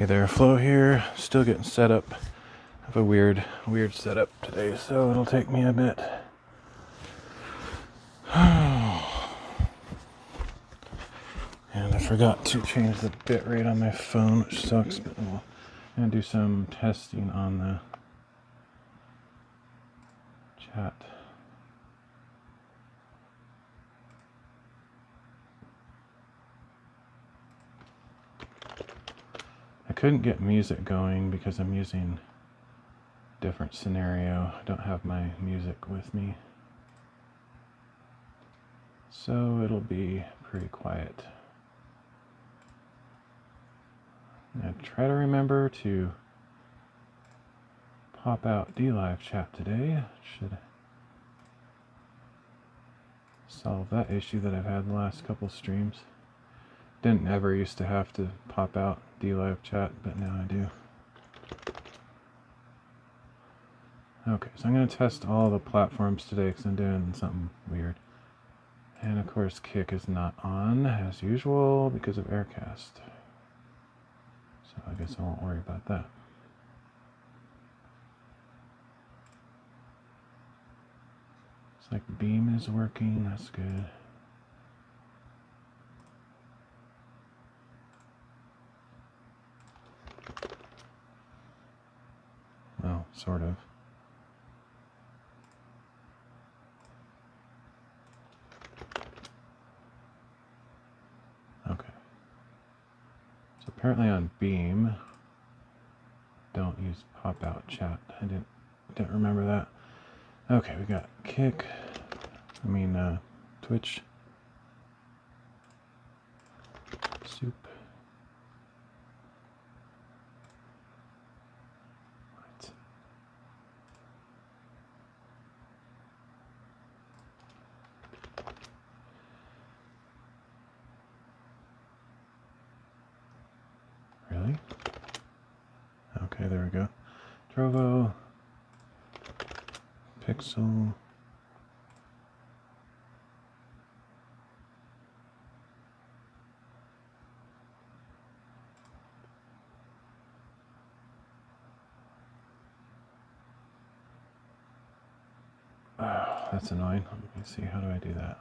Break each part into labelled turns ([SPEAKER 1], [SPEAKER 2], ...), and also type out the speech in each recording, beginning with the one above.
[SPEAKER 1] Hey there, Flo here. Still getting set up. I have a weird setup today, so it'll take me a bit. And I forgot to change the bitrate on my phone, which sucks, but I'm gonna do some testing on the chat. I couldn't get music going because I'm using a different scenario. I don't have my music with me. So it'll be pretty quiet. I try to remember to pop out DLive chat today. Should solve that issue that I've had the last couple streams. Didn't ever used to have to pop out DLive chat, but now I do. Okay, so I'm going to test all the platforms today because I'm doing something weird. And of course, Kick is not on as usual because of Aircast. So I guess I won't worry about that. Looks like Beam is working, that's good. Well, sort of. Okay. So apparently on Beam, don't use pop-out chat. I didn't remember that. Okay, we got Kick. Twitch. Soup. Right. Really? Okay, there we go. Trovo. Pixel. Oh, that's annoying. Let me see, how do I do that?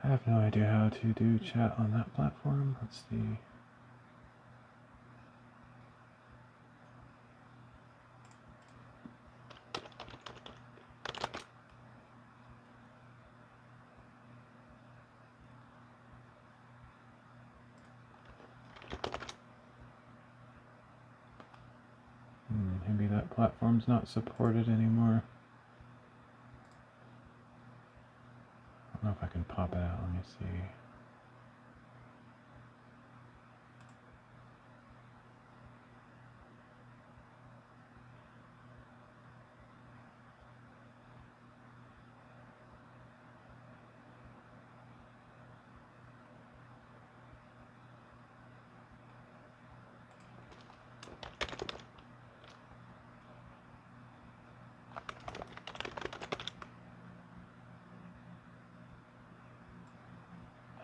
[SPEAKER 1] I have no idea how to do chat on that platform. Let's see. Maybe that platform's not supported anymore. I don't know if I can pop it out. Let me see.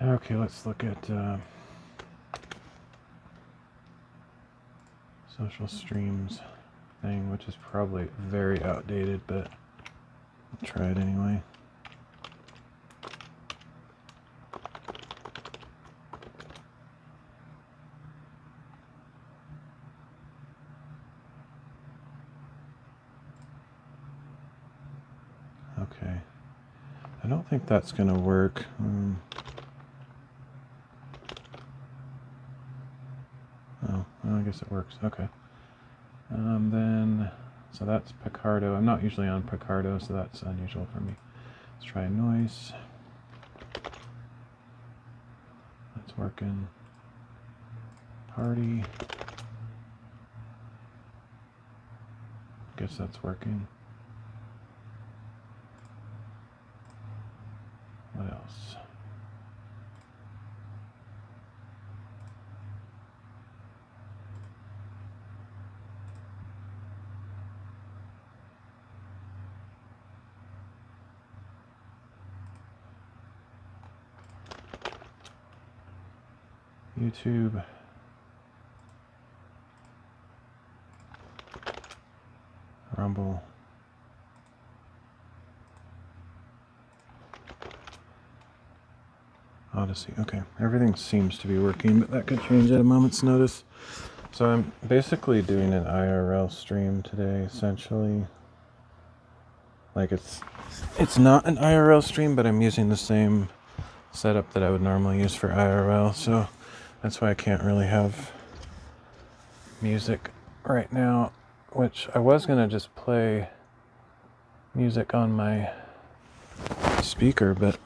[SPEAKER 1] Okay, let's look at social streams thing, which is probably very outdated, but I'll try it anyway. Okay, I don't think that's gonna work. Oh, well, I guess it works. Okay. So that's Picardo. I'm not usually on Picardo, so that's unusual for me. Let's try noise. That's working. Party. Guess that's working. YouTube. Rumble. Odyssey. Okay, everything seems to be working, but that could change at a moment's notice. So I'm basically doing an IRL stream today, essentially. Like it's not an IRL stream, but I'm using the same setup that I would normally use for IRL, so that's why I can't really have music right now, which I was gonna just play music on my speaker, but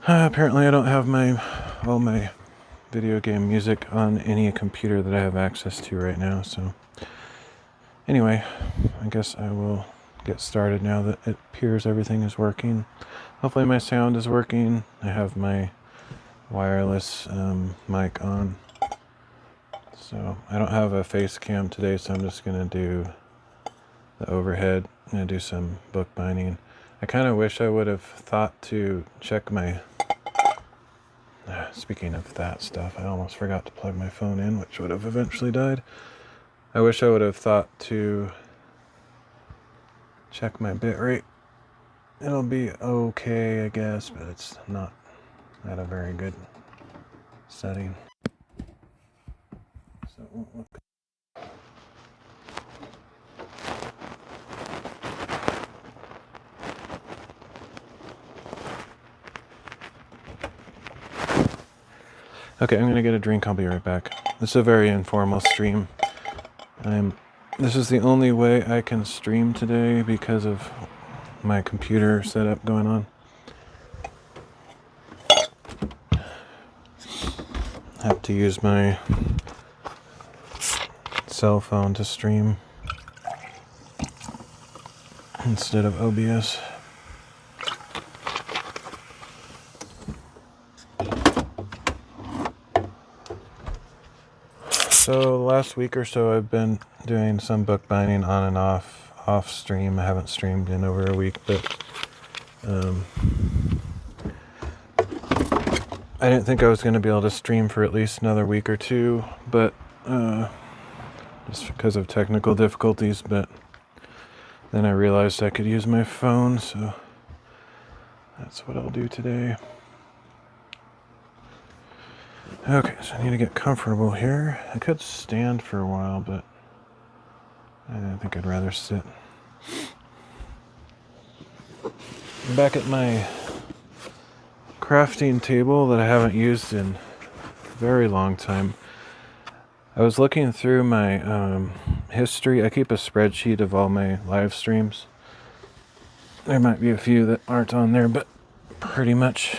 [SPEAKER 1] apparently I don't have all my video game music on any computer that I have access to right now. So anyway, I guess I will get started now that it appears everything is working. Hopefully my sound is working. I have my wireless mic on. So I don't have a face cam today, so I'm just gonna do the overhead. I'm gonna do some bookbinding. I kind of wish I would have thought to check my... Speaking of that stuff, I almost forgot to plug my phone in, which would have eventually died. I wish I would have thought to check my bitrate. It'll be okay, I guess, but it's not at a very good setting. So it won't look. Okay, I'm gonna get a drink. I'll be right back. This is a very informal stream. This is the only way I can stream today because of my computer setup going on. I have to use my cell phone to stream instead of OBS. So last week or so I've been doing some bookbinding on and off stream. I haven't streamed in over a week, but I didn't think I was going to be able to stream for at least another week or two, but just because of technical difficulties. But then I realized I could use my phone, so that's what I'll do today. Okay, so I need to get comfortable here. I could stand for a while, but I think I'd rather sit. I'm back at my crafting table that I haven't used in a very long time. I was looking through my history. I keep a spreadsheet of all my live streams. There might be a few that aren't on there, but pretty much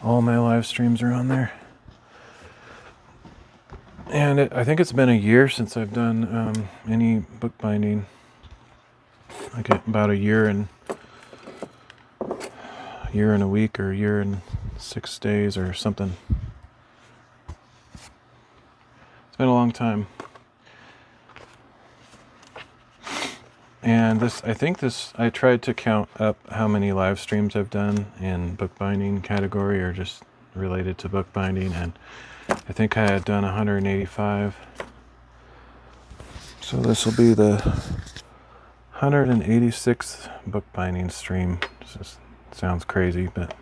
[SPEAKER 1] all my live streams are on there. And I think it's been a year since I've done any bookbinding. Like about a year and a week, or a year and 6 days or something. It's been a long time. And I tried to count up how many live streams I've done in bookbinding category or just related to bookbinding, and I think I had done 185. So this will be the 186th bookbinding stream. Just sounds crazy, but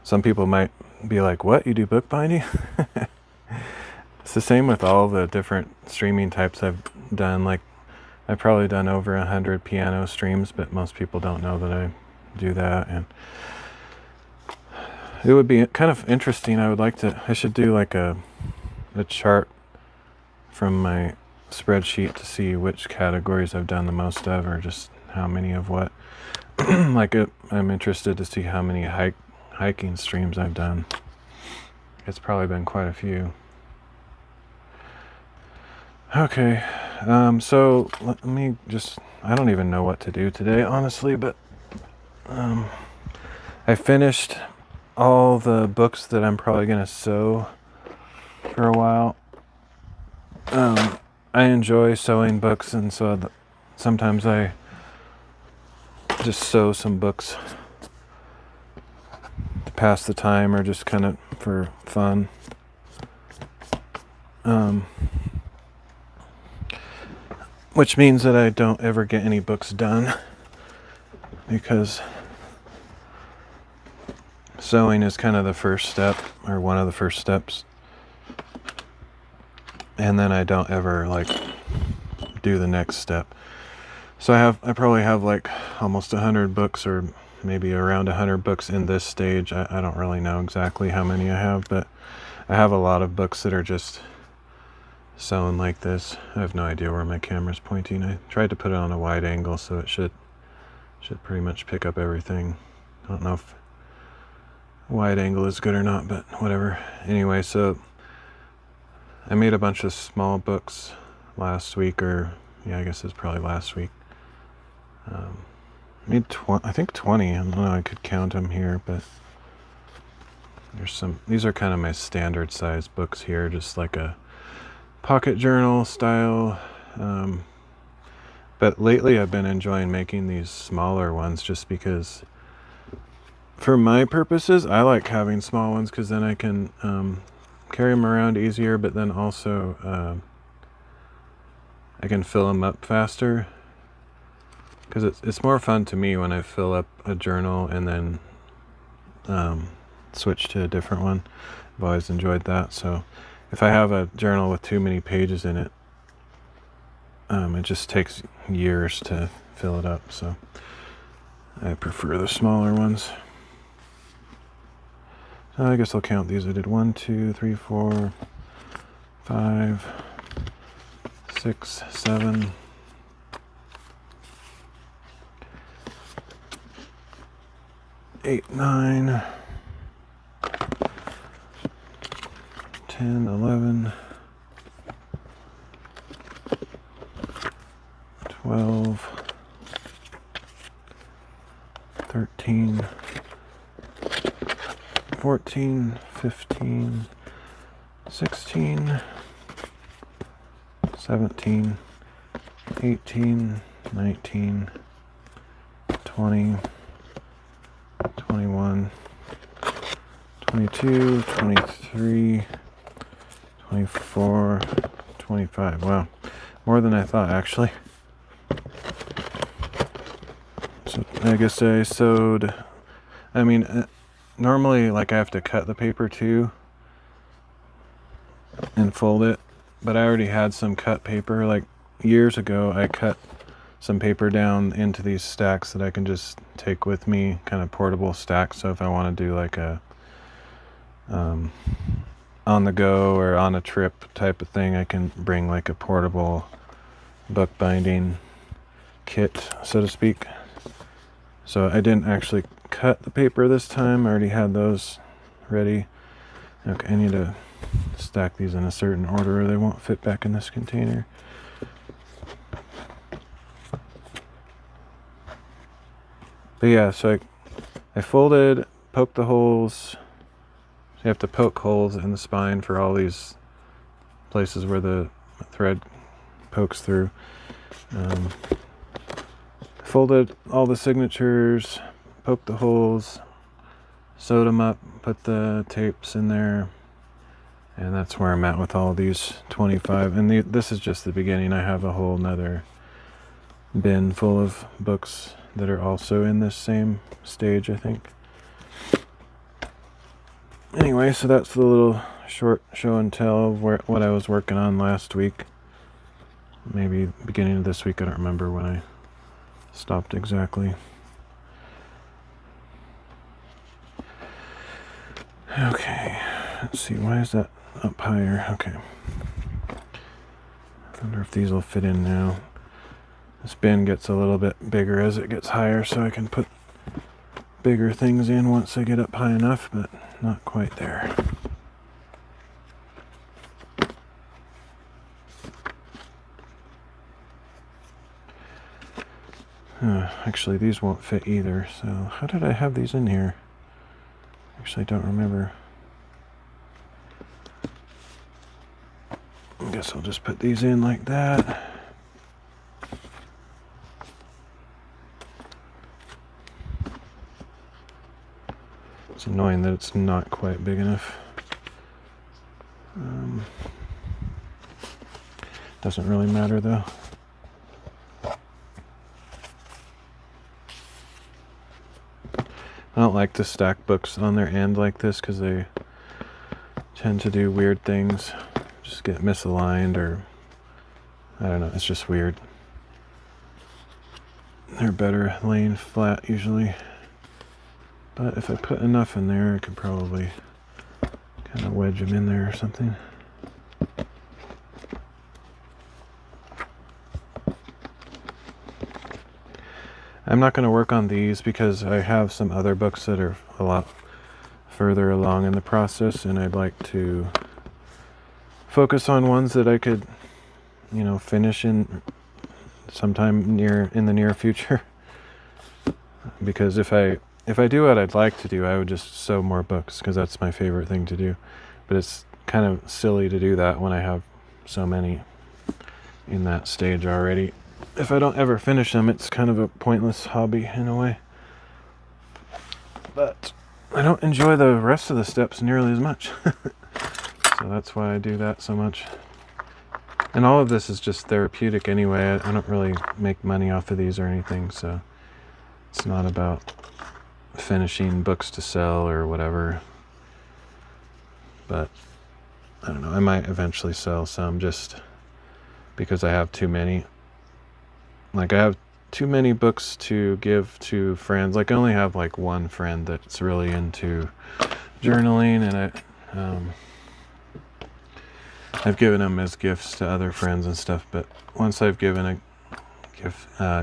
[SPEAKER 1] some people might be like, what, you do bookbinding? It's the same with all the different streaming types I've done. Like, I've probably done over 100 piano streams, but most people don't know that I do that. And it would be kind of interesting. I should do like a chart from my spreadsheet to see which categories I've done the most of, or just how many of what. I'm interested to see how many hiking streams I've done. It's probably been quite a few. Okay, so let me I don't even know what to do today, honestly, but I finished all the books that I'm probably going to sew for a while. I enjoy sewing books, and so sometimes I just sew some books to pass the time or just kind of for fun. Which means that I don't ever get any books done, because sewing is kind of the first step, or one of the first steps, and then I don't ever like do the next step. So I probably have like almost 100 books, or maybe around 100 books in this stage. I don't really know exactly how many I have, but I have a lot of books that are just sewn like this. I have no idea where my camera's pointing. I tried to put it on a wide angle, so it should pretty much pick up everything. I don't know if wide angle is good or not, but whatever. Anyway, so I made a bunch of small books last week, or yeah, I guess it's probably last week. Made I think 20. I don't know, I could count them here, but these are kind of my standard size books here, just like a pocket journal style. But lately I've been enjoying making these smaller ones, just because for my purposes I like having small ones, because then I can carry them around easier, but then also I can fill them up faster, because it's more fun to me when I fill up a journal and then switch to a different one. I've always enjoyed that. So if I have a journal with too many pages in it, it just takes years to fill it up. So I prefer the smaller ones. So I guess I'll count these. I did 1, 2, 3, 4, 5, 6, 7, 8, 9, 10, 11, 12, 13, 14, 15, 16, 17, 18, 19, 20, 21, 22, 23, 24, 25. Wow, more than I thought, actually. So I guess I sewed, normally like I have to cut the paper too and fold it, but I already had some cut paper. Like years ago I cut some paper down into these stacks that I can just take with me, kind of portable stacks. So if I want to do like a on the go or on a trip type of thing, I can bring like a portable bookbinding kit, so to speak. So I didn't actually cut the paper this time. I already had those ready. Okay, I need to stack these in a certain order or they won't fit back in this container. But yeah, so I folded, poked the holes. So you have to poke holes in the spine for all these places where the thread pokes through. Folded all the signatures, poked the holes, sewed them up, put the tapes in there, and that's where I'm at with all these 25. And this is just the beginning. I have a whole nother bin full of books that are also in this same stage, I think. Anyway, so that's the little short show and tell of what I was working on last week. Maybe beginning of this week, I don't remember when I stopped exactly. Okay, let's see, why is that up higher? Okay. I wonder if these will fit in now. This bin gets a little bit bigger as it gets higher, so I can put bigger things in once I get up high enough, but not quite there. Actually, these won't fit either, so how did I have these in here? Actually, I don't remember. I guess I'll just put these in like that. It's annoying that it's not quite big enough. Doesn't really matter though. I don't like to stack books on their end like this because they tend to do weird things. Just get misaligned, or I don't know, it's just weird. They're better laying flat usually. But if I put enough in there, I could probably kind of wedge them in there or something. I'm not going to work on these because I have some other books that are a lot further along in the process, and I'd like to focus on ones that I could, finish in sometime in the near future. Because if I do what I'd like to do, I would just sew more books because that's my favorite thing to do. But it's kind of silly to do that when I have so many in that stage already. If I don't ever finish them, it's kind of a pointless hobby in a way. But I don't enjoy the rest of the steps nearly as much. So that's why I do that so much. And all of this is just therapeutic anyway. I don't really make money off of these or anything, so it's not about finishing books to sell or whatever. But I don't know, I might eventually sell some just because I have too many. Like, I have too many books to give to friends. Like, I only have like one friend that's really into journaling, and I've given them as gifts to other friends and stuff. But once I've given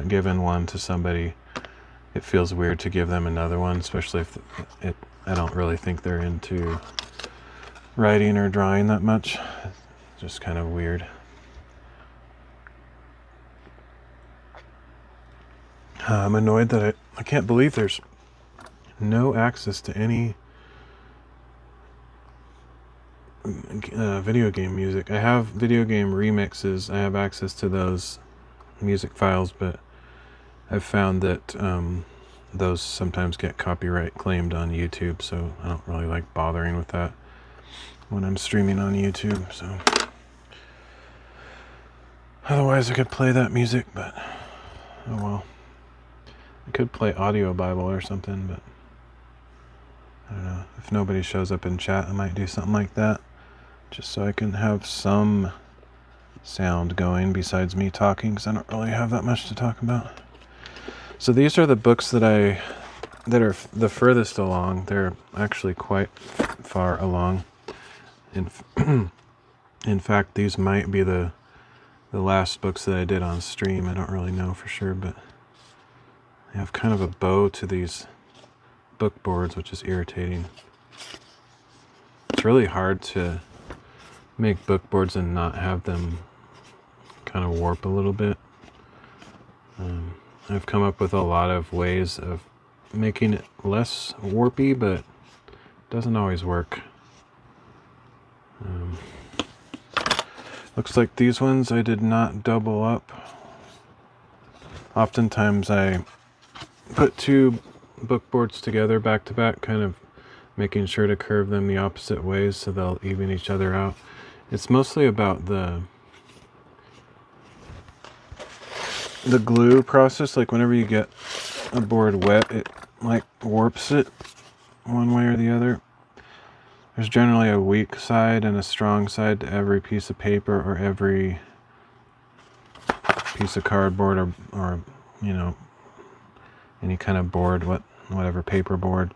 [SPEAKER 1] given one to somebody, it feels weird to give them another one, especially if I don't really think they're into writing or drawing that much. It's just kind of weird. I'm annoyed that I can't believe there's no access to any video game music. I have video game remixes. I have access to those music files, but I've found that those sometimes get copyright claimed on YouTube, so I don't really like bothering with that when I'm streaming on YouTube. So otherwise I could play that music, but oh well. I could play Audio Bible or something, but I don't know. If nobody shows up in chat, I might do something like that, just so I can have some sound going besides me talking, because I don't really have that much to talk about. So these are the books that are the furthest along. They're actually quite far along. In fact, these might be the last books that I did on stream. I don't really know for sure, but I have kind of a bow to these book boards, which is irritating. It's really hard to make book boards and not have them kind of warp a little bit. I've come up with a lot of ways of making it less warpy, but it doesn't always work. Looks like these ones I did not double up. Oftentimes I put two book boards together back to back, kind of making sure to curve them the opposite ways so they'll even each other out. It's mostly about the glue process. Like, whenever you get a board wet, it like warps it one way or the other. There's generally a weak side and a strong side to every piece of paper or every piece of cardboard or any kind of board, whatever paper board.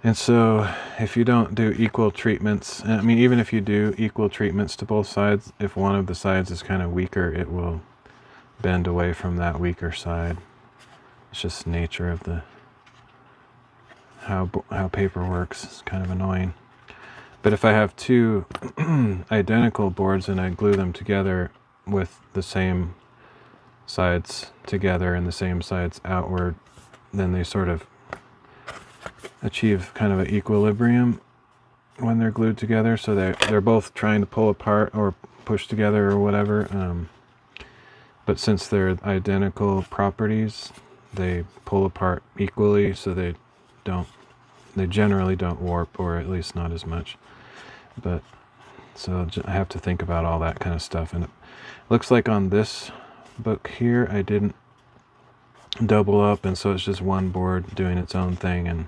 [SPEAKER 1] And so if you don't do equal treatments, I mean, even if you do equal treatments to both sides, if one of the sides is kind of weaker, it will bend away from that weaker side. It's just nature of how paper works. It's kind of annoying. But if I have two identical boards and I glue them together with the same sides together and the same sides outward, then they sort of achieve kind of an equilibrium when they're glued together. So they're both trying to pull apart or push together or whatever. But since they're identical properties, they pull apart equally, so they generally don't warp, or at least not as much. But so I have to think about all that kind of stuff. And it looks like on this book here, I didn't double up, and so it's just one board doing its own thing, and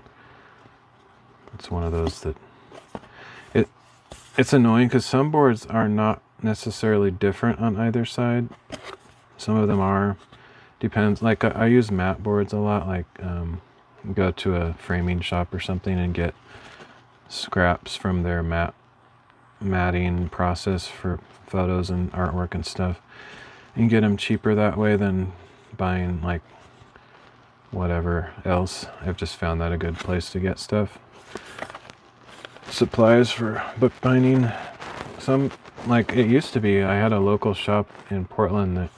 [SPEAKER 1] it's one of those that it's annoying because some boards are not necessarily different on either side. Some of them are. Depends. Like I use mat boards a lot. Like go to a framing shop or something and get scraps from their matting process for photos and artwork and stuff. You can get them cheaper that way than buying like whatever else. I've just found that a good place to get stuff. Supplies for bookbinding. Some, like it used to be, I had a local shop in Portland that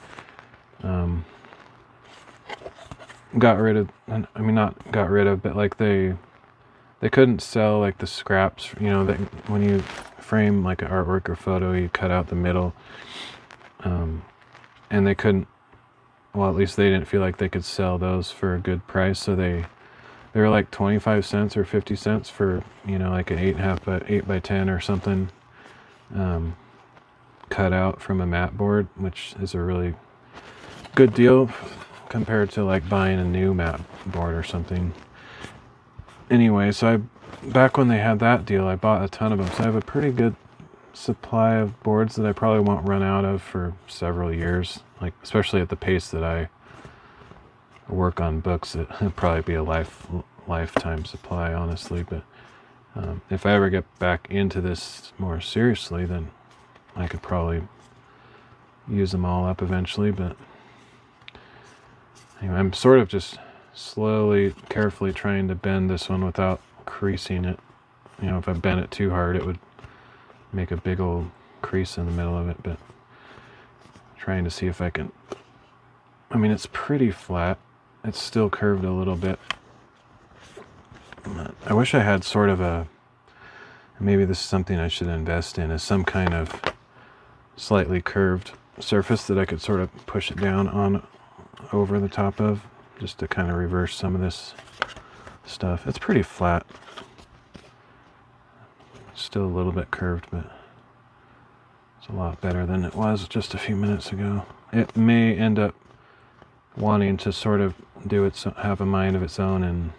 [SPEAKER 1] got rid of, I mean not got rid of, but like they couldn't sell like the scraps, you know, that when you frame like an artwork or photo, you cut out the middle, and they couldn't, well, at least they didn't feel like they could sell those for a good price, so they were like 25 cents or 50 cents for, you know, like an 8 by 10 or something, cut out from a mat board, which is a really good deal compared to like buying a new mat board or something. Anyway, so back when they had that deal, I bought a ton of them, so I have a pretty good supply of boards that I probably won't run out of for several years, like especially at the pace that I work on books. It'll probably be a lifetime supply, honestly. But if I ever get back into this more seriously, then I could probably use them all up eventually. But anyway, I'm sort of just slowly, carefully trying to bend this one without creasing it. You know, if I bent it too hard, it would make a big old crease in the middle of it. But trying to see if I can, I mean, it's pretty flat. It's still curved a little bit. I wish I had sort of a, maybe this is something I should invest in, is some kind of slightly curved surface that I could sort of push it down on over the top of, just to kind of reverse some of this stuff. It's pretty flat. Still a little bit curved, but it's a lot better than it was just a few minutes ago. It may end up wanting to sort of have a mind of its own and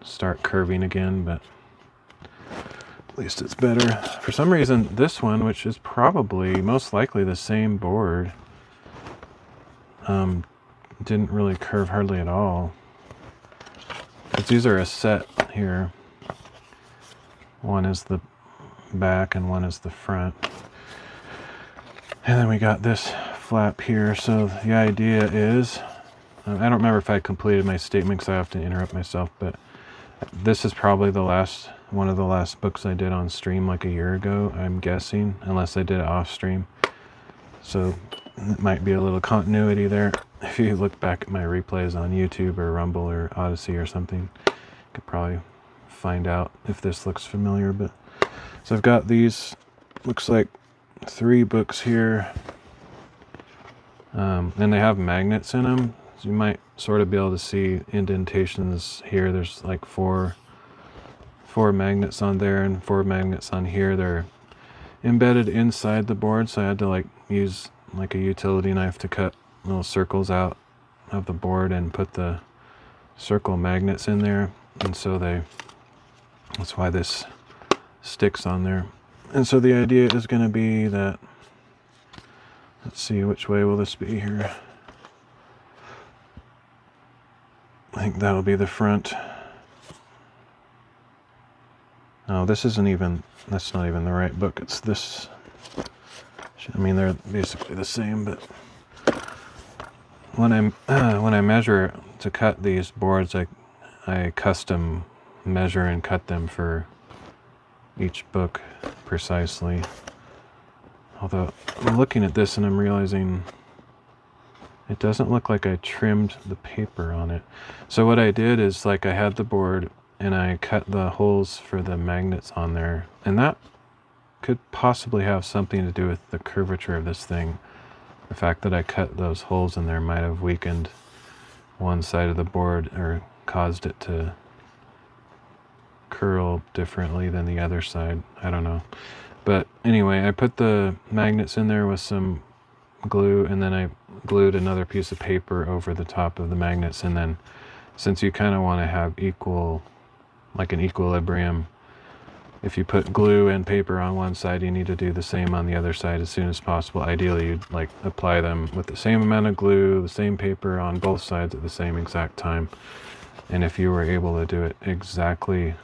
[SPEAKER 1] start curving again, but at least it's better. For some reason, this one, which is probably most likely the same board, didn't really curve hardly at all. Because these are a set here. One is the back and one is the front. And then we got this flap here. So the idea is, I don't remember if I completed my statement because I have to interrupt myself, but this is probably one of the last books I did on stream like a year ago, I'm guessing, unless I did it off stream. So it might be a little continuity there. If you look back at my replays on YouTube or Rumble or Odyssey or something, you could probably find out if this looks familiar. But so I've got these, looks like 3 books here, and they have magnets in them, so you might sort of be able to see indentations here. There's like four magnets on there and 4 magnets on here. They're embedded inside the board, so I had to like use like a utility knife to cut little circles out of the board and put the circle magnets in there, and so that's why this sticks on there. And so the idea is going to be that, let's see, which way will this be here? I think that'll be the front. Oh, this isn't even, that's not even the right book. It's this. I mean, they're basically the same, but when I measure to cut these boards, I custom measure and cut them for each book precisely. Although I'm looking at this and I'm realizing it doesn't look like I trimmed the paper on it. So what I did is, like, I had the board and I cut the holes for the magnets on there, and that could possibly have something to do with the curvature of this thing. The fact that I cut those holes in there might have weakened one side of the board or caused it to curl differently than the other side. I don't know. But anyway, I put the magnets in there with some glue, and then I glued another piece of paper over the top of the magnets. And then, since you kind of want to have equal, like an equilibrium, if you put glue and paper on one side, you need to do the same on the other side as soon as possible. Ideally, you'd like apply them with the same amount of glue, the same paper on both sides at the same exact time. And if you were able to do it exactly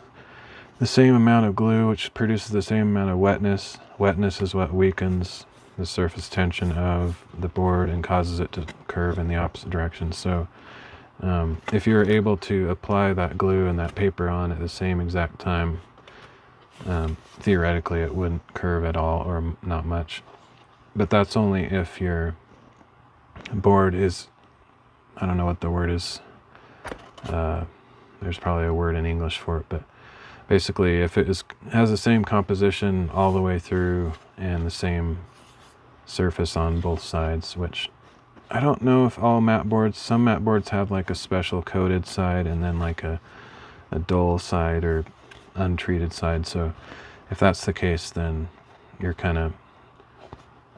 [SPEAKER 1] the same amount of glue, which produces the same amount of wetness is what weakens the surface tension of the board and causes it to curve in the opposite direction. So if you're able to apply that glue and that paper on at the same exact time, theoretically it wouldn't curve at all or not much. But that's only if your board is, I don't know what the word is, there's probably a word in English for it, but basically if it has the same composition all the way through and the same surface on both sides, which I don't know if all mat boards, some mat boards have like a special coated side and then like a dull side or untreated side. So if that's the case, then you're kind of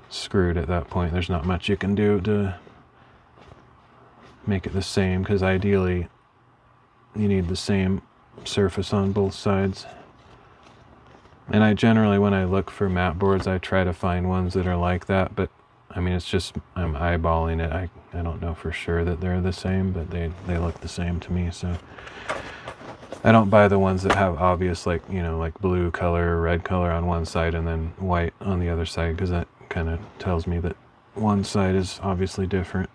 [SPEAKER 1] screwed at that point. There's not much you can do to make it the same, because ideally you need the same surface on both sides. And I generally, when I look for mat boards, I try to find ones that are like that, but I mean, it's just, I'm eyeballing it. I don't know for sure that they're the same, but they look the same to me. So I don't buy the ones that have obvious, like, you know, like blue color or red color on one side and then white on the other side, because that kind of tells me that one side is obviously different.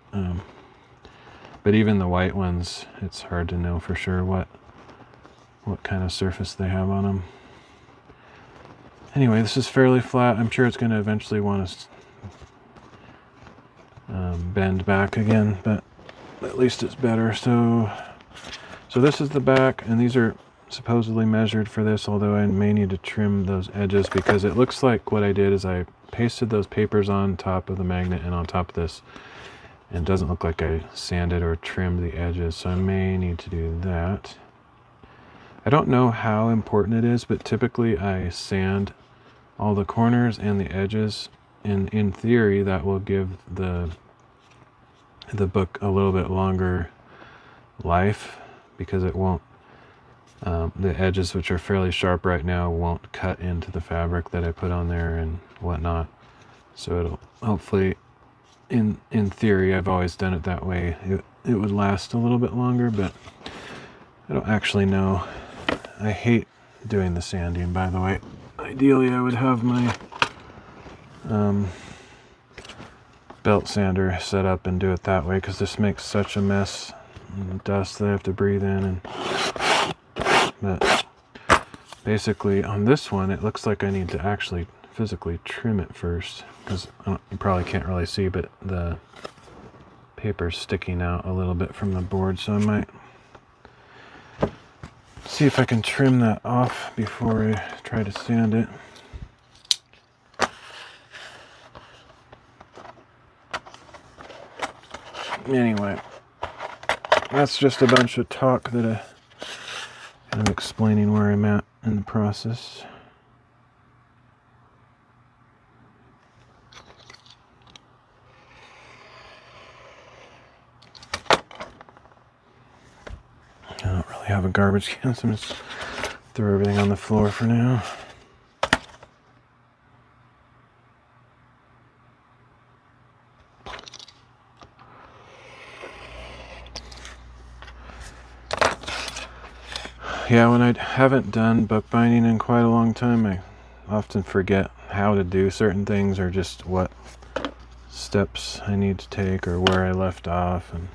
[SPEAKER 1] But even the white ones, it's hard to know for sure what kind of surface they have on them. Anyway, this is fairly flat. I'm sure it's going to eventually want to bend back again, but at least it's better. So this is the back, and these are supposedly measured for this, although I may need to trim those edges, because it looks like what I did is I pasted those papers on top of the magnet and on top of this, and it doesn't look like I sanded or trimmed the edges, so I may need to do that. I don't know how important it is, but typically I sand all the corners and the edges, and in theory that will give the book a little bit longer life, because it won't, the edges, which are fairly sharp right now, won't cut into the fabric that I put on there and whatnot. So it'll hopefully, in theory, I've always done it that way, it would last a little bit longer, but I don't actually know. I hate doing the sanding, by the way. Ideally, I would have my belt sander set up and do it that way, because this makes such a mess and dust that I have to breathe in. But basically, on this one, it looks like I need to actually physically trim it first, because you probably can't really see, but the paper's sticking out a little bit from the board, so I might see if I can trim that off before I try to sand it. Anyway, that's just a bunch of talk that I'm explaining where I'm at in the process. I don't really have a garbage can, so I'm just throw everything on the floor for now. Yeah, when I haven't done bookbinding in quite a long time, I often forget how to do certain things, or just what steps I need to take, or where I left off and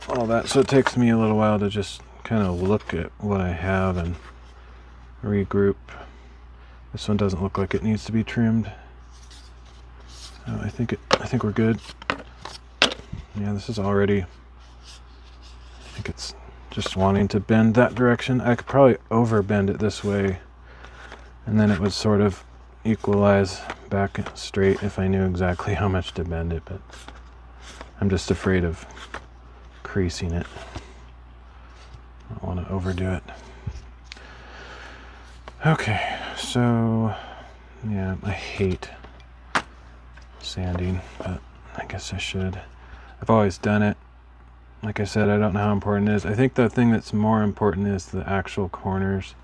[SPEAKER 1] all that. So it takes me a little while to just kind of look at what I have and regroup. This one doesn't look like it needs to be trimmed. So I think we're good. Yeah, this is already, I think it's just wanting to bend that direction. I could probably over bend it this way, and then it would sort of equalize back straight if I knew exactly how much to bend it, but I'm just afraid of creasing it. I don't want to overdo it. Okay, so yeah, I hate sanding, but I guess I should. I've always done it. Like I said, I don't know how important it is. I think the thing that's more important is the actual corners.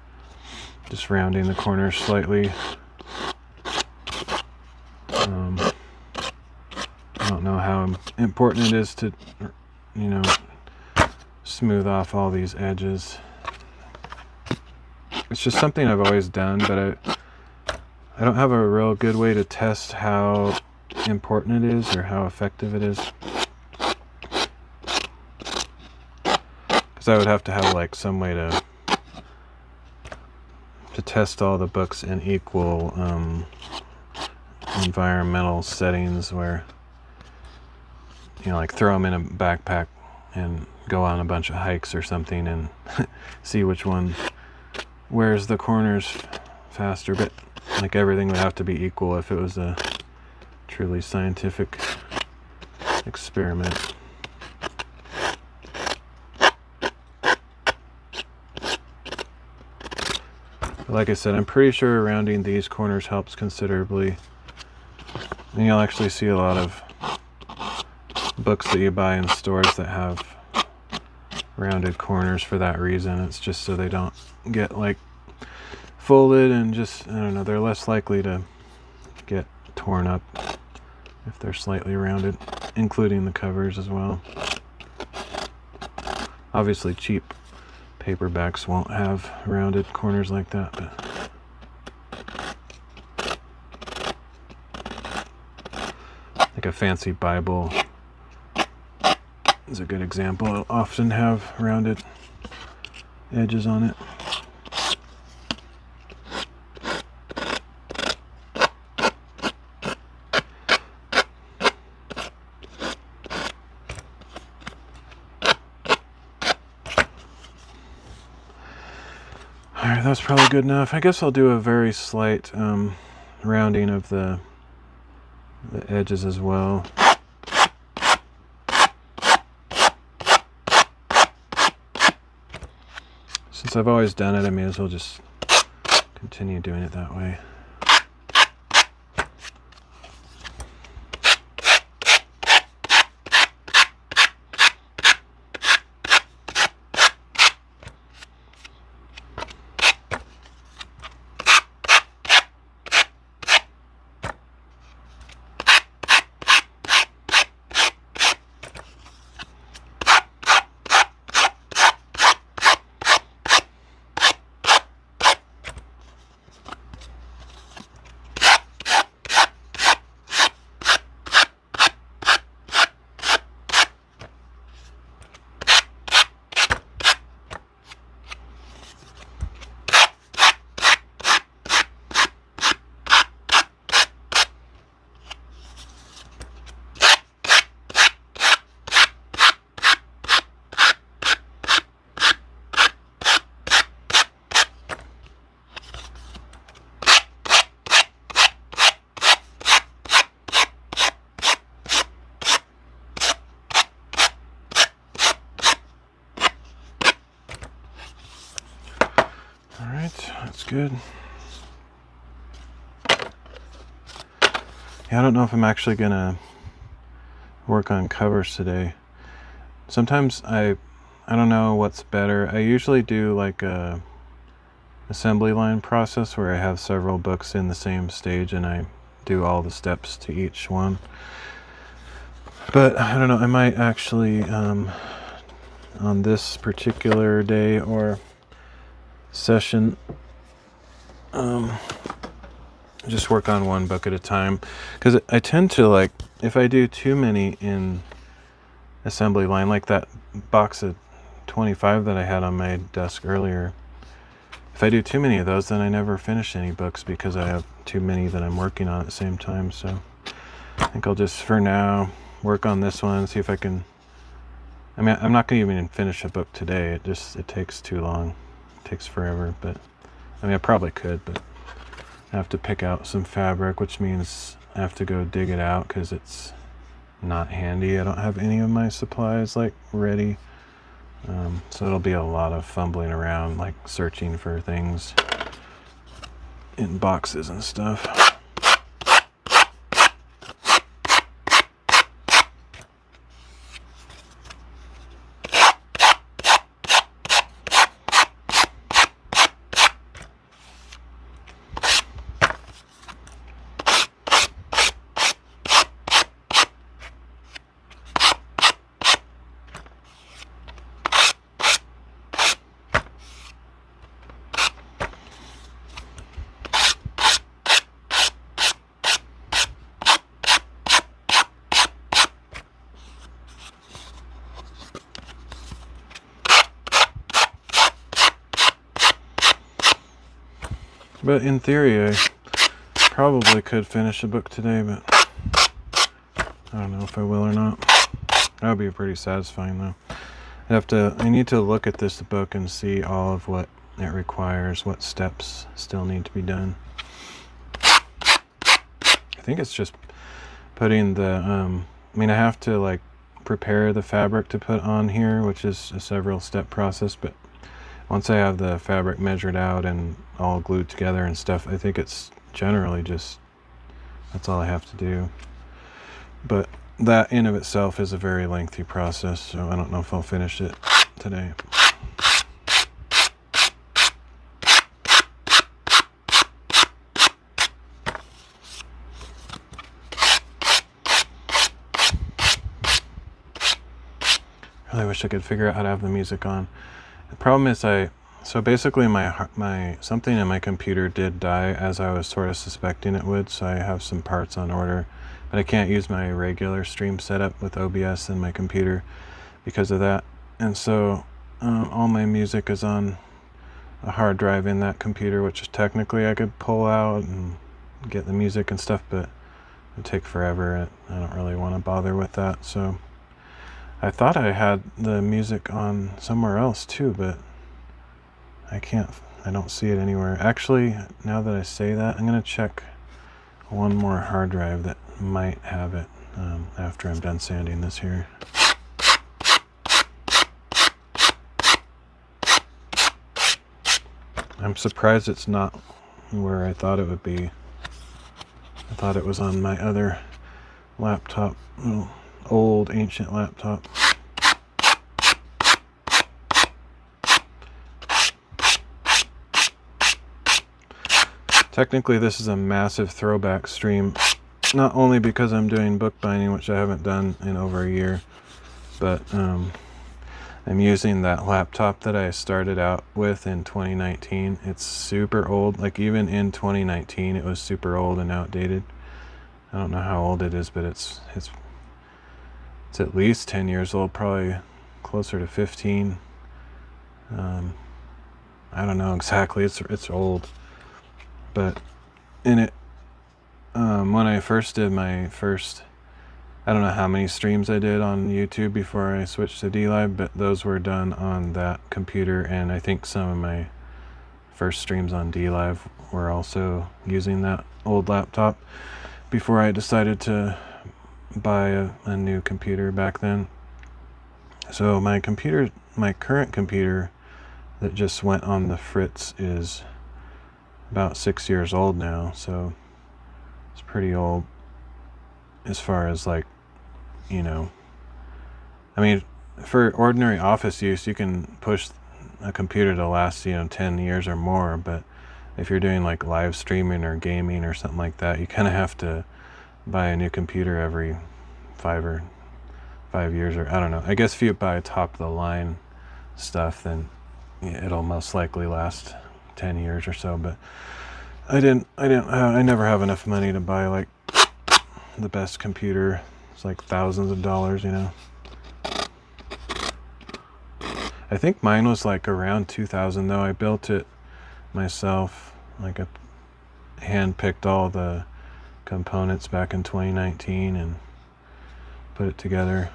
[SPEAKER 1] Just rounding the corners slightly. I don't know how important it is to, smooth off all these edges. It's just something I've always done, but I don't have a real good way to test how important it is or how effective it is. Because I would have to have like some way to test all the books in equal environmental settings, where like throw them in a backpack and go on a bunch of hikes or something and see which one wears the corners faster. But like everything would have to be equal if it was a truly scientific experiment. But like I said, I'm pretty sure rounding these corners helps considerably. And you'll actually see a lot of books that you buy in stores that have rounded corners for that reason. It's just so they don't get like folded and just, I don't know, they're less likely to get torn up if they're slightly rounded, including the covers as well. Obviously cheap paperbacks won't have rounded corners like that, but like a fancy Bible is a good example. It'll often have rounded edges on it. Alright, that's probably good enough. I guess I'll do a very slight rounding of the edges as well. Since I've always done it, I may as well just continue doing it that way. That's good. Yeah, I don't know if I'm actually gonna work on covers today. Sometimes I don't know what's better. I usually do like a assembly line process where I have several books in the same stage and I do all the steps to each one. But I don't know, I might actually on this particular day or session just work on one book at a time, because I tend to, like, if I do too many in assembly line, like that box of 25 that I had on my desk earlier, if I do too many of those, then I never finish any books because I have too many that I'm working on at the same time. So I think I'll just, for now, work on this one, see if I can... I mean, I'm not going to even finish a book today. It takes too long. It takes forever, but... I mean, I probably could, but I have to pick out some fabric, which means I have to go dig it out because it's not handy. I don't have any of my supplies, like, ready. So it'll be a lot of fumbling around, like searching for things in boxes and stuff. But in theory, I probably could finish a book today, but I don't know if I will or not. That would be pretty satisfying, though. I need to look at this book and see all of what it requires, what steps still need to be done. I think it's just putting the, I mean, I have to, like, prepare the fabric to put on here, which is a several step process, but once I have the fabric measured out and all glued together and stuff, I think it's generally just, that's all I have to do. But that in of itself is a very lengthy process, so I don't know if I'll finish it today. I really wish I could figure out how to have the music on. The problem is so basically my something in my computer did die as I was sort of suspecting it would, so I have some parts on order, but I can't use my regular stream setup with OBS in my computer because of that. And so all my music is on a hard drive in that computer, which is technically I could pull out and get the music and stuff, but it would take forever and I don't really want to bother with that. So I thought I had the music on somewhere else too, but I don't see it anywhere. Actually, now that I say that, I'm going to check one more hard drive that might have it after I'm done sanding this here. I'm surprised it's not where I thought it would be. I thought it was on my other laptop, old ancient laptop. Technically this is a massive throwback stream, not only because I'm doing bookbinding, which I haven't done in over a year, but I'm using that laptop that I started out with in 2019. It's super old, like even in 2019 it was super old and outdated. I don't know how old it is, but it's at least 10 years old, probably closer to 15. I don't know exactly, it's old. But in it, when I first did my first, I don't know how many streams I did on YouTube before I switched to DLive, but those were done on that computer, and I think some of my first streams on DLive were also using that old laptop before I decided to buy a new computer back then. So my current computer that just went on the fritz is about 6 years old now, so it's pretty old as far as, like, you know, I mean, for ordinary office use you can push a computer to last, 10 years or more, but if you're doing like live streaming or gaming or something like that, you kind of have to buy a new computer every 5 years, or I don't know. I guess if you buy top of the line stuff, then it'll most likely last 10 years or so, but I never have enough money to buy like the best computer. It's like thousands of dollars, I think mine was like around 2,000 though. I built it myself, like I hand-picked all the components back in 2019 and put it together.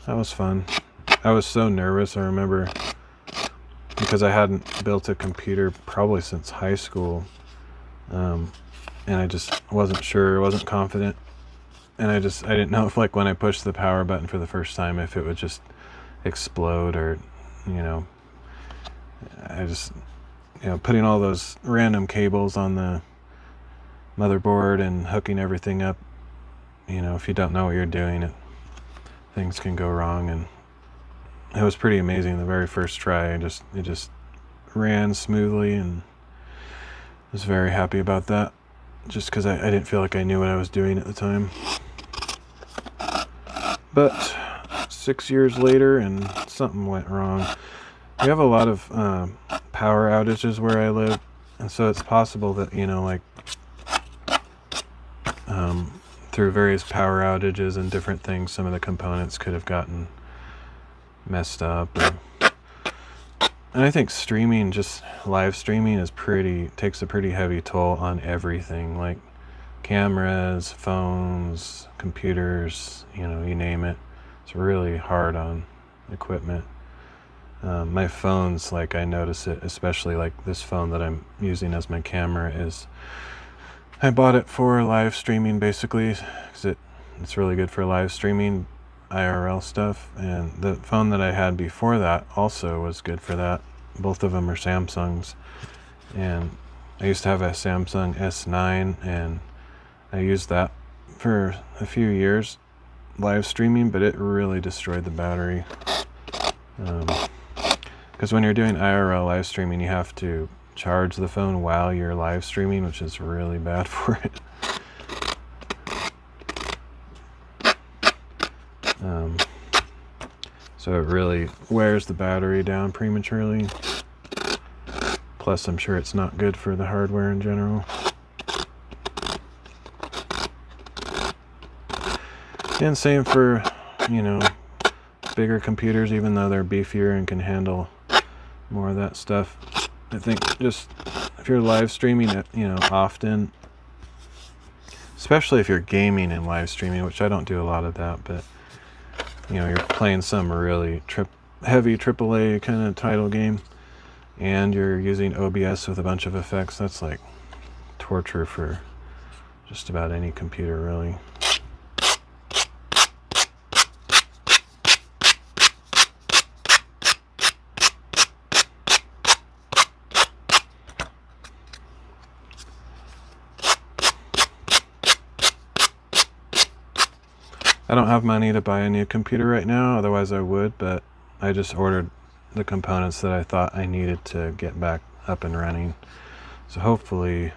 [SPEAKER 1] That was fun. I was so nervous, I remember, because I hadn't built a computer probably since high school, and I just wasn't sure, wasn't confident, and I didn't know if, like, when I pushed the power button for the first time, if it would just explode, or, I just, putting all those random cables on the motherboard and hooking everything up, if you don't know what you're doing, things can go wrong. And it was pretty amazing the very first try. It just ran smoothly, and I was very happy about that, just because I didn't feel like I knew what I was doing at the time. But 6 years later, and something went wrong. We have a lot of power outages where I live, and so it's possible that, through various power outages and different things, some of the components could have gotten messed up. And I think streaming, just live streaming, takes a pretty heavy toll on everything, like cameras, phones, computers, you name it. It's really hard on equipment. My phones, like, I notice it, especially like this phone that I'm using as my camera I bought it for live streaming, basically, because it's really good for live streaming IRL stuff. And the phone that I had before that also was good for that. Both of them are Samsungs, and I used to have a Samsung S9, and I used that for a few years live streaming, but it really destroyed the battery. Because when you're doing IRL live streaming, you have to charge the phone while you're live streaming, which is really bad for it. So it really wears the battery down prematurely. Plus, I'm sure it's not good for the hardware in general. And same for, bigger computers, even though they're beefier and can handle more of that stuff. I think just if you're live streaming it, often, especially if you're gaming and live streaming, which I don't do a lot of that, but you're playing some really heavy AAA kind of title game, and you're using OBS with a bunch of effects, that's like torture for just about any computer, really. I don't have money to buy a new computer right now, otherwise I would, but I just ordered the components that I thought I needed to get back up and running. So hopefully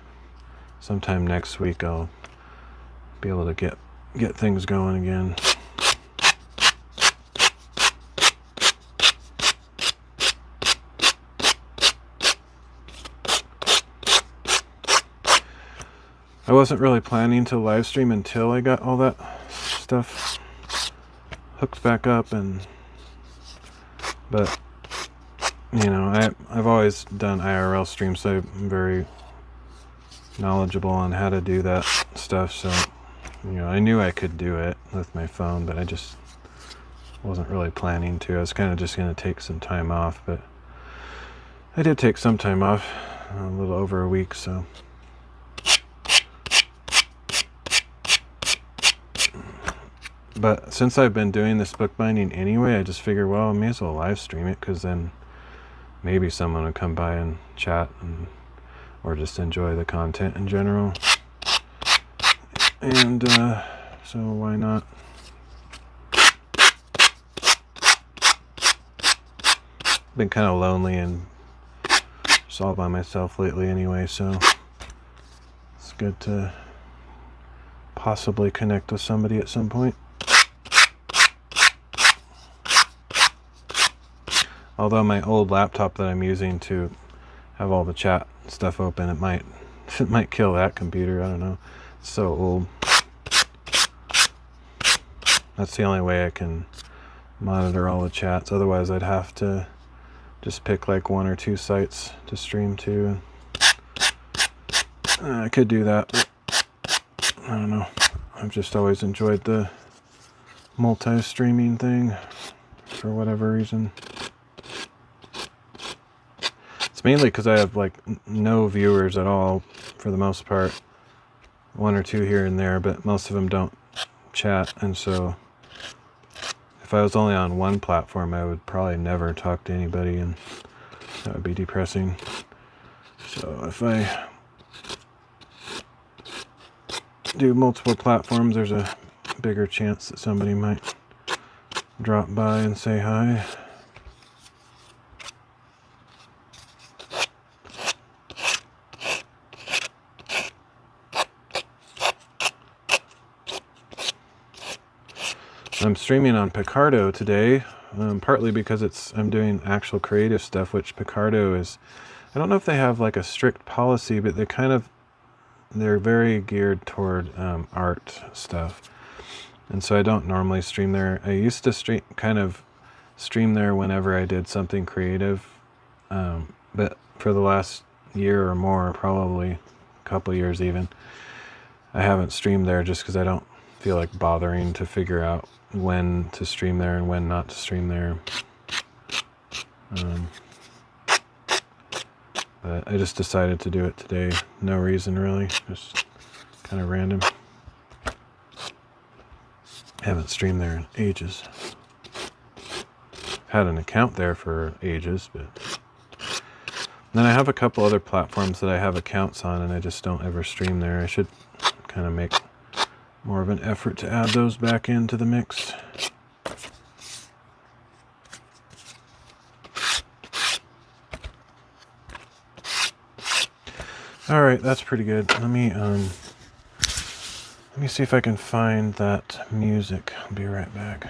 [SPEAKER 1] sometime next week I'll be able to get things going again. I wasn't really planning to live stream until I got all that stuff hooked back up, but I've always done IRL streams, so I'm very knowledgeable on how to do that stuff. So I knew I could do it with my phone, but I just wasn't really planning to. I was kind of just going to take some time off, but I did take some time off, a little over a week, so. But since I've been doing this bookbinding anyway, I just figured, well, I may as well live stream it, because then maybe someone would come by and chat, or just enjoy the content in general. And so why not? Been kind of lonely and just all by myself lately anyway, so it's good to possibly connect with somebody at some point. Although my old laptop that I'm using to have all the chat stuff open, it might kill that computer. I don't know. It's so old. That's the only way I can monitor all the chats. Otherwise, I'd have to just pick like one or two sites to stream to. I could do that, but I don't know. I've just always enjoyed the multi-streaming thing for whatever reason. It's mainly because I have like no viewers at all for the most part. One or two here and there, but most of them don't chat, and so if I was only on one platform, I would probably never talk to anybody, and that would be depressing. So if I do multiple platforms, there's a bigger chance that somebody might drop by and say hi. I'm streaming on Picardo today, partly because I'm doing actual creative stuff, which Picardo is, I don't know if they have like a strict policy, but they're very geared toward art stuff. And so I don't normally stream there. I used to stream there whenever I did something creative, but for the last year or more, probably a couple years even, I haven't streamed there just because I don't feel like bothering to figure out when to stream there and when not to stream there. But I just decided to do it today. No reason really, just kind of random. Haven't streamed there in ages. Had an account there for ages, but then I have a couple other platforms that I have accounts on and I just don't ever stream there. I should kind of make more of an effort to add those back into the mix. All right, that's pretty good. Let me see if I can find that music. I'll be right back.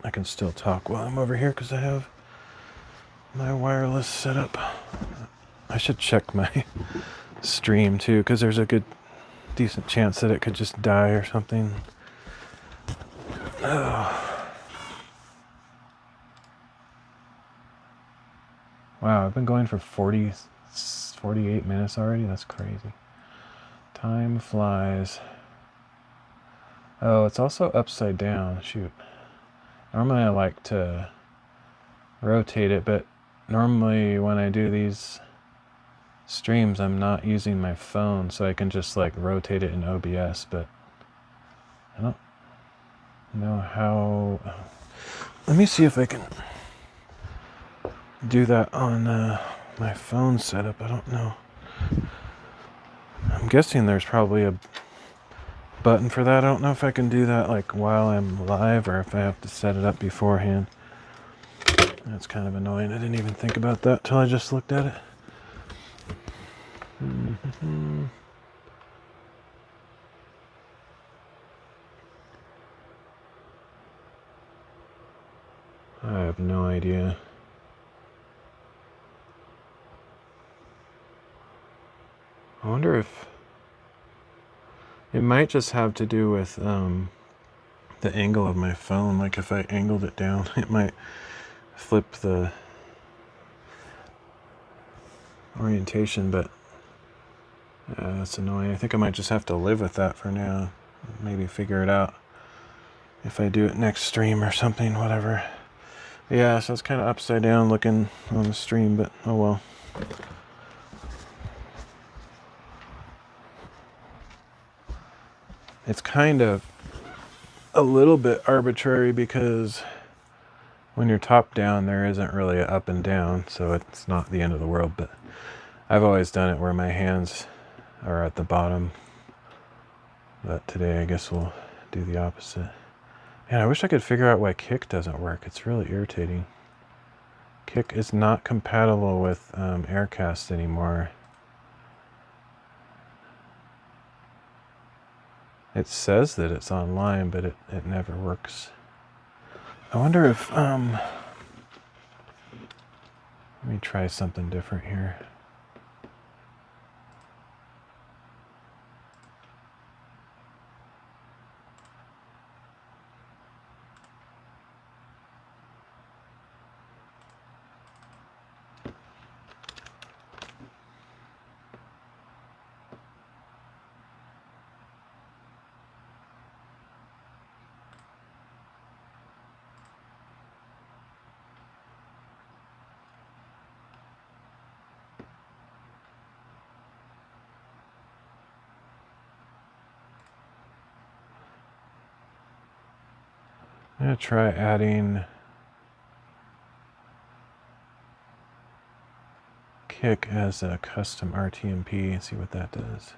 [SPEAKER 1] I can still talk while I'm over here because I have my wireless set up. I should check my stream too because there's a decent chance that it could just die or something. Oh. Wow, I've been going for 48 minutes already. That's crazy. Time flies. Oh, it's also upside down. Shoot. Normally I like to rotate it, but normally when I do these streams, I'm not using my phone, so I can just like rotate it in OBS, but I don't know how. Let me see if I can do that on my phone setup. I don't know. I'm guessing there's probably a button for that. I don't know if I can do that like while I'm live or if I have to set it up beforehand. That's kind of annoying. I didn't even think about that till I just looked at it. I have no idea. I wonder if it might just have to do with the angle of my phone. Like if I angled it down, it might flip the orientation, but that's annoying. I think I might just have to live with that for now. Maybe figure it out if I do it next stream or something, whatever. Yeah, so it's kind of upside down looking on the stream, but oh well. It's kind of a little bit arbitrary because when you're top down, there isn't really an up and down, so it's not the end of the world, but I've always done it where my hands are at the bottom. But today I guess we'll do the opposite. Man, I wish I could figure out why Kick doesn't work. It's really irritating. Kick is not compatible with Aircast anymore. It says that it's online, but it never works. I wonder if, let me try something different here. I'm going to try adding Kick as a custom RTMP and see what that does.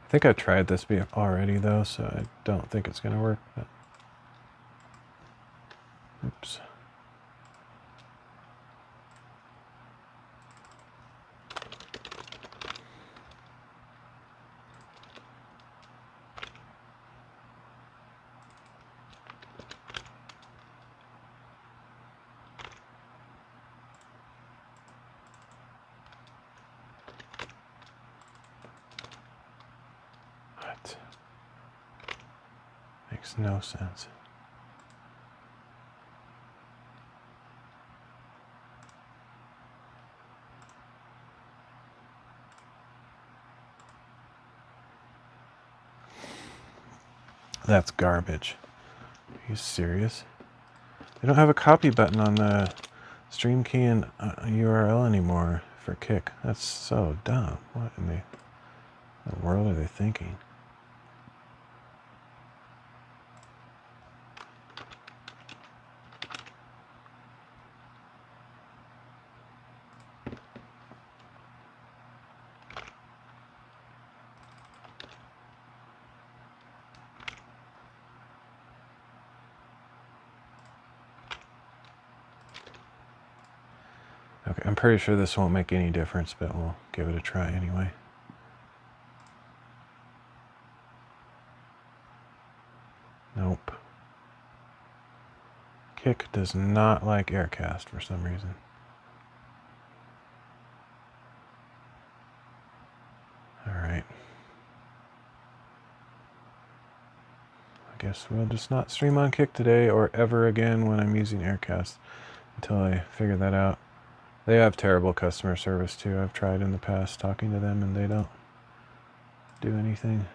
[SPEAKER 1] I think I tried this already though, so I don't think it's going to work. But oops. What? Makes no sense. That's garbage. Are you serious? They don't have a copy button on the stream key and URL anymore for Kick. That's so dumb. What in the world are they thinking? Okay, I'm pretty sure this won't make any difference, but we'll give it a try anyway. Nope. Kick does not like Aircast for some reason. Alright. I guess we'll just not stream on Kick today or ever again when I'm using Aircast until I figure that out. They have terrible customer service too. I've tried in the past talking to them and they don't do anything.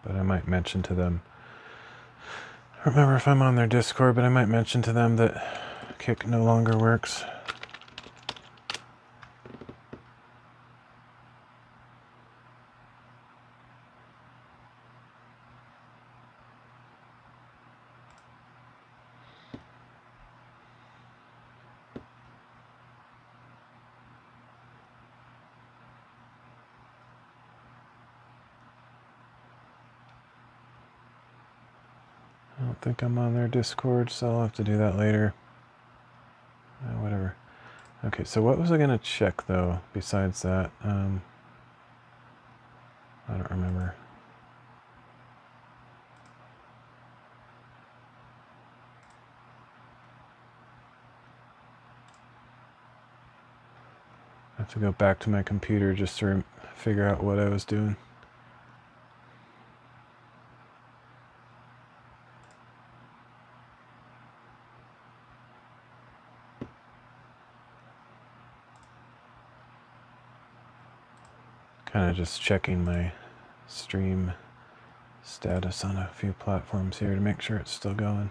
[SPEAKER 1] But I might mention to them, I don't remember if I'm on their Discord, but I might mention to them that Kick no longer works. I don't think I'm on their Discord, so I'll have to do that later. Whatever. Okay, so what was I going to check, though, besides that? I don't remember. I have to go back to my computer just to figure out what I was doing. Kind of just checking my stream status on a few platforms here to make sure it's still going.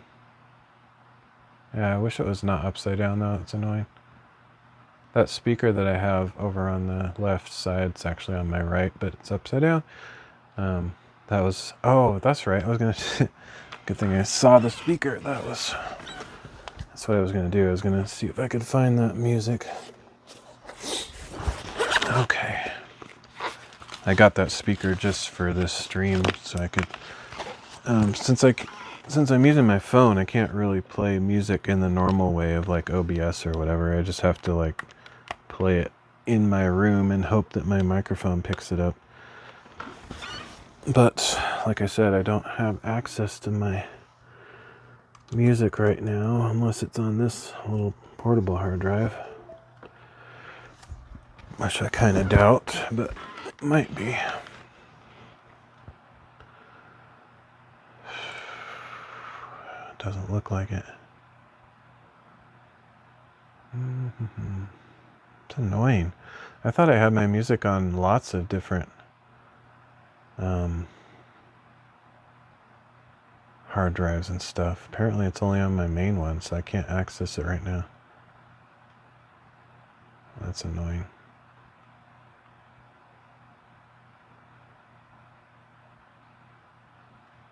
[SPEAKER 1] Yeah, I wish it was not upside down though, it's annoying. That speaker that I have over on the left side, it's actually on my right, but it's upside down. That was, oh, that's right, I was gonna, good thing I saw the speaker, that's what I was gonna do. I was gonna see if I could find that music. Okay. I got that speaker just for this stream, so I could, since I'm using my phone, I can't really play music in the normal way of like OBS or whatever. I just have to like play it in my room and hope that my microphone picks it up. But like I said, I don't have access to my music right now unless it's on this little portable hard drive, which I kind of doubt, but it might be. Doesn't look like it. It's annoying. I thought I had my music on lots of different hard drives and stuff. Apparently it's only on my main one, so I can't access it right now. That's annoying.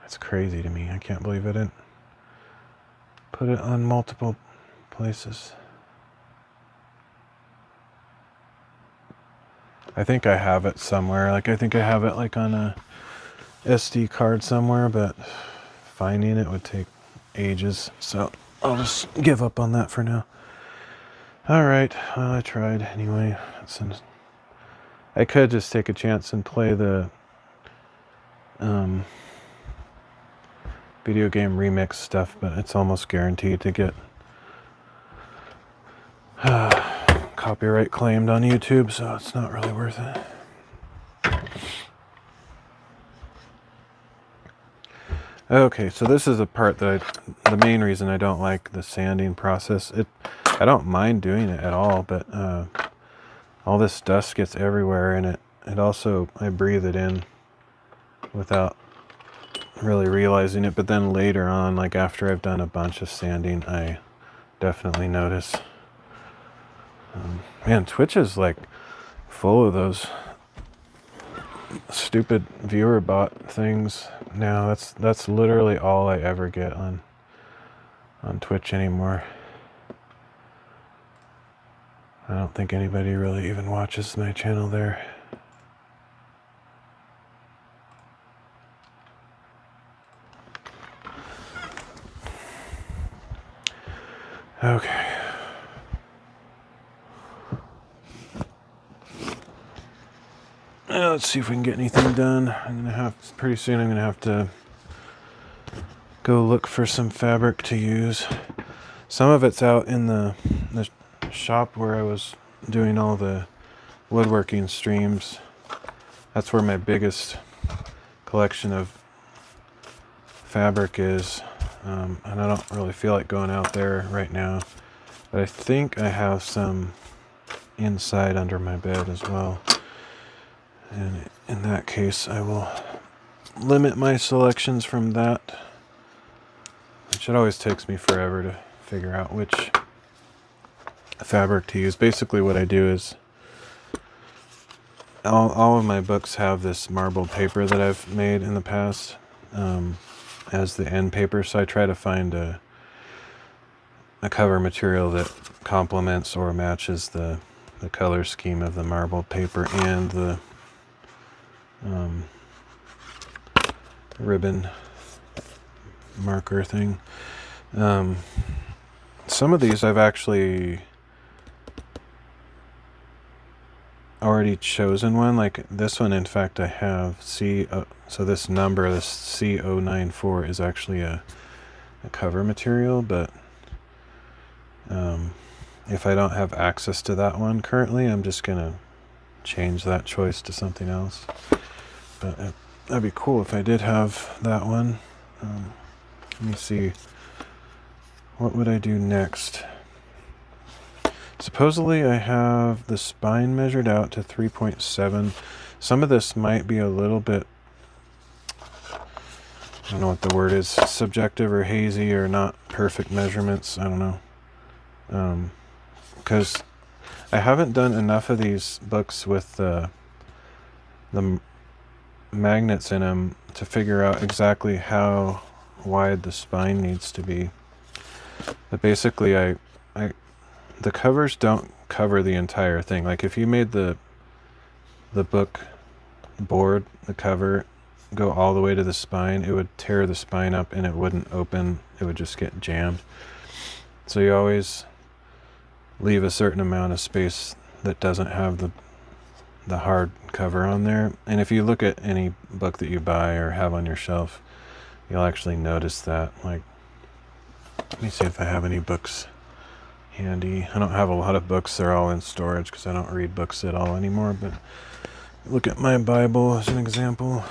[SPEAKER 1] That's crazy to me. I can't believe I didn't put it on multiple places. I think I have it somewhere. Like, I think I have it like on a SD card somewhere, but finding it would take ages. So I'll just give up on that for now. All right, well, I tried anyway. I could just take a chance and play the video game remix stuff, but it's almost guaranteed to get copyright claimed on YouTube, so it's not really worth it. Okay, so this is a part that the main reason I don't like the sanding process. I don't mind doing it at all, but all this dust gets everywhere, and it also, I breathe it in without really realizing it. But then later on, like after I've done a bunch of sanding, I definitely notice. Man, Twitch is like full of those stupid viewer bot things now. That's literally all I ever get on Twitch anymore. I don't think anybody really even watches my channel there. Okay. Let's see if we can get anything done. Pretty soon I'm gonna have to go look for some fabric to use. Some of it's out in the shop where I was doing all the woodworking streams. That's where my biggest collection of fabric is. And I don't really feel like going out there right now. But I think I have some inside under my bed as well. And in that case, I will limit my selections from that. Which it always takes me forever to figure out which fabric to use. Basically what I do is all of my books have this marbled paper that I've made in the past as the end paper. So I try to find a cover material that complements or matches the color scheme of the marbled paper and the ribbon marker thing. Some of these I've actually already chosen one. Like this one, in fact, I have so this number, this C094, is actually a cover material, but if I don't have access to that one currently, I'm just gonna change that choice to something else. But that'd be cool if I did have that one. Let me see. What would I do next? Supposedly I have the spine measured out to 3.7. Some of this might be a little bit, I don't know what the word is, subjective or hazy or not perfect measurements. I don't know. Because I haven't done enough of these books with the magnets in them to figure out exactly how wide the spine needs to be. But basically the covers don't cover the entire thing. Like if you made the book board, the cover, go all the way to the spine, it would tear the spine up and it wouldn't open. It would just get jammed. So you always leave a certain amount of space that doesn't have the hard cover on there. And if you look at any book that you buy or have on your shelf, you'll actually notice that. Like, let me see if I have any books handy. I don't have a lot of books. They're all in storage because I don't read books at all anymore. But look at my Bible as an example.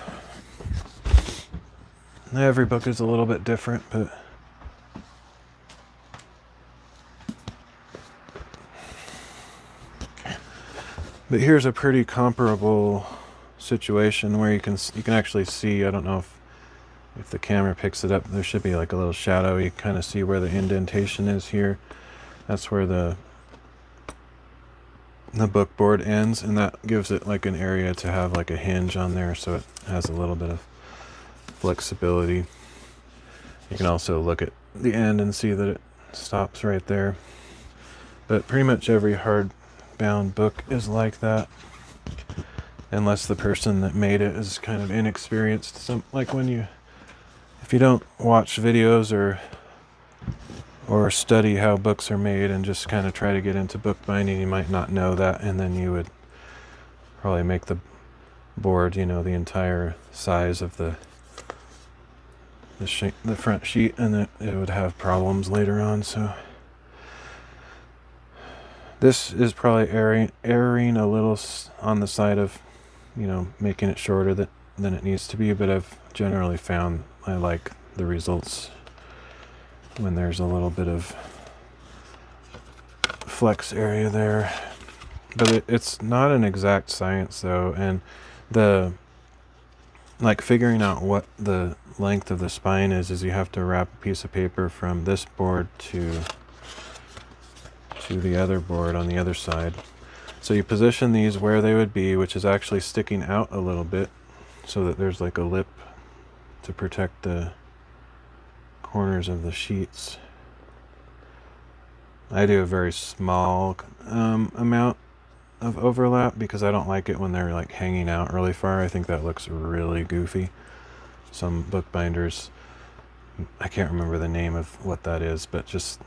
[SPEAKER 1] Every book is a little bit different, but here's a pretty comparable situation where you can actually see, I don't know if the camera picks it up, there should be like a little shadow. You kind of see where the indentation is here. That's where the book board ends, and that gives it like an area to have like a hinge on there, so it has a little bit of flexibility. You can also look at the end and see that it stops right there. But pretty much every hardbound book is like that, unless the person that made it is kind of inexperienced. Like if you don't watch videos or study how books are made and just kind of try to get into bookbinding, you might not know that, and then you would probably make the board, the entire size of the front sheet, and it would have problems later on. So this is probably erring a little on the side of making it shorter than it needs to be, but I've generally found I like the results when there's a little bit of flex area there. But it's not an exact science though, and figuring out what the length of the spine is you have to wrap a piece of paper from this board to the other board on the other side. So you position these where they would be, which is actually sticking out a little bit, so that there's like a lip to protect the corners of the sheets. I do a very small amount of overlap because I don't like it when they're like hanging out really far. I think that looks really goofy. Some bookbinders, I can't remember the name of what that is, but just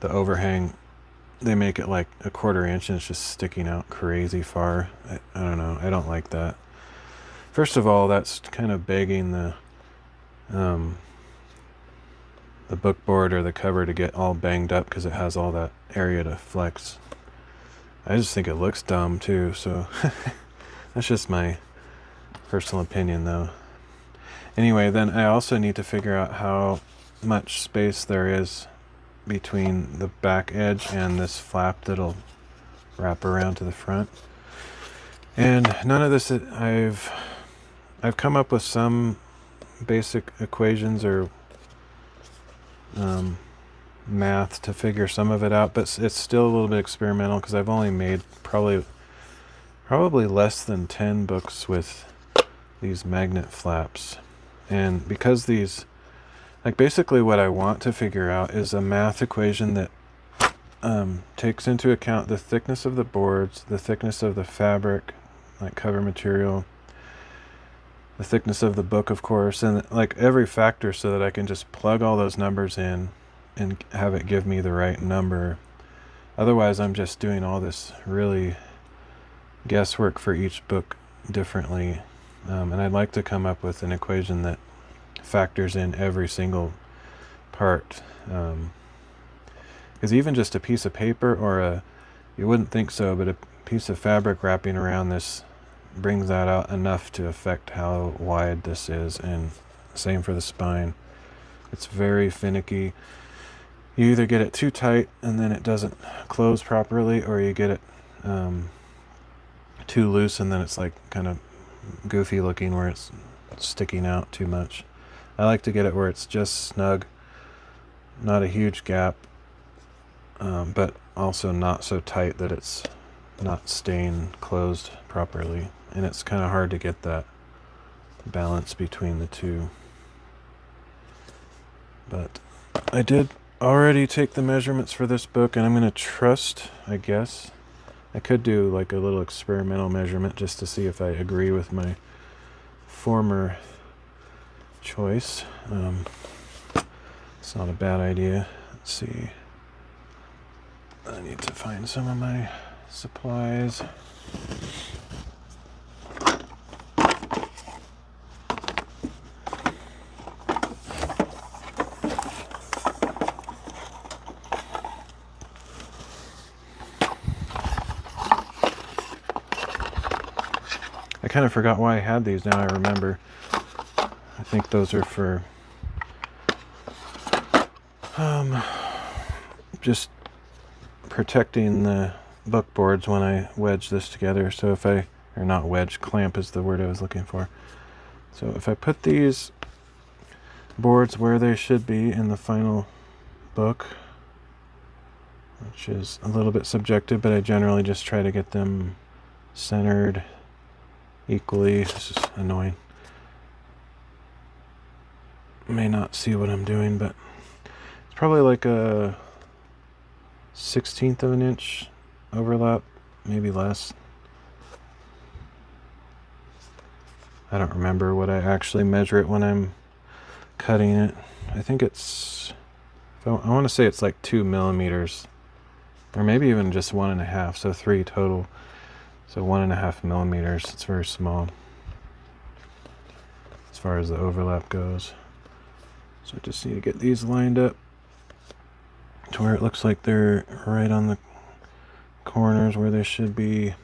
[SPEAKER 1] the overhang, they make it like a 1/4 inch and it's just sticking out crazy far. I don't know, I don't like that. First of all, that's kind of begging the book board or the cover to get all banged up because it has all that area to flex. I just think it looks dumb too, so that's just my personal opinion though. Anyway, then I also need to figure out how much space there is between the back edge and this flap that'll wrap around to the front. And none of this, I've come up with some basic equations or math to figure some of it out, but it's still a little bit experimental because I've only made probably less than 10 books with these magnet flaps. And because these, basically what I want to figure out is a math equation that takes into account the thickness of the boards, the thickness of the fabric, like cover material, the thickness of the book, of course, and every factor, so that I can just plug all those numbers in and have it give me the right number. Otherwise, I'm just doing all this really guesswork for each book differently. And I'd like to come up with an equation that factors in every single part. Because even just a piece of paper or you wouldn't think so, but a piece of fabric wrapping around this brings that out enough to affect how wide this is, and same for the spine. It's very finicky. You either get it too tight and then it doesn't close properly, or you get it too loose and then it's like kind of goofy looking where it's sticking out too much. I like to get it where it's just snug, not a huge gap, but also not so tight that it's not staying closed properly. And it's kind of hard to get that balance between the two. But I did already take the measurements for this book, and I'm going to trust, I guess. I could do like a little experimental measurement just to see if I agree with my former choice. It's not a bad idea. Let's see. I need to find some of my supplies. I kind of forgot why I had these. Now I remember. I think those are for just protecting the book boards when I wedge this together. So if or not wedge, clamp is the word I was looking for. So if I put these boards where they should be in the final book, which is a little bit subjective, but I generally just try to get them centered equally. This is annoying. may not see what I'm doing, but it's probably like a 1/16 of an inch overlap, maybe less. I don't remember what I actually measure it when I'm cutting it. I think it's, I want to say it's like 2 millimeters, or maybe even just 1.5, so 3 total. So 1.5 millimeters. It's very small as far as the overlap goes. So I just need to get these lined up to where it looks like they're right on the corners where they should be.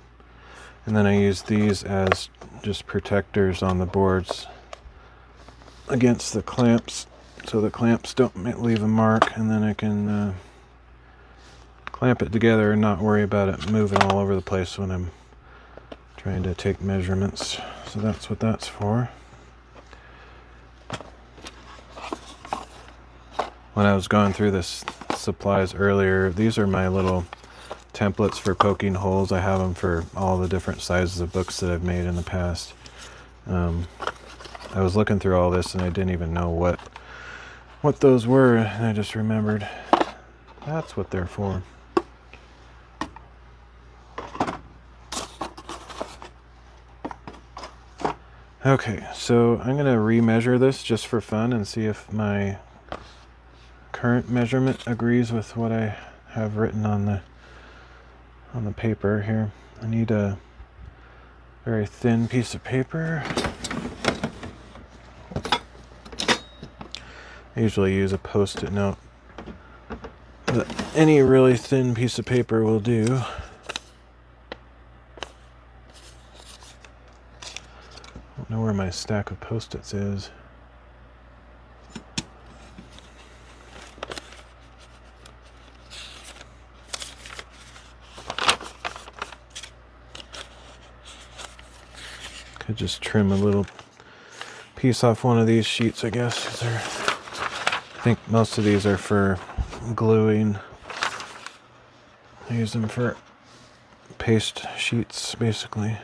[SPEAKER 1] And then I use these as just protectors on the boards against the clamps, so the clamps don't leave a mark, and then I can clamp it together and not worry about it moving all over the place when I'm trying to take measurements. So that's what that's for. When I was going through this supplies earlier, these are my little templates for poking holes. I have them for all the different sizes of books that I've made in the past. I was looking through all this and I didn't even know what those were, and I just remembered that's what they're for. Okay, so I'm going to remeasure this just for fun and see if my current measurement agrees with what I have written on the paper here. I need a very thin piece of paper. I usually use a Post-it note, but any really thin piece of paper will do. I don't know where my stack of Post-its is. Could just trim a little piece off one of these sheets, I guess. I think most of these are for gluing. I use them for paste sheets, basically.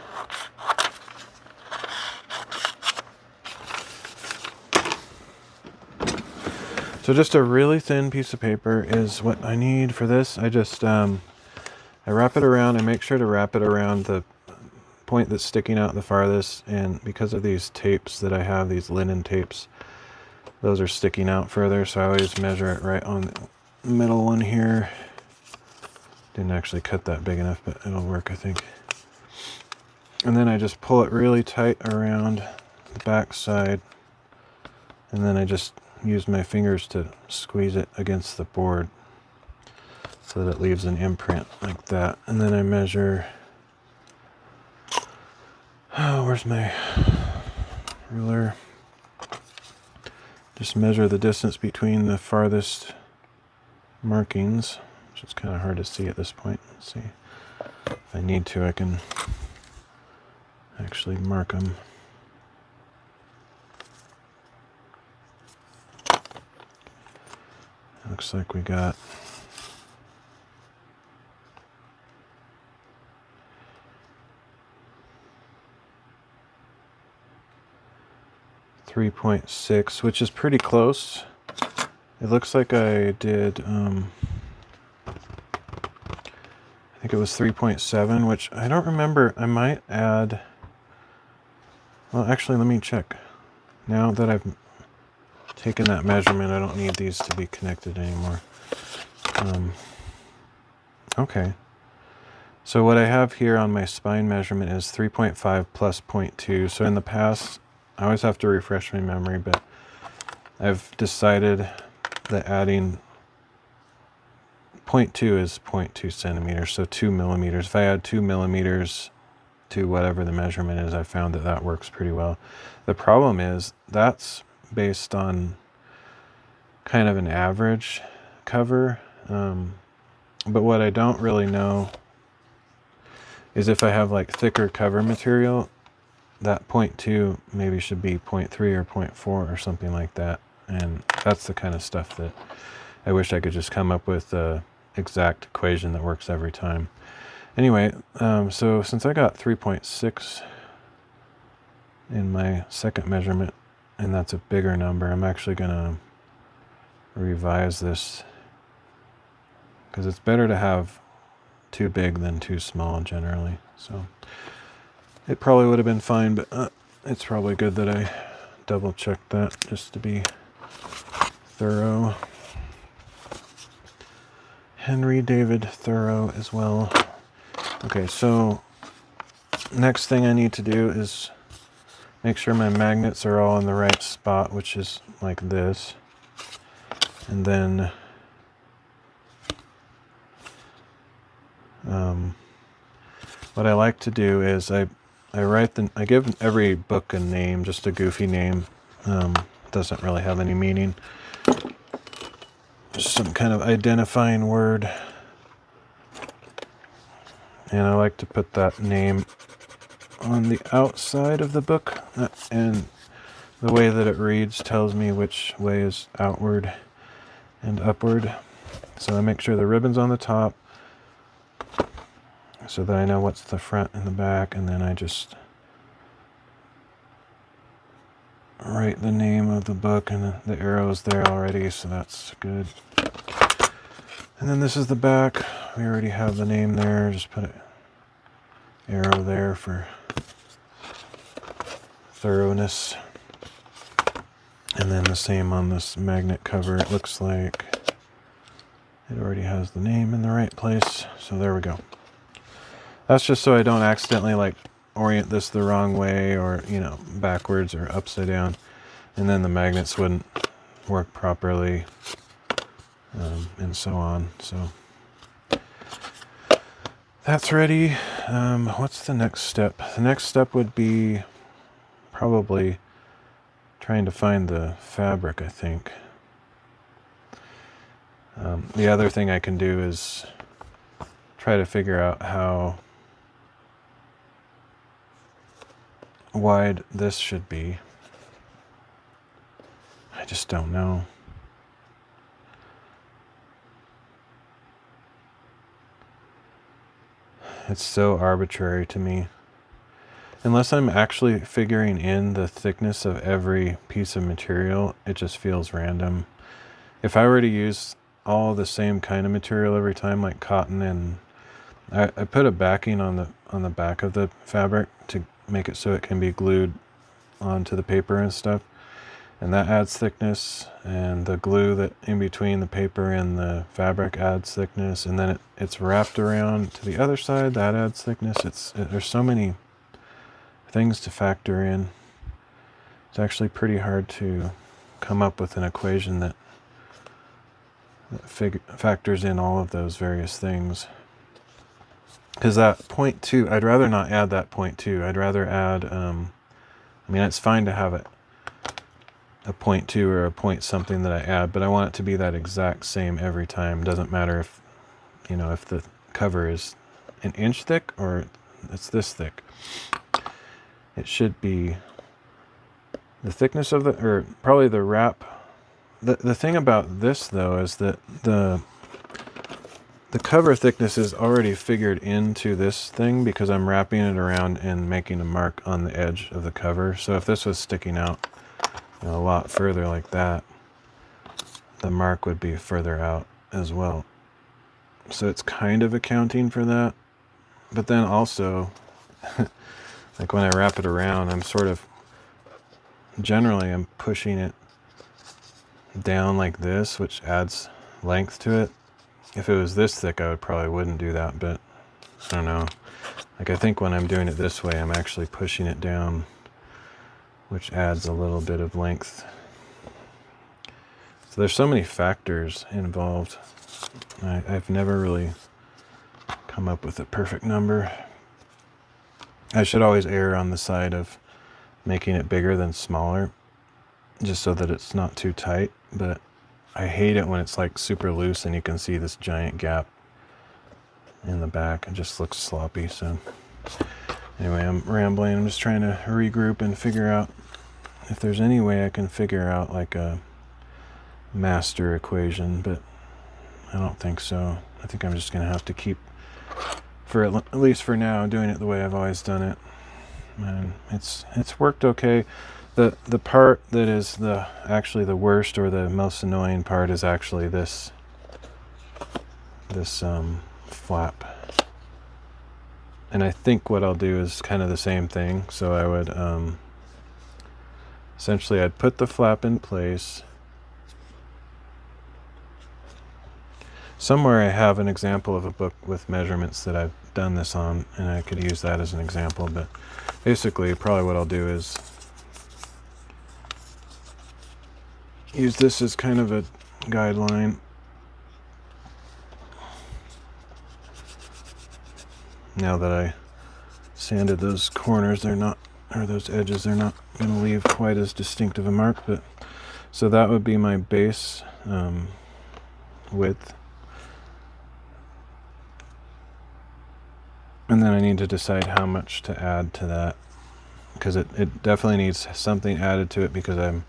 [SPEAKER 1] So just a really thin piece of paper is what I need for this. I just I wrap it around. I make sure to wrap it around the point that's sticking out the farthest, and because of these tapes that I have, these linen tapes, those are sticking out further, so I always measure it right on the middle one here. Didn't actually cut that big enough, but it'll work, I think. And then I just pull it really tight around the back side, and then I just use my fingers to squeeze it against the board so that it leaves an imprint like that. And then I measure, where's my ruler? Just measure the distance between the farthest markings, which is kind of hard to see at this point. Let's see. If I need to, I can actually mark them. Looks like we got 3.6, which is pretty close. It looks like I did, I think it was 3.7, which I don't remember. I might add, well, actually, let me check. Now that I've taken that measurement, I don't need these to be connected anymore. Okay. So what I have here on my spine measurement is 3.5 plus 0.2. So in the past, I always have to refresh my memory, but I've decided that adding 0.2 is 0.2 centimeters, so 2 millimeters. If I add 2 millimeters to whatever the measurement is, I found that that works pretty well. The problem is that's based on kind of an average cover, but what I don't really know is if I have like thicker cover material, that 0.2 maybe should be 0.3 or 0.4 or something like that. And that's the kind of stuff that I wish I could just come up with an exact equation that works every time. Anyway, so since I got 3.6 in my second measurement, and that's a bigger number. I'm actually going to revise this because it's better to have too big than too small generally. So it probably would have been fine, but it's probably good that I double checked that just to be thorough. Henry David Thoreau as well. Okay, so next thing I need to do is make sure my magnets are all in the right spot, which is like this. And then what I like to do is I give every book a name, just a goofy name. Doesn't really have any meaning. Just some kind of identifying word. And I like to put that name on the outside of the book, and the way that it reads tells me which way is outward and upward. So I make sure the ribbon's on the top so that I know what's the front and the back, and then I just write the name of the book, and the arrow's there already, so that's good. And then this is the back. We already have the name there. Just put an arrow there for thoroughness. And then the same on this magnet cover. It looks like it already has the name in the right place. So there we go. That's just so I don't accidentally like orient this the wrong way, or, you know, backwards or upside down. And then the magnets wouldn't work properly. And so on. So that's ready. What's the next step? The next step would be probably trying to find the fabric, I think. The other thing I can do is try to figure out how wide this should be. I just don't know. It's so arbitrary to me. Unless I'm actually figuring in the thickness of every piece of material, it just feels random. If I were to use all the same kind of material every time, like cotton, and I put a backing on the back of the fabric to make it so it can be glued onto the paper and stuff, and that adds thickness, and the glue that in between the paper and the fabric adds thickness, and then it's wrapped around to the other side, that adds thickness. There's so many things to factor in. It's actually pretty hard to come up with an equation that factors in all of those various things. Because that 0.2, I'd rather not add that 0.2. I'd rather add, I mean, it's fine to have a 0.2 or a point something that I add, but I want it to be that exact same every time. Doesn't matter if, you know, if the cover is an inch thick or it's this thick. It should be the thickness of or probably the wrap. The thing about this, though, is that the cover thickness is already figured into this thing because I'm wrapping it around and making a mark on the edge of the cover. So if this was sticking out, you know, a lot further like that, the mark would be further out as well. So it's kind of accounting for that. But then also, like when I wrap it around, I'm generally pushing it down like this, which adds length to it. If it was this thick, I probably wouldn't do that, but I don't know. Like, I think when I'm doing it this way, I'm actually pushing it down, which adds a little bit of length. So there's so many factors involved. I've never really come up with a perfect number. I should always err on the side of making it bigger than smaller, just so that it's not too tight, but I hate it when it's like super loose and you can see this giant gap in the back. It just looks sloppy. So anyway, I'm rambling. I'm just trying to regroup and figure out if there's any way I can figure out like a master equation, but I don't think so. I think I'm just going to have to keep, for at least for now, doing it the way I've always done it. And it's worked okay. The part that is actually the worst or the most annoying part is actually this flap. And I think what I'll do is kind of the same thing. So I would essentially I'd put the flap in place. Somewhere I have an example of a book with measurements that I've done this on, and I could use that as an example, but basically probably what I'll do is use this as kind of a guideline. Now that I sanded those corners, they're not, or those edges, they're not going to leave quite as distinctive a mark, but so that would be my base width. And then I need to decide how much to add to that, because it definitely needs something added to it because I'm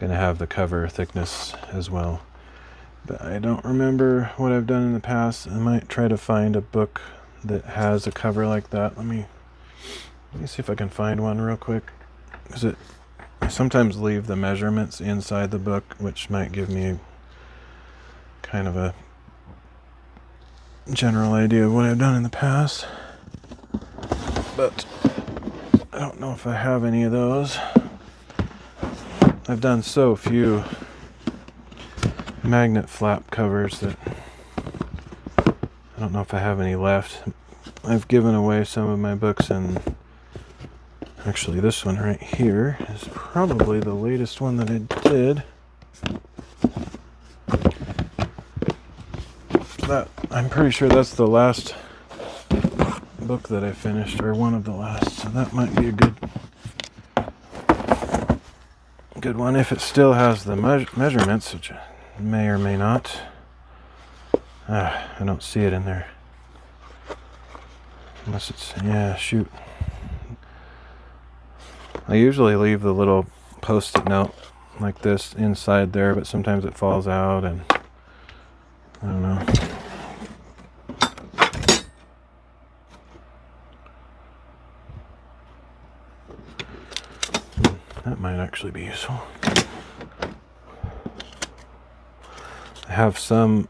[SPEAKER 1] going to have the cover thickness as well. But I don't remember what I've done in the past. I might try to find a book that has a cover like that. Let me see if I can find one real quick, because I sometimes leave the measurements inside the book, which might give me kind of a general idea of what I've done in the past, but I don't know if I have any of those. I've done so few magnet flap covers that I don't know if I have any left. I've given away some of my books, and actually this one right here is probably the latest one that I did. I'm pretty sure that's the last book that I finished, or one of the last, so that might be a good one if it still has the measurements, which may or may not. I don't see it in there, unless it's, yeah, shoot. I usually leave the little post-it note like this inside there, but sometimes it falls out, and I don't know. That might actually be useful. I have some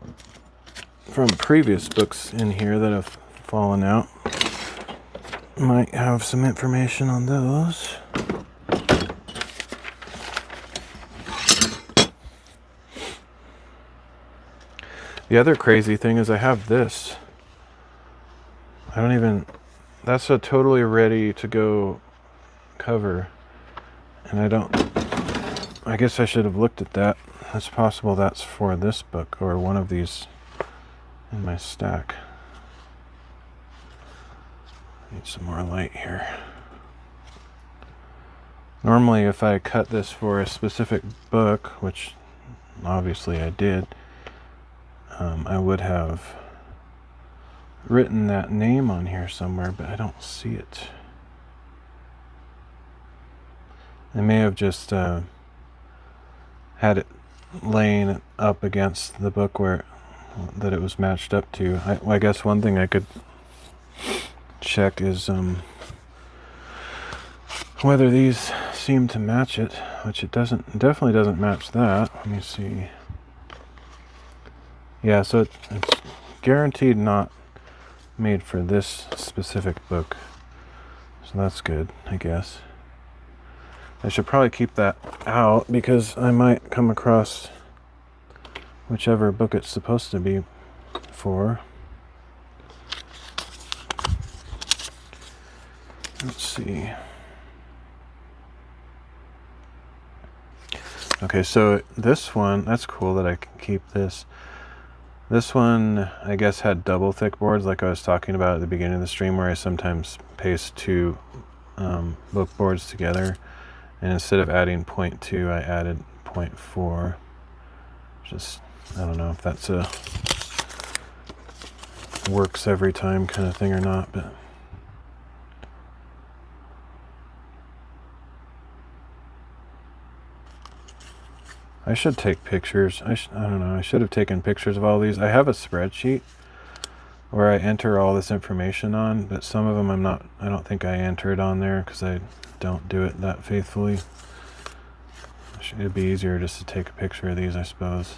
[SPEAKER 1] from previous books in here that have fallen out. Might have some information on those. The other crazy thing is I have this. That's a totally ready to go cover. And I guess I should have looked at that. It's possible that's for this book or one of these in my stack. Need some more light here. Normally if I cut this for a specific book, which obviously I did, I would have written that name on here somewhere, but I don't see it. I may have just had it laying up against the book that it was matched up to. I guess one thing I could check is whether these seem to match it, which it doesn't. It definitely doesn't match that. Let me see. Yeah, so it's guaranteed not made for this specific book. So that's good, I guess. I should probably keep that out because I might come across whichever book it's supposed to be for. Let's see. Okay, so this one, that's cool that I can keep this. This one, I guess, had double thick boards like I was talking about at the beginning of the stream, where I sometimes paste two book boards together. And instead of adding 0.2, I added 0.4. Just, I don't know if that's a works every time kind of thing or not, but I should take pictures. I don't know. I should have taken pictures of all these. I have a spreadsheet where I enter all this information on, but some of them I don't think I entered on there because I don't do it that faithfully. It'd be easier just to take a picture of these, I suppose.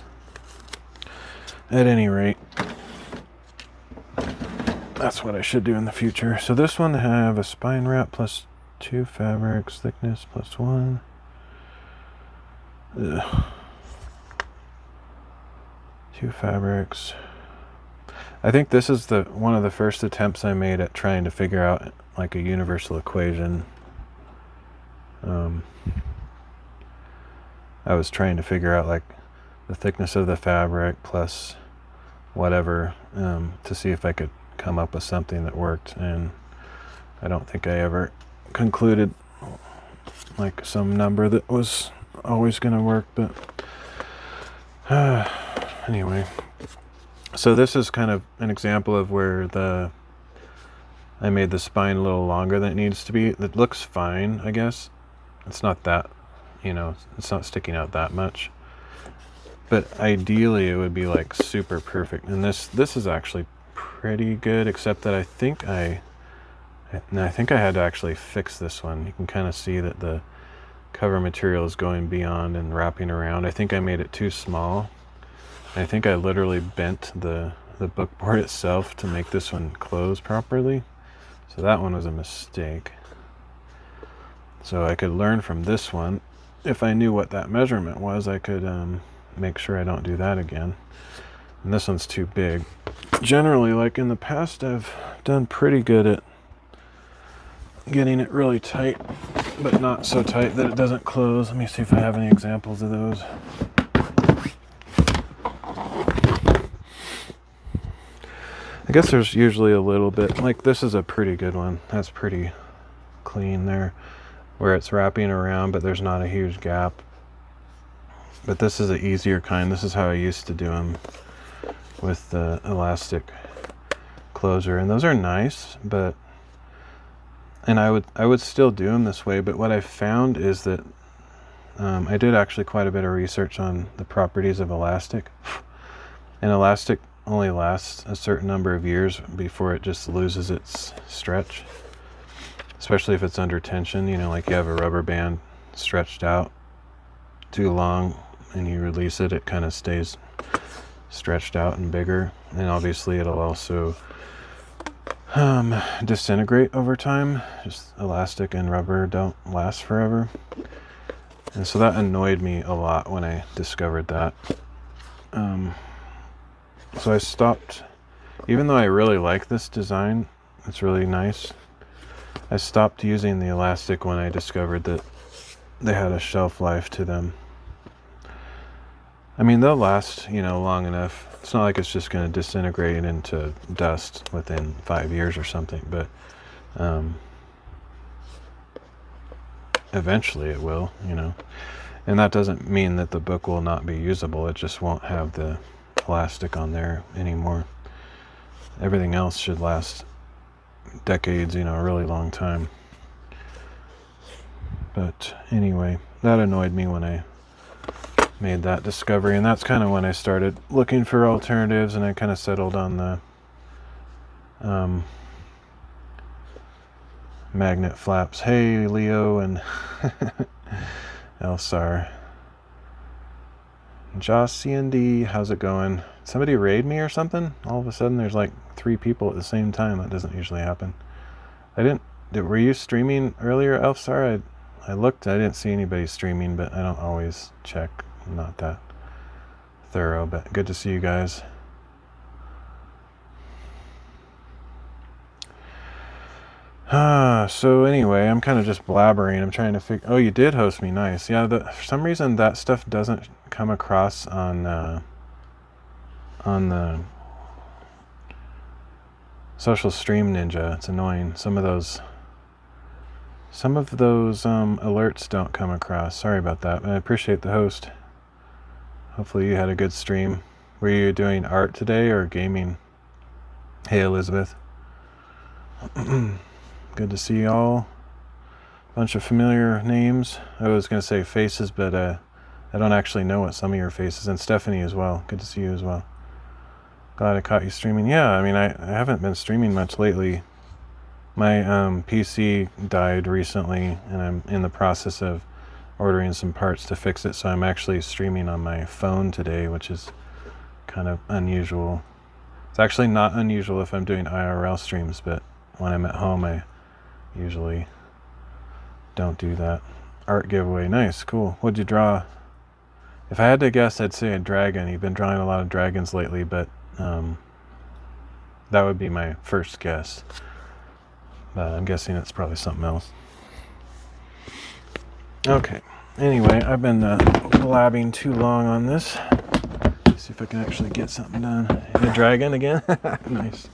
[SPEAKER 1] At any rate, that's what I should do in the future. So this one, I have a spine wrap plus 2 fabrics, thickness plus 1. Ugh. 2 fabrics. I think this is one of the first attempts I made at trying to figure out like a universal equation. I was trying to figure out like the thickness of the fabric plus whatever to see if I could come up with something that worked, and I don't think I ever concluded like some number that was always going to work, but anyway. So this is kind of an example of where I made the spine a little longer than it needs to be. It looks fine, I guess. It's not that, it's not sticking out that much. But ideally it would be like super perfect. And this is actually pretty good, except that I think I had to actually fix this one. You can kind of see that the cover material is going beyond and wrapping around. I think I made it too small. I think I literally bent the book board itself to make this one close properly. So that one was a mistake. So I could learn from this one. If I knew what that measurement was, I could make sure I don't do that again. And this one's too big. Generally, like in the past, I've done pretty good at getting it really tight, but not so tight that it doesn't close. Let me see if I have any examples of those. I guess there's usually a little bit, like this is a pretty good one. That's pretty clean there, where it's wrapping around, but there's not a huge gap. But this is an easier kind. This is how I used to do them with the elastic closure, and those are nice, and I would still do them this way. But what I found is that I did actually quite a bit of research on the properties of elastic, and elastic only lasts a certain number of years before it just loses its stretch, especially if it's under tension. Like you have a rubber band stretched out too long and you release it, it kind of stays stretched out and bigger, and obviously it'll also disintegrate over time. Just elastic and rubber don't last forever, and so that annoyed me a lot when I discovered that. So I stopped, even though I really like this design, it's really nice, I stopped using the elastic when I discovered that they had a shelf life to them. I mean, they'll last, long enough. It's not like it's just going to disintegrate into dust within 5 years or something, but eventually it will, And that doesn't mean that the book will not be usable. It just won't have the plastic on there anymore. Everything else should last decades, a really long time. But anyway, that annoyed me when I made that discovery, and that's kind of when I started looking for alternatives, and I kind of settled on the magnet flaps. Hey, Leo and Elsar. Joss C&D, how's it going? Somebody raid me or something? All of a sudden there's like 3 people at the same time. That doesn't usually happen. Were you streaming earlier, Elsar? I looked, I didn't see anybody streaming, but I don't always check. I'm not that thorough, but good to see you guys. So anyway, I'm kind of just blabbering. I'm trying to figure... Oh, you did host me. Nice. Yeah, for some reason that stuff doesn't come across on the Social Stream Ninja. It's annoying. Some of those alerts don't come across. Sorry about that. I appreciate the host. Hopefully you had a good stream. Were you doing art today or gaming? Hey, Elizabeth. Good to see y'all. Bunch of familiar names. I was going to say faces, but I don't actually know what some of your faces. And Stephanie as well. Good to see you as well. Glad I caught you streaming. Yeah, I mean, I haven't been streaming much lately. My PC died recently, and I'm in the process of ordering some parts to fix it, so I'm actually streaming on my phone today, which is kind of unusual. It's actually not unusual if I'm doing IRL streams, but when I'm at home I usually don't do that. Art giveaway, nice, cool. What'd you draw? If I had to guess, I'd say a dragon. You've been drawing a lot of dragons lately, but that would be my first guess. But I'm guessing it's probably something else. Okay, anyway, I've been blabbing too long on this. Let's see if I can actually get something done. A dragon again? Nice.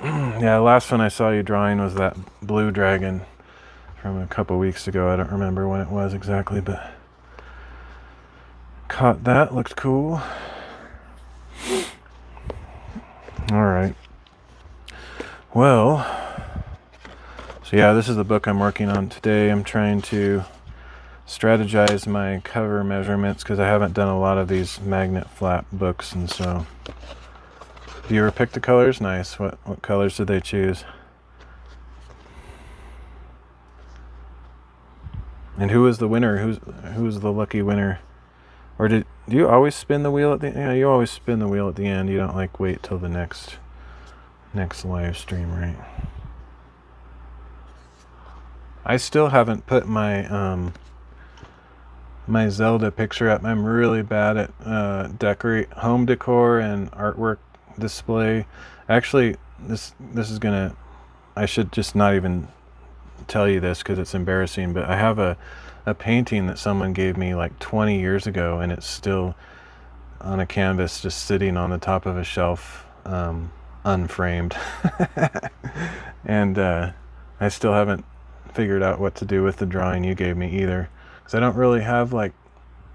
[SPEAKER 1] Yeah, last one I saw you drawing was that blue dragon from a couple weeks ago. I don't remember when it was exactly, but caught that. Looked cool. All right. Well, so yeah, this is the book I'm working on today. I'm trying to strategize my cover measurements because I haven't done a lot of these magnet flap books, and so. Do you ever pick the colors? Nice. What colors did they choose? And who was the winner? Who was the lucky winner? Or do you always spin the wheel at the end? Yeah, you always spin the wheel at the end. You don't like wait till the next live stream, right? I still haven't put my my Zelda picture up. I'm really bad at home decor and artwork display. Actually, this is gonna, I should just not even tell you this because it's embarrassing, but I have a painting that someone gave me like 20 years ago, and it's still on a canvas just sitting on the top of a shelf, unframed. And I still haven't figured out what to do with the drawing you gave me either, because I don't really have I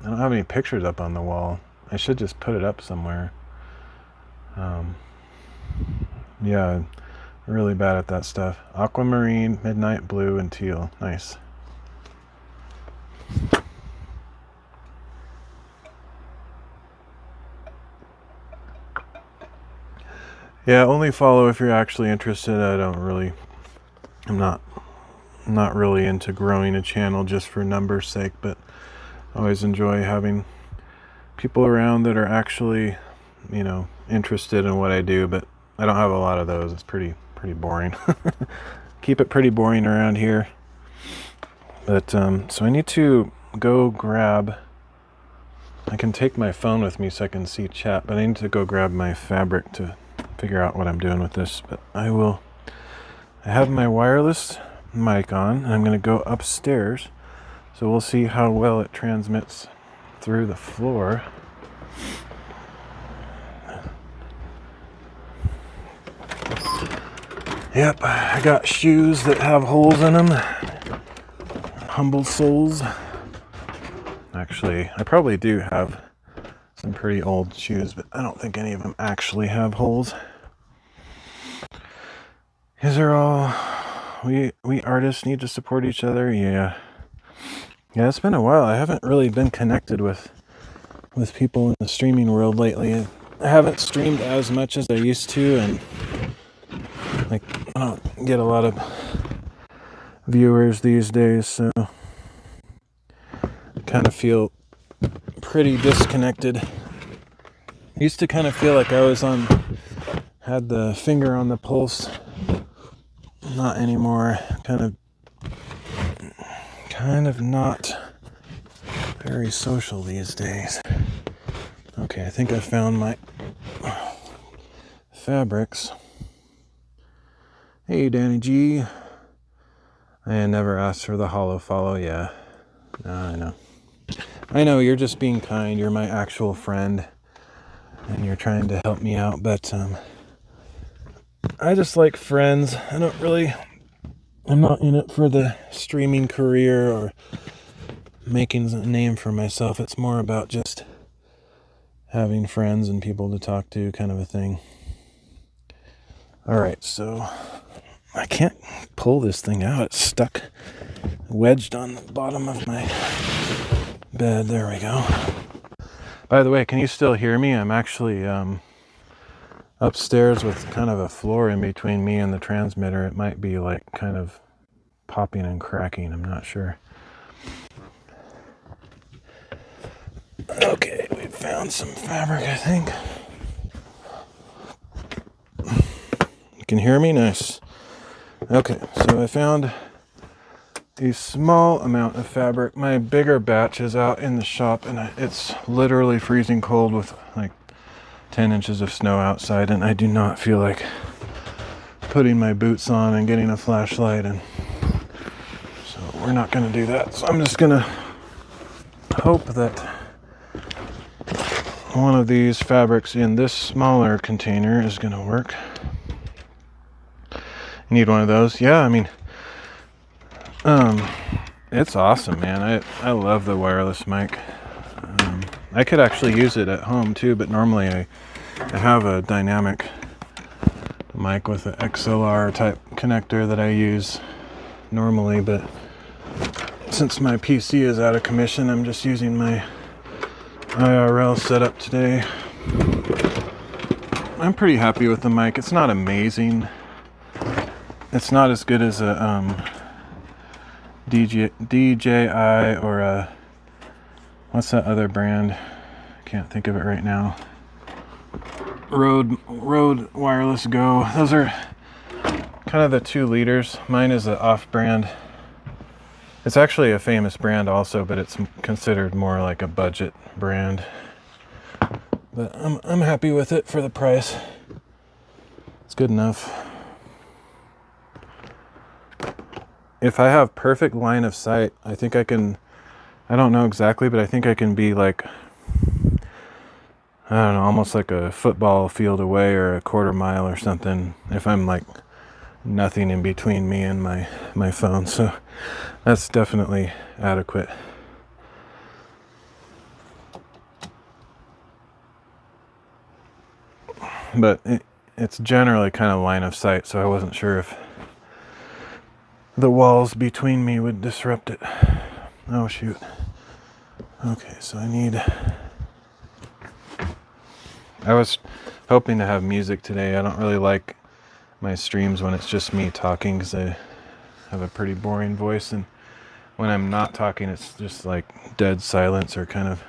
[SPEAKER 1] don't have any pictures up on the wall. I should just put it up somewhere. Yeah, really bad at that stuff. Aquamarine, midnight blue, and teal. Nice. Yeah, only follow if you're actually interested. I'm not really into growing a channel just for numbers' sake, but I always enjoy having people around that are actually, interested in what I do, but I don't have a lot of those. It's pretty boring. Keep it pretty boring around here. But so I need to go grab, I can take my phone with me so I can see chat, but I need to go grab my fabric to figure out what I'm doing with this. But I have my wireless mic on, and I'm going to go upstairs, so we'll see how well it transmits through the floor. Yep, I got shoes that have holes in them. Humble souls. Actually, I probably do have some pretty old shoes, but I don't think any of them actually have holes. These are all, we artists need to support each other. Yeah, it's been a while. I haven't really been connected with people in the streaming world lately. I haven't streamed as much as I used to, and I don't get a lot of viewers these days, so I kind of feel pretty disconnected. I used to kind of feel like I had the finger on the pulse. Not anymore. Kind of not very social these days. Okay, I think I found my fabrics. Hey, Danny G. I never asked for the hollow follow. Yeah, no, I know you're just being kind. You're my actual friend, and you're trying to help me out. But I just like friends. I'm not in it for the streaming career or making a name for myself. It's more about just having friends and people to talk to, kind of a thing. All right, so I can't pull this thing out. It's stuck, wedged on the bottom of my bed. There we go. By the way, can you still hear me? I'm actually upstairs with kind of a floor in between me and the transmitter. It might be like kind of popping and cracking. I'm not sure. Okay, we found some fabric, I think. You can hear me? Nice. Okay, so I found a small amount of fabric. My bigger batch is out in the shop, and it's literally freezing cold with like 10 inches of snow outside, and I do not feel like putting my boots on and getting a flashlight, and so we're not going to do that. So I'm just going to hope that one of these fabrics in this smaller container is going to work. You need one of those? Yeah, I mean, it's awesome, man. I love the wireless mic. I could actually use it at home too, but normally I have a dynamic mic with an XLR type connector that I use normally, but since my PC is out of commission, I'm just using my IRL setup today. I'm pretty happy with the mic. It's not amazing. It's not as good as a DJI or a, what's that other brand? I can't think of it right now. Rode Wireless Go. Those are kind of the two leaders. Mine is an off-brand. It's actually a famous brand also, but it's considered more like a budget brand. But I'm happy with it for the price. It's good enough. If I have perfect line of sight, I think I can, I don't know exactly, but I think I can be like, I don't know, almost like a football field away or a quarter mile or something, if I'm like nothing in between me and my phone. So that's definitely adequate. But it's generally kind of line of sight, so I wasn't sure if the walls between me would disrupt it. Oh shoot. Okay, so I was hoping to have music today. I don't really like my streams when it's just me talking because I have a pretty boring voice, and when I'm not talking it's just like dead silence or kind of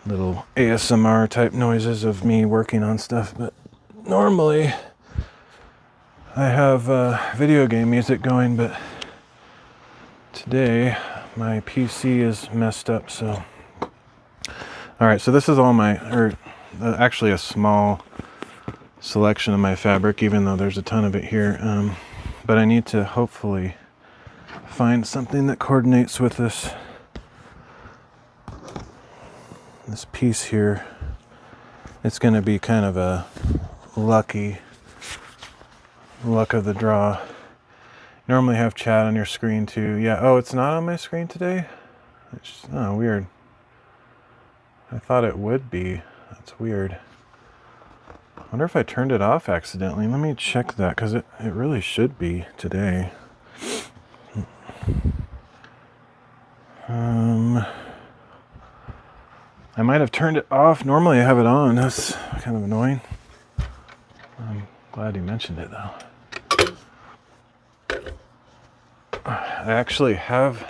[SPEAKER 1] little ASMR type noises of me working on stuff. But normally I have video game music going, but today my PC is messed up, so. Alright, so this is all actually a small selection of my fabric, even though there's a ton of it here. But I need to hopefully find something that coordinates with this piece here. It's going to be kind of a luck of the draw. Normally have chat on your screen too. Yeah, oh, it's not on my screen today? It's weird. I thought it would be. That's weird. I wonder if I turned it off accidentally. Let me check that, because it really should be today. I might have turned it off. Normally I have it on. That's kind of annoying. I'm glad you mentioned it though. I actually have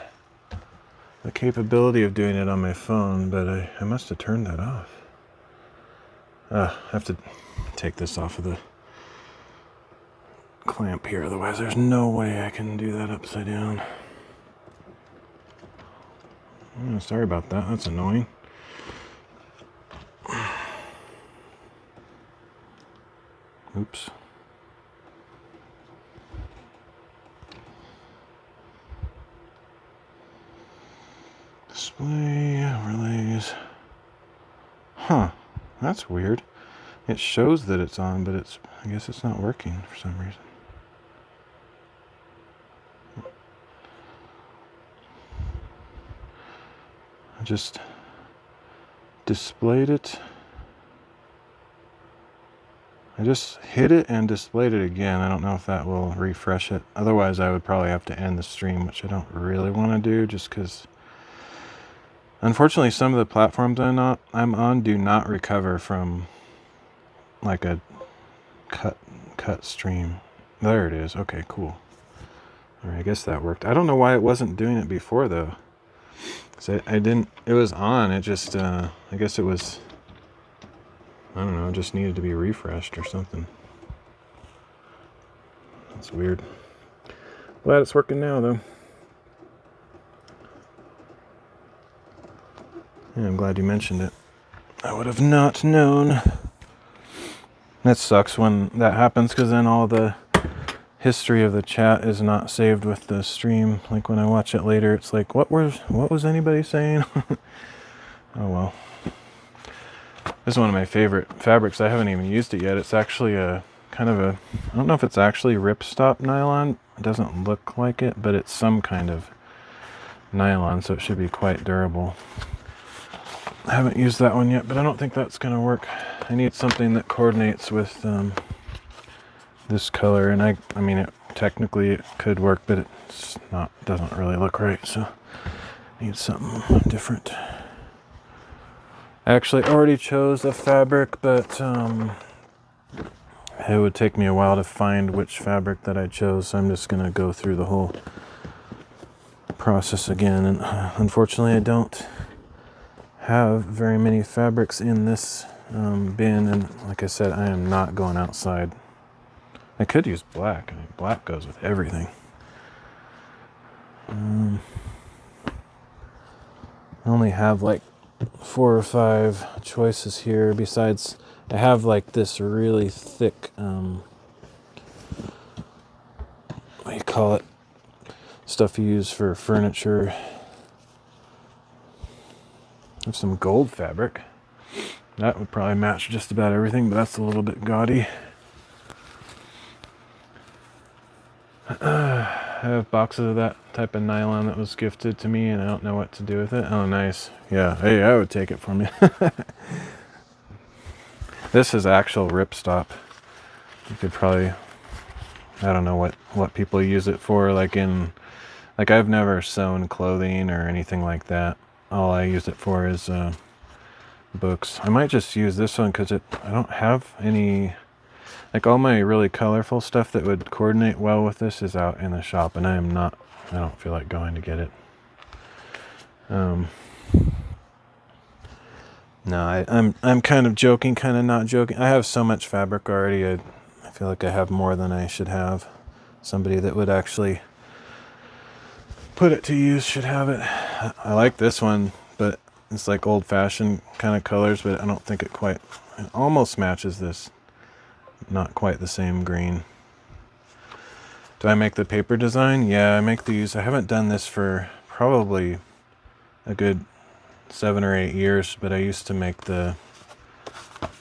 [SPEAKER 1] the capability of doing it on my phone, but I must have turned that off. I have to take this off of the clamp here, otherwise there's no way I can do that upside down. Oh, sorry about that, that's annoying. Oops. Display overlays. Huh, that's weird. It shows that it's on, but I guess it's not working for some reason. I just displayed it. I just hit it and displayed it again. I don't know if that will refresh it. Otherwise, I would probably have to end the stream, which I don't really want to do, just because unfortunately some of the platforms I'm on do not recover from like a cut stream. There it is. Okay, cool. Or I guess that worked. I don't know why it wasn't doing it before though. So I didn't, it was on, it just, I guess it was, I don't know, it just needed to be refreshed or something. That's weird. Glad it's working now though. Yeah, I'm glad you mentioned it. I would have not known. That sucks when that happens, because then all the history of the chat is not saved with the stream. Like when I watch it later, it's like, what was anybody saying? Oh well. This is one of my favorite fabrics. I haven't even used it yet. It's actually a kind of a, I don't know if it's actually ripstop nylon. It doesn't look like it, but it's some kind of nylon, so it should be quite durable. I haven't used that one yet, but I don't think that's going to work. I need something that coordinates with this color, and I mean, technically it could work, but it's not, doesn't really look right, so I need something different. I actually already chose a fabric, but it would take me a while to find which fabric that I chose, so I'm just going to go through the whole process again, and unfortunately I don't have very many fabrics in this bin, and like I said, I am not going outside. I could use black. I mean, black goes with everything. I only have like 4 or 5 choices here. Besides, I have like this really thick, what do you call it? Stuff you use for furniture. I have some gold fabric. That would probably match just about everything, but that's a little bit gaudy. I have boxes of that type of nylon that was gifted to me, and I don't know what to do with it. Oh, nice. Yeah, hey, I would take it for me. This is actual ripstop. You could probably, I don't know what people use it for, like I've never sewn clothing or anything like that. All I use it for is books. I might just use this one because I don't have any, like all my really colorful stuff that would coordinate well with this is out in the shop, and I don't feel like going to get it. No, I'm kind of joking, kind of not joking. I have so much fabric already. I feel like I have more than I should have. Somebody that would actually put it to use should have it. I like this one, but it's like old-fashioned kind of colors, but I don't think it almost matches this. Not quite the same green. Do I make the paper design? Yeah, I make these. I haven't done this for probably a good 7 or 8 years, but I used to make the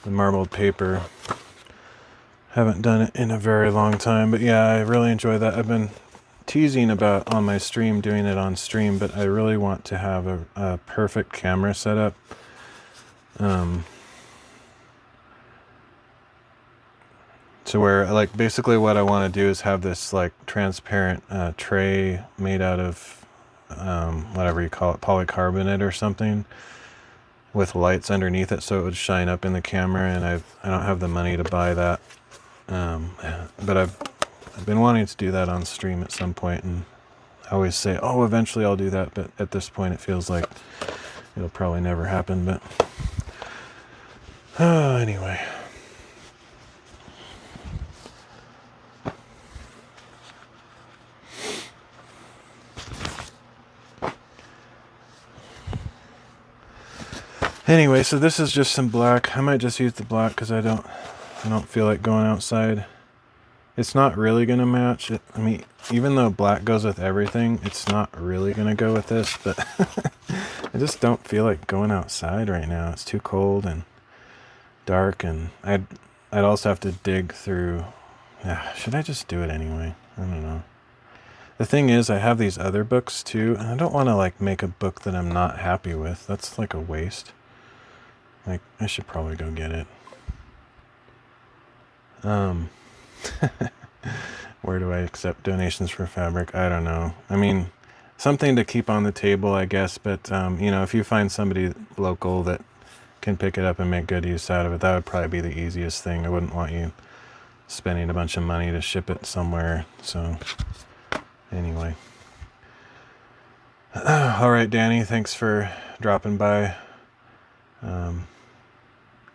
[SPEAKER 1] marbled paper. Haven't done it in a very long time, but yeah, I really enjoy that. I've been teasing about on my stream doing it on stream, but I really want to have a perfect camera setup. To where, like, basically what I want to do is have this like transparent tray made out of whatever you call it, polycarbonate or something, with lights underneath it so it would shine up in the camera, and I don't have the money to buy that, but I've been wanting to do that on stream at some point, and I always say, oh, eventually I'll do that, but at this point it feels like it'll probably never happen. But anyway. Anyway, so this is just some black. I might just use the black because I don't feel like going outside. It's not really gonna match it. I mean, even though black goes with everything, it's not really gonna go with this, but I just don't feel like going outside right now. It's too cold and dark, and I'd also have to dig through. Should I just do it anyway? I don't know. The thing is, I have these other books too, and I don't want to like make a book that I'm not happy with. That's like a waste. Like, I should probably go get it. Where do I accept donations for fabric? I don't know. I mean, something to keep on the table, I guess, but if you find somebody local that can pick it up and make good use out of it, that would probably be the easiest thing. I wouldn't want you spending a bunch of money to ship it somewhere. So Anyway. All right, Danny, thanks for dropping by.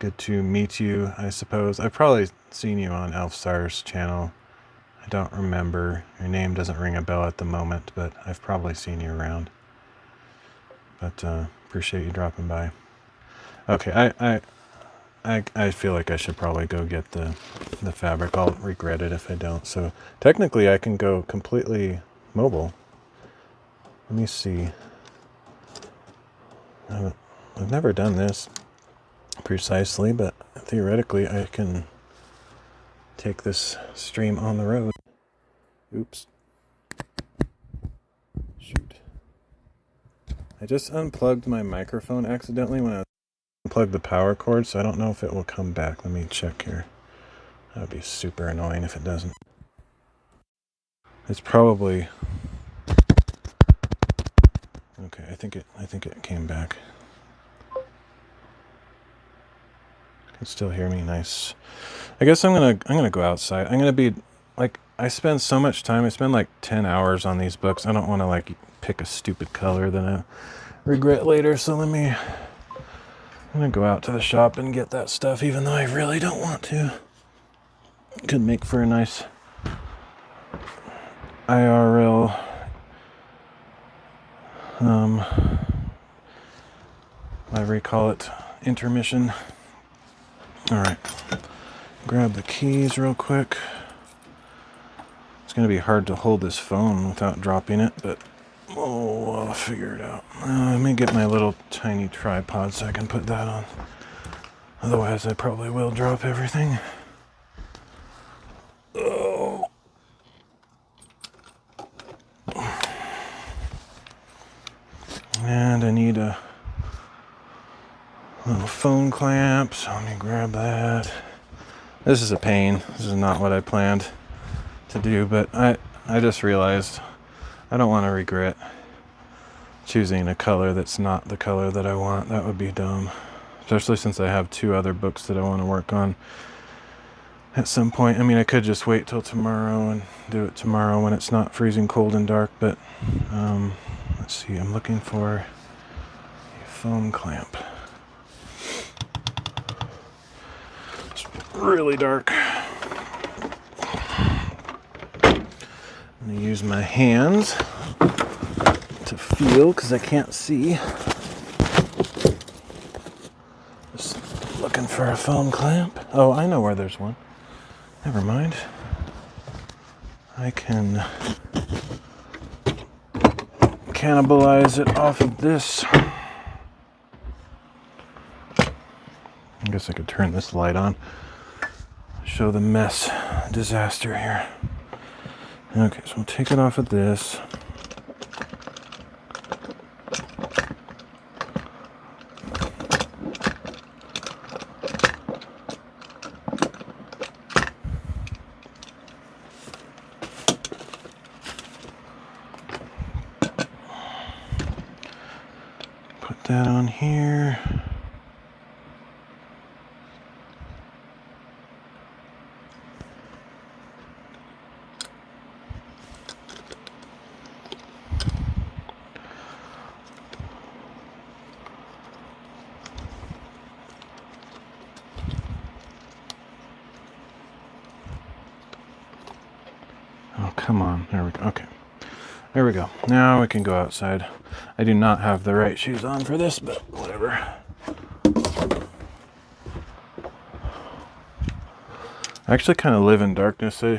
[SPEAKER 1] Good to meet you, I suppose. I've probably seen you on Elfstar's channel. I don't remember. Your name doesn't ring a bell at the moment, but I've probably seen you around. But appreciate you dropping by. Okay, I feel like I should probably go get the fabric. I'll regret it if I don't. So technically I can go completely mobile. Let me see. I've never done this precisely, but theoretically I can take this stream on the road. Oops. Shoot. I just unplugged my microphone accidentally when I unplugged the power cord, so I don't know if it will come back. Let me check here. That would be super annoying if it doesn't. It's probably... Okay, I think it came back. You can still hear me, nice. I guess I'm gonna go outside. I'm gonna be like, I spend so much time. I spend like 10 hours on these books. I don't want to like pick a stupid color that I regret later. So I'm gonna go out to the shop and get that stuff, even though I really don't want to. Could make for a nice IRL whatever you call it, intermission. All right, grab the keys real quick. It's gonna be hard to hold this phone without dropping it, but I'll figure it out. Let me get my little tiny tripod so I can put that on. Otherwise I probably will drop everything. Oh. And I need a little phone clamp, so let me grab that. This is a pain. This is not what I planned to do, but I just realized I don't want to regret choosing a color that's not the color that I want. That would be dumb. Especially since I have 2 other books that I want to work on at some point. I mean, I could just wait till tomorrow and do it tomorrow when it's not freezing cold and dark, but let's see, I'm looking for a foam clamp. It's really dark. I'm gonna use my hands to feel because I can't see. Just looking for a foam clamp. Oh, I know where there's one. Never mind. I can cannibalize it off of this. I guess I could turn this light on. Show the mess, disaster here. Okay, so we'll take it off of this. Put that on here. Oh, come on. There we go. Okay. There we go. Now we can go outside. I do not have the right shoes on for this, but whatever. I actually kind of live in darkness. I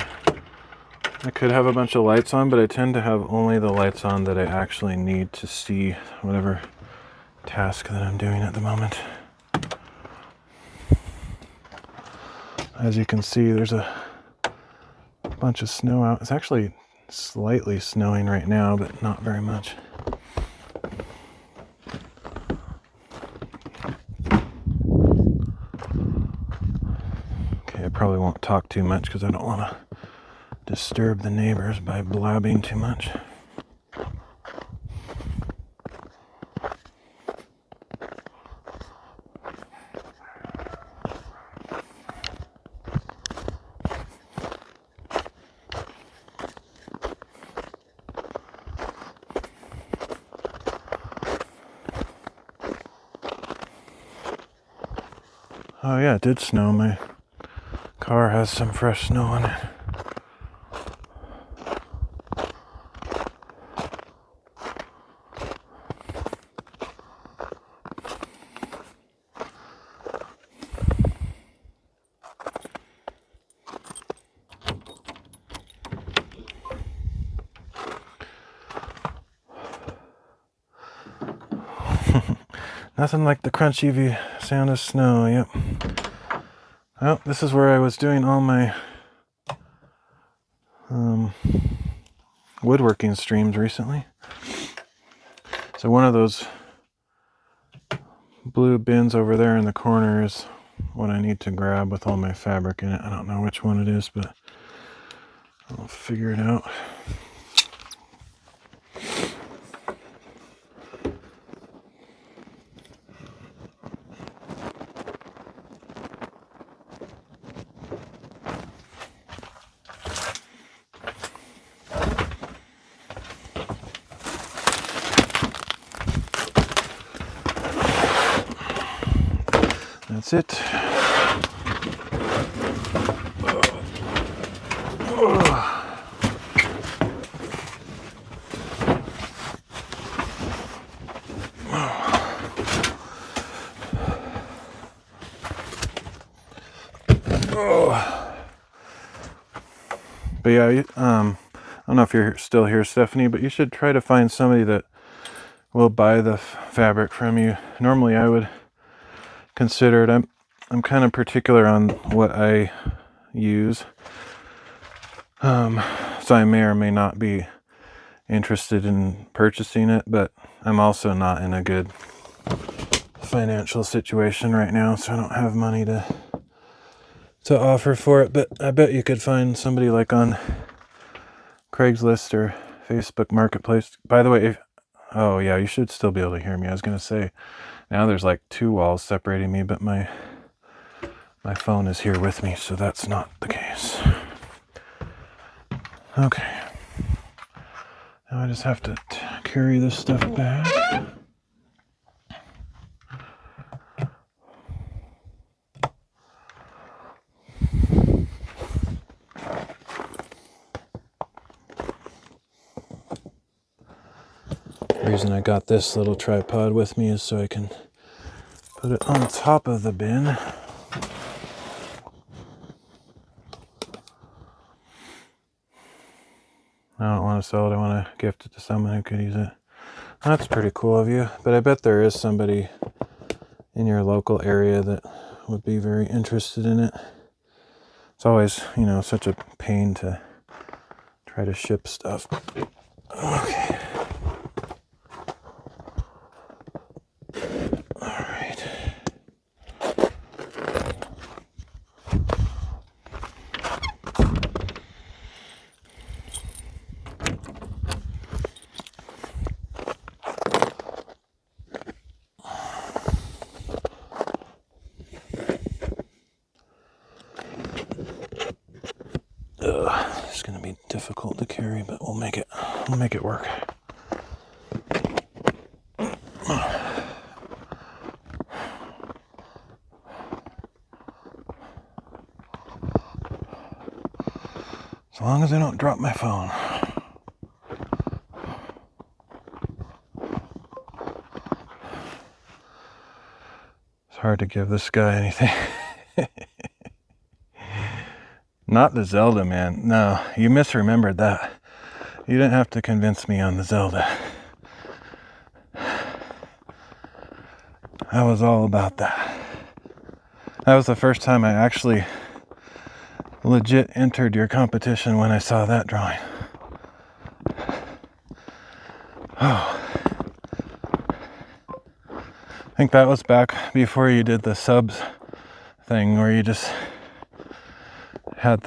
[SPEAKER 1] could have a bunch of lights on, but I tend to have only the lights on that I actually need to see whatever task that I'm doing at the moment. As you can see, there's a bunch of snow out. It's actually slightly snowing right now, but not very much. Okay, I probably won't talk too much because I don't want to disturb the neighbors by blabbing too much. Oh yeah, it did snow. My car has some fresh snow on it. Nothing like the crunchy sound of snow, yep. Well, this is where I was doing all my woodworking streams recently. So one of those blue bins over there in the corner is what I need to grab with all my fabric in it. I don't know which one it is, but I'll figure it out. That's it. But yeah, I don't know if you're still here, Stephanie, but you should try to find somebody that will buy the fabric from you. Normally I would consider it. I'm kind of particular on what I use. So I may or may not be interested in purchasing it, but I'm also not in a good financial situation right now, so I don't have money to offer for it. But I bet you could find somebody like on Craigslist or Facebook Marketplace. By the way, oh yeah, you should still be able to hear me. I was gonna say, now there's like 2 walls separating me, but my phone is here with me, so that's not the case. Okay. Now I just have to carry this stuff back. The reason I got this little tripod with me is so I can put it on top of the bin. I don't want to sell it. I want to gift it to someone who could use it. That's pretty cool of you. But I bet there is somebody in your local area that would be very interested in it. It's always, such a pain to try to ship stuff. Okay. All right. It's gonna be difficult to carry, but we'll make it work. As long as I don't drop my phone. It's hard to give this guy anything. Not the Zelda, man. No, you misremembered that. You didn't have to convince me on the Zelda. I was all about that. That was the first time I actually legit entered your competition when I saw that drawing. Oh. I think that was back before you did the subs thing where you just had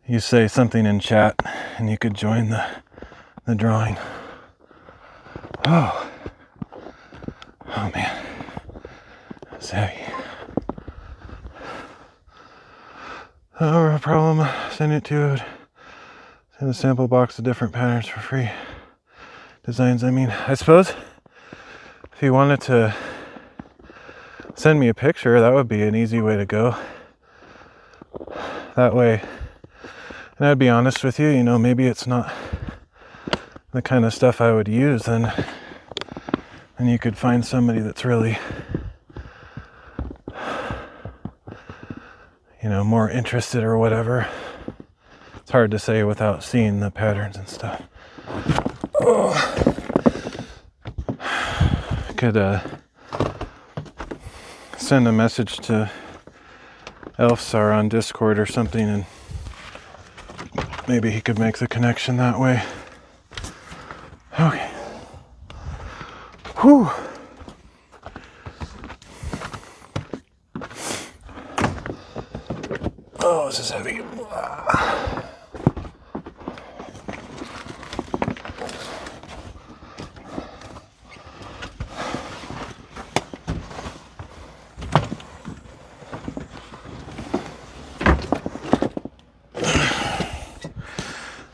[SPEAKER 1] you say something in chat and you could join the drawing. Oh man, it's heavy. No problem. Send a sample box of different patterns for free. Designs, I suppose if you wanted to send me a picture. That would be an easy way to go. That way, and I'd be honest with you, maybe it's not the kind of stuff I would use, and you could find somebody that's really, more interested or whatever. It's hard to say without seeing the patterns and stuff. Oh. Could send a message to Elfsar on Discord or something, and maybe he could make the connection that way. Okay. Whew. Oh, this is heavy.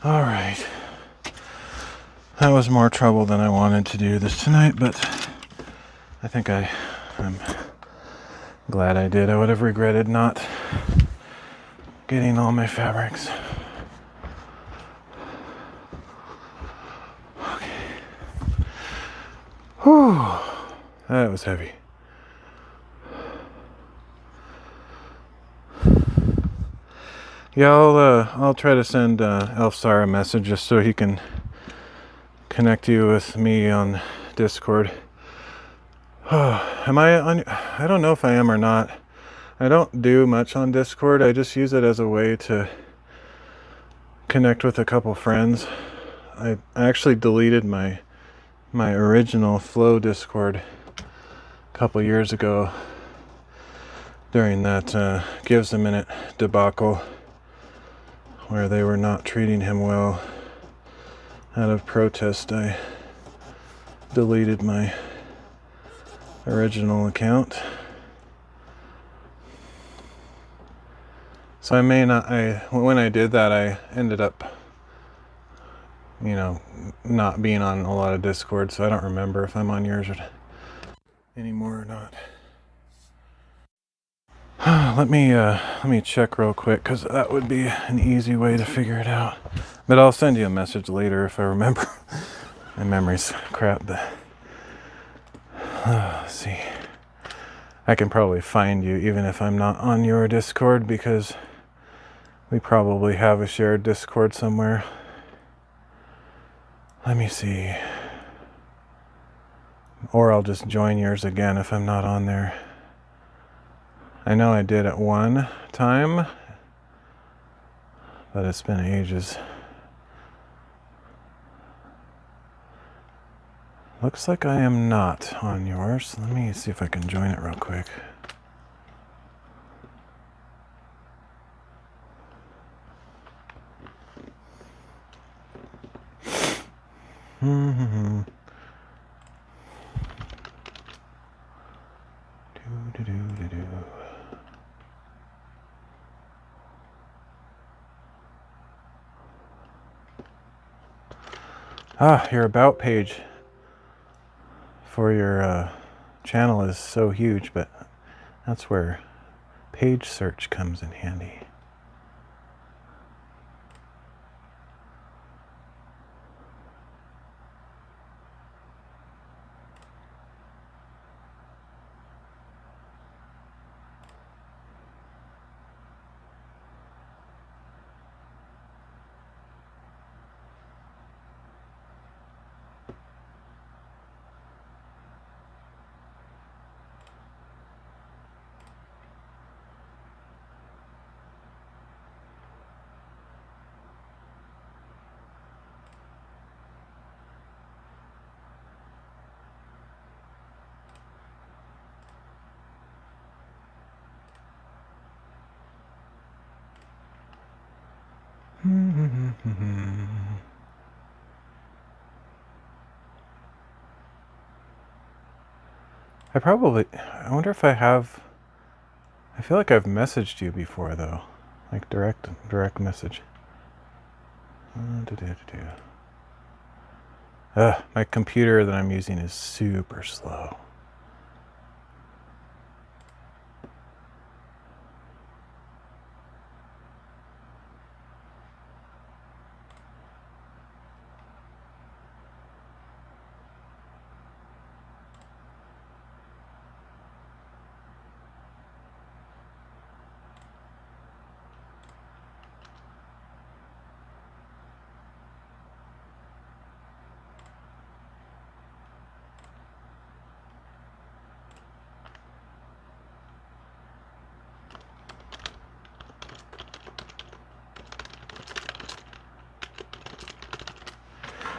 [SPEAKER 1] All right. That was more trouble than I wanted to do this tonight, but I think I'm glad I did. I would have regretted not getting all my fabrics. Okay. Whew. That was heavy. Yeah, I'll try to send Elfsar a message just so he can connect you with me on Discord. Am I on? I don't know if I am or not. I don't do much on Discord. I just use it as a way to connect with a couple friends. I actually deleted my original Flow Discord a couple years ago during that Gives a Minute debacle, where they were not treating him well. Out of protest, I deleted my original account. So I may not, when I did that, I ended up, not being on a lot of Discord, so I don't remember if I'm on yours anymore or not. Let me check real quick, because that would be an easy way to figure it out. But I'll send you a message later if I remember. My memory's crap, but let's see. I can probably find you even if I'm not on your Discord, because we probably have a shared Discord somewhere. Let me see. Or I'll just join yours again if I'm not on there. I know I did at one time, but it's been ages. Looks like I am not on yours. Let me see if I can join it real quick. Your about page for your channel is so huge, but that's where page search comes in handy. I wonder if I have, I feel like I've messaged you before though, like direct message. My computer that I'm using is super slow.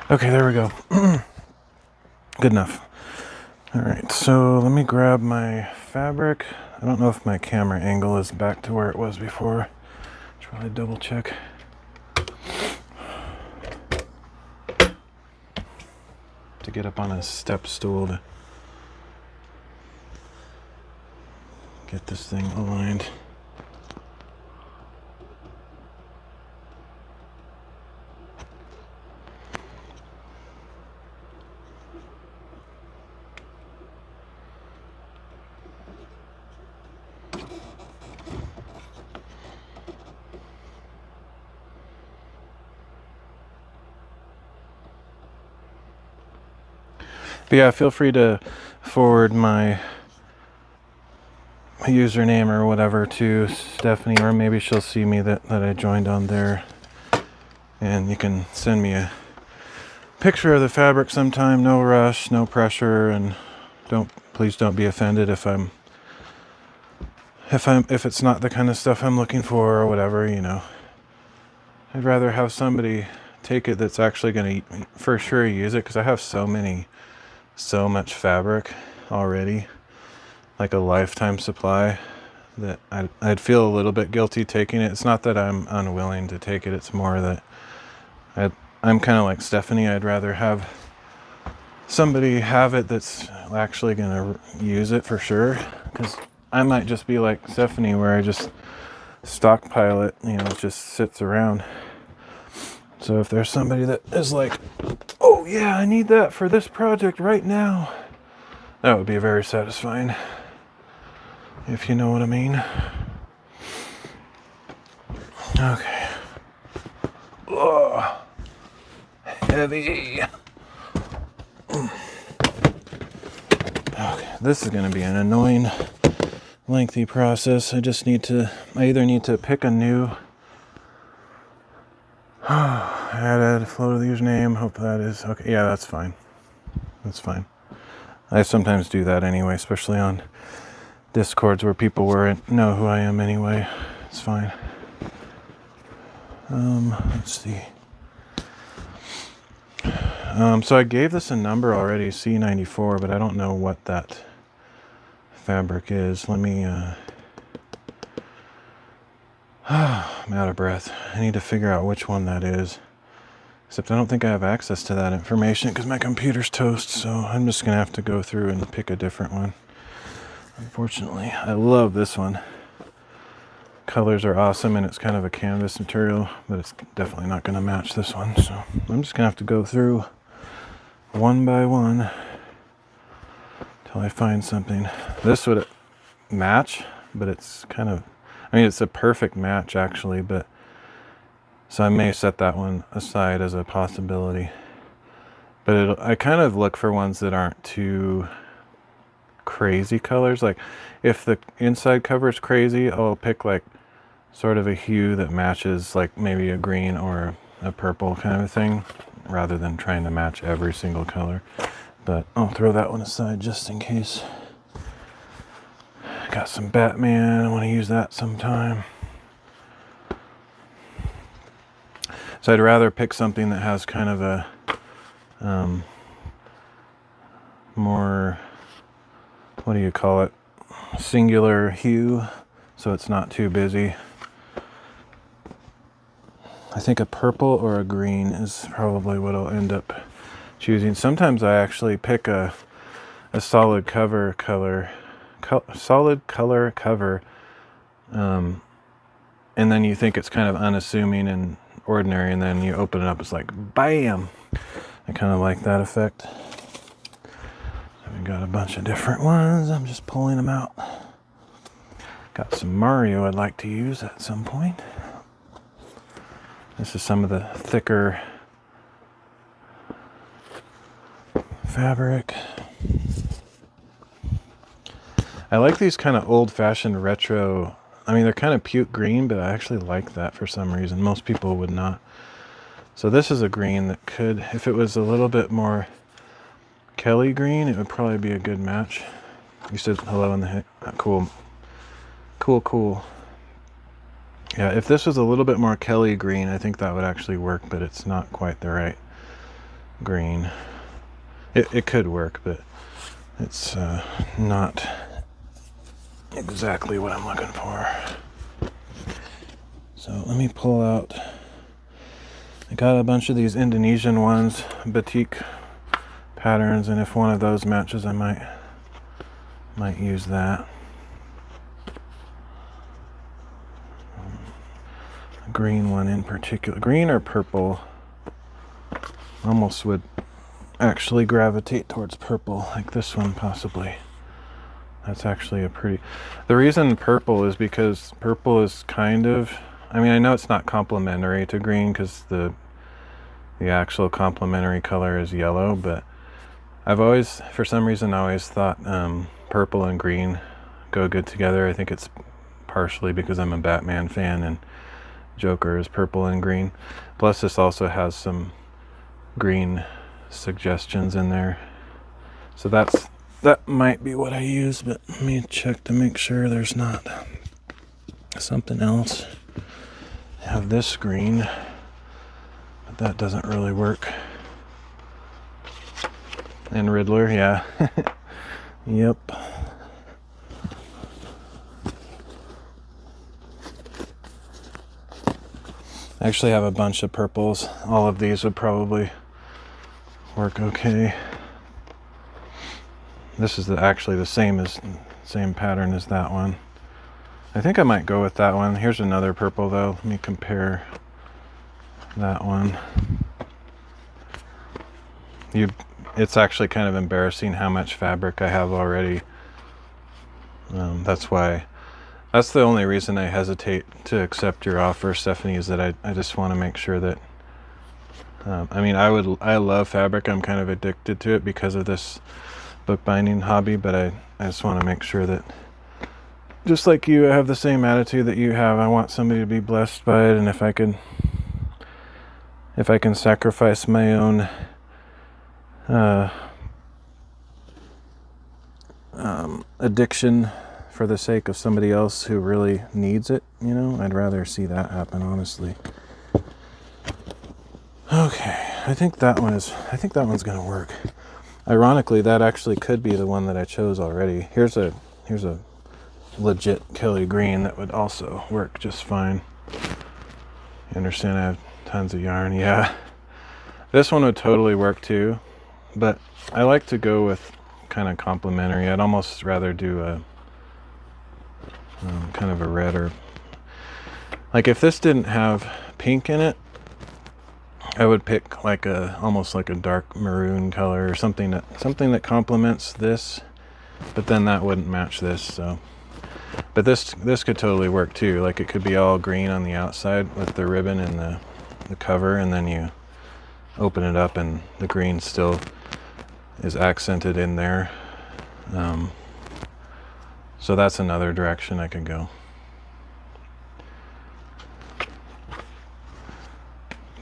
[SPEAKER 1] Okay, there we go. Good enough. All right, so let me grab my fabric. I don't know if my camera angle is back to where it was before. Should probably double check. To get up on a step stool to get this thing aligned. But yeah, feel free to forward my username or whatever to Stephanie, or maybe she'll see me that I joined on there, and you can send me a picture of the fabric sometime. No rush, no pressure, and please don't be offended if it's not the kind of stuff I'm looking for or whatever, you know. I'd rather have somebody take it that's actually going to for sure use it, because I have so much fabric already, like a lifetime supply, that I'd feel a little bit guilty taking it. It's not that I'm unwilling to take it, it's more that I'm kind of like Stephanie. I'd rather have somebody have it that's actually going to use it for sure, because I might just be like Stephanie where I just stockpile it, you know, it just sits around. So if there's somebody that is like, oh yeah, I need that for this project right now, that would be very satisfying, if you know what I mean. Okay. Oh, heavy. Okay, this is going to be an annoying, lengthy process. I either need to pick a new add flow to the username. Hope that is okay. Yeah, that's fine. That's fine. I sometimes do that anyway, especially on Discords where people know who I am anyway. It's fine. Let's see. So I gave this a number already, C94, but I don't know what that fabric is. Let me, I'm out of breath. I need to figure out which one that is. Except I don't think I have access to that information because my computer's toast, so I'm just going to have to go through and pick a different one. Unfortunately, I love this one. Colors are awesome, and it's kind of a canvas material, but it's definitely not going to match this one, so I'm just going to have to go through one by one till I find something. This would match, but it's kind of, I mean, it's a perfect match actually, but so I may set that one aside as a possibility. But I kind of look for ones that aren't too crazy colors. Like if the inside cover is crazy, I'll pick like sort of a hue that matches like maybe a green or a purple kind of thing, rather than trying to match every single color. But I'll throw that one aside just in case. Got some Batman, I want to use that sometime. So I'd rather pick something that has kind of a more, what do you call it, singular hue, so it's not too busy. I think a purple or a green is probably what I'll end up choosing. Sometimes I actually pick a solid color cover, and then you think it's kind of unassuming and ordinary, and then you open it up, it's like bam. I kind of like that effect. We've got a bunch of different ones. I'm just pulling them out. Got some Mario I'd like to use at some point. This is some of the thicker fabric. I like these kind of old-fashioned retro. I mean, they're kind of puke green, but I actually like that for some reason. Most people would not. So this is a green that could, if it was a little bit more Kelly green, it would probably be a good match. You said hello in the head. Cool. Cool. Yeah, if this was a little bit more Kelly green, I think that would actually work, but it's not quite the right green. It could work, but it's not exactly what I'm looking for. So let me pull out. I got a bunch of these Indonesian ones, batik patterns, and if one of those matches, I might use that. A green one in particular, green or purple. Almost would actually gravitate towards purple, like this one possibly. That's actually a pretty. The reason purple is because purple is kind of. I mean, I know it's not complementary to green because the actual complementary color is yellow, but I've always, for some reason, always thought purple and green go good together. I think it's partially because I'm a Batman fan and Joker is purple and green. Plus, this also has some green suggestions in there. So that might be what I use, but let me check to make sure there's not something else. I have this green, but that doesn't really work. And Riddler, yeah. Yep. I actually have a bunch of purples. All of these would probably work okay. This is actually the same pattern as that one. I think I might go with that one. Here's another purple though. Let me compare that one. It's actually kind of embarrassing how much fabric I have already. That's the only reason I hesitate to accept your offer, Stephanie, is that I just want to make sure that, I mean, I love fabric. I'm kind of addicted to it because of this bookbinding hobby, but I just want to make sure that, just like you, I have the same attitude that you have. I want somebody to be blessed by it, and if I can sacrifice my own addiction for the sake of somebody else who really needs it, I'd rather see that happen, honestly. Okay, I think that one's gonna work. Ironically, that actually could be the one that I chose already. Here's a legit Kelly green that would also work just fine. You understand? I have tons of yarn. Yeah, this one would totally work too, but I like to go with kind of complementary. I'd almost rather do a kind of a red, or like if this didn't have pink in it, I would pick like almost like a dark maroon color or something that complements this, but then that wouldn't match this. So, but this could totally work too. Like it could be all green on the outside with the ribbon and the cover, and then you open it up and the green still is accented in there. So that's another direction I could go.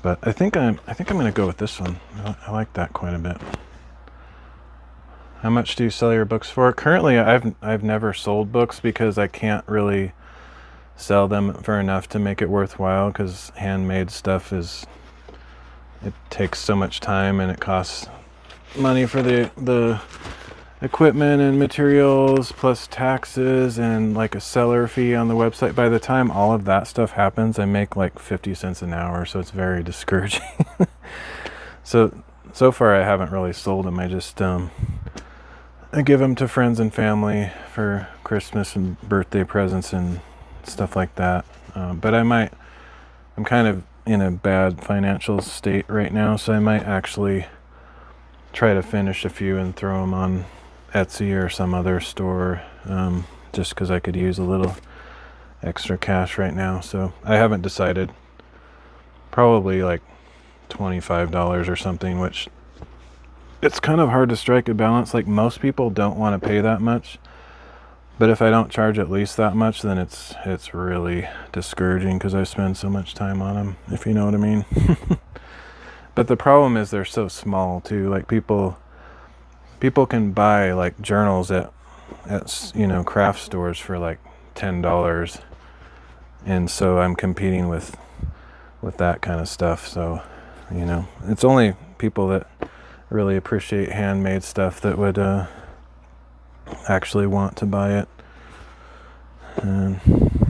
[SPEAKER 1] But I think I'm going to go with this one. I like that quite a bit. How much do you sell your books for? Currently, I've never sold books because I can't really sell them for enough to make it worthwhile, because handmade stuff it takes so much time and it costs money for the equipment and materials, plus taxes and like a seller fee on the website. By the time all of that stuff happens, I make like 50 cents an hour, so it's very discouraging. So far I haven't really sold them. I just I give them to friends and family for Christmas and birthday presents and stuff like that. But I'm kind of in a bad financial state right now, so I might actually try to finish a few and throw them on Etsy or some other store, just because I could use a little extra cash right now. So I haven't decided. Probably like $25 or something, which it's kind of hard to strike a balance. Like most people don't want to pay that much, but if I don't charge at least that much, then it's really discouraging because I spend so much time on them, if you know what I mean. But the problem is they're so small too. Like people can buy like journals at craft stores for like $10, and so I'm competing with that kind of stuff. So it's only people that really appreciate handmade stuff that would actually want to buy it. And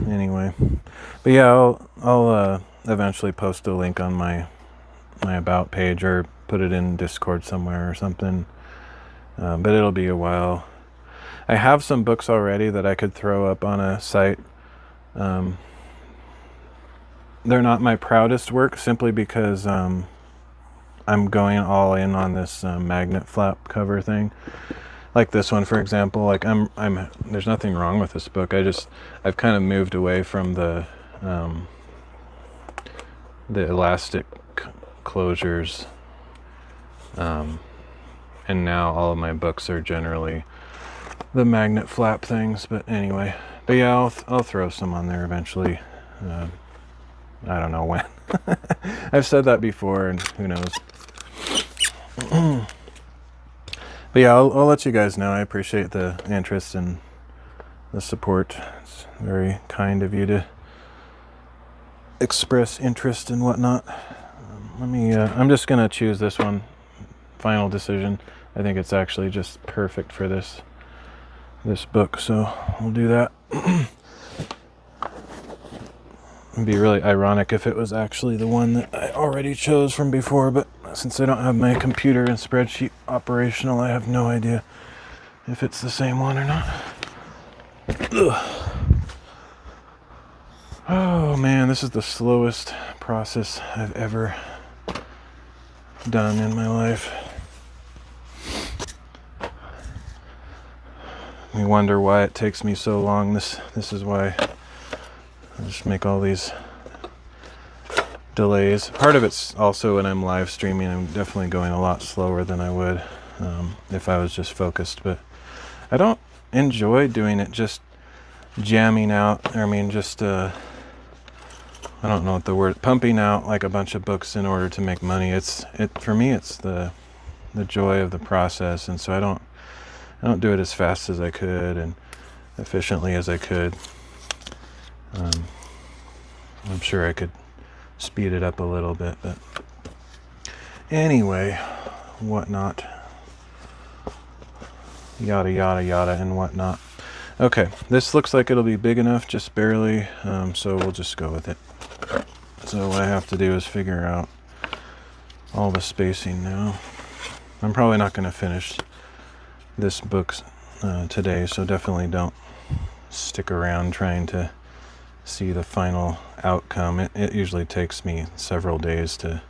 [SPEAKER 1] anyway, but yeah, I'll eventually post a link on my about page or put it in Discord somewhere or something. But it'll be a while. I have some books already that I could throw up on a site. They're not my proudest work simply because I'm going all in on this magnet flap cover thing. Like this one, for example. Like there's nothing wrong with this book. I've kind of moved away from the elastic closures, and now all of my books are generally the magnet flap things. But anyway, but yeah, I'll throw some on there eventually. I don't know when. I've said that before, and who knows. But yeah, I'll let you guys know. I appreciate the interest and the support. It's very kind of you to express interest and whatnot. I'm just gonna choose this one. Final decision. I think it's actually just perfect for this book, so we'll do that. It'd be really ironic if it was actually the one that I already chose from before, but since I don't have my computer and spreadsheet operational, I have no idea if it's the same one or not. Ugh. Oh man, this is the slowest process I've ever done in my life. You wonder why it takes me so long. This is why I just make all these delays. Part of it's also when I'm live streaming, I'm definitely going a lot slower than I would if I was just focused. But I don't enjoy doing it just jamming out. I mean, just I don't know what the word, pumping out like a bunch of books in order to make money. For me, it's the joy of the process, and so I don't do it as fast as I could and efficiently as I could. I'm sure I could speed it up a little bit, but anyway, whatnot, yada yada yada and whatnot. Okay, this looks like it'll be big enough, just barely, so we'll just go with it. So what I have to do is figure out all the spacing now. I'm probably not going to finish this book today, so definitely don't stick around trying to see the final outcome. It usually takes me several days to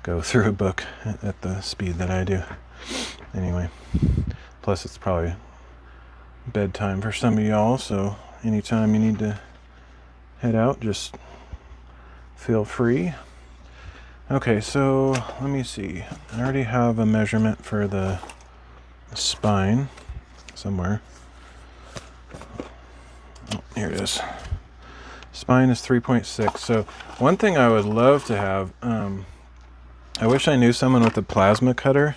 [SPEAKER 1] go through a book at the speed that I do. Anyway, plus it's probably bedtime for some of y'all, so anytime you need to head out, just feel free. Okay, so let me see. I already have a measurement for the spine somewhere. Oh, here it is. Spine is 3.6. So one thing I would love to have, I wish I knew someone with a plasma cutter.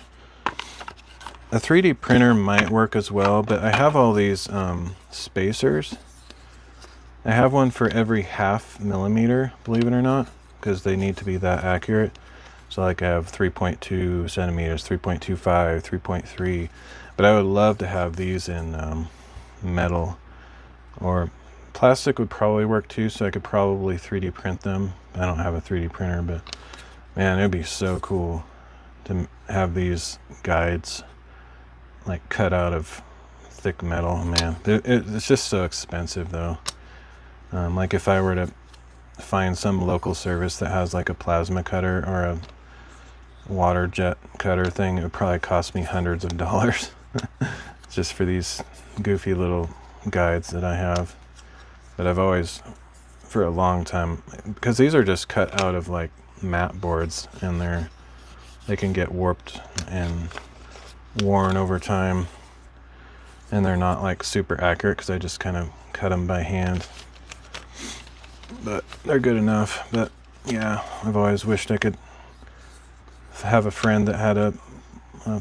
[SPEAKER 1] A 3D printer might work as well, but I have all these spacers. I have one for every 0.5 millimeter, believe it or not, because they need to be that accurate. So like I have 3.2 centimeters, 3.25, 3.3, but I would love to have these in metal, or plastic would probably work too, so I could probably 3D print them. I don't have a 3D printer, but man, it'd be so cool to have these guides like cut out of thick metal. Man, it's just so expensive though. Like if I were to find some local service that has like a plasma cutter or a water jet cutter thing, it would probably cost me hundreds of dollars just for these goofy little guides that I have. But I've always, for a long time, because these are just cut out of like mat boards, and they can get warped and worn over time, and they're not like super accurate because I just kind of cut them by hand, but they're good enough. But yeah, I've always wished I could have a friend that had a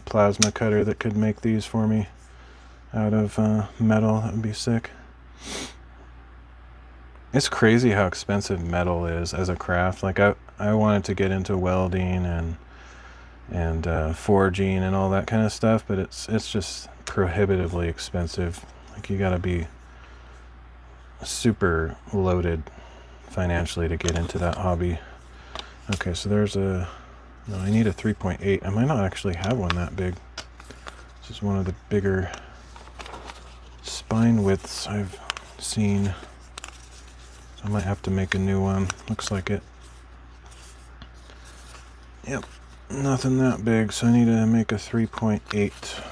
[SPEAKER 1] plasma cutter that could make these for me out of metal. That would be sick. It's crazy how expensive metal is as a craft. Like I wanted to get into welding and forging and all that kind of stuff, but it's just prohibitively expensive. Like, you gotta be super loaded financially to get into that hobby. Okay, so there's no, I need a 3.8. I might not actually have one that big. This is one of the bigger spine widths I've seen. So I might have to make a new one. Looks like it. Yep, nothing that big, so I need to make a 3.8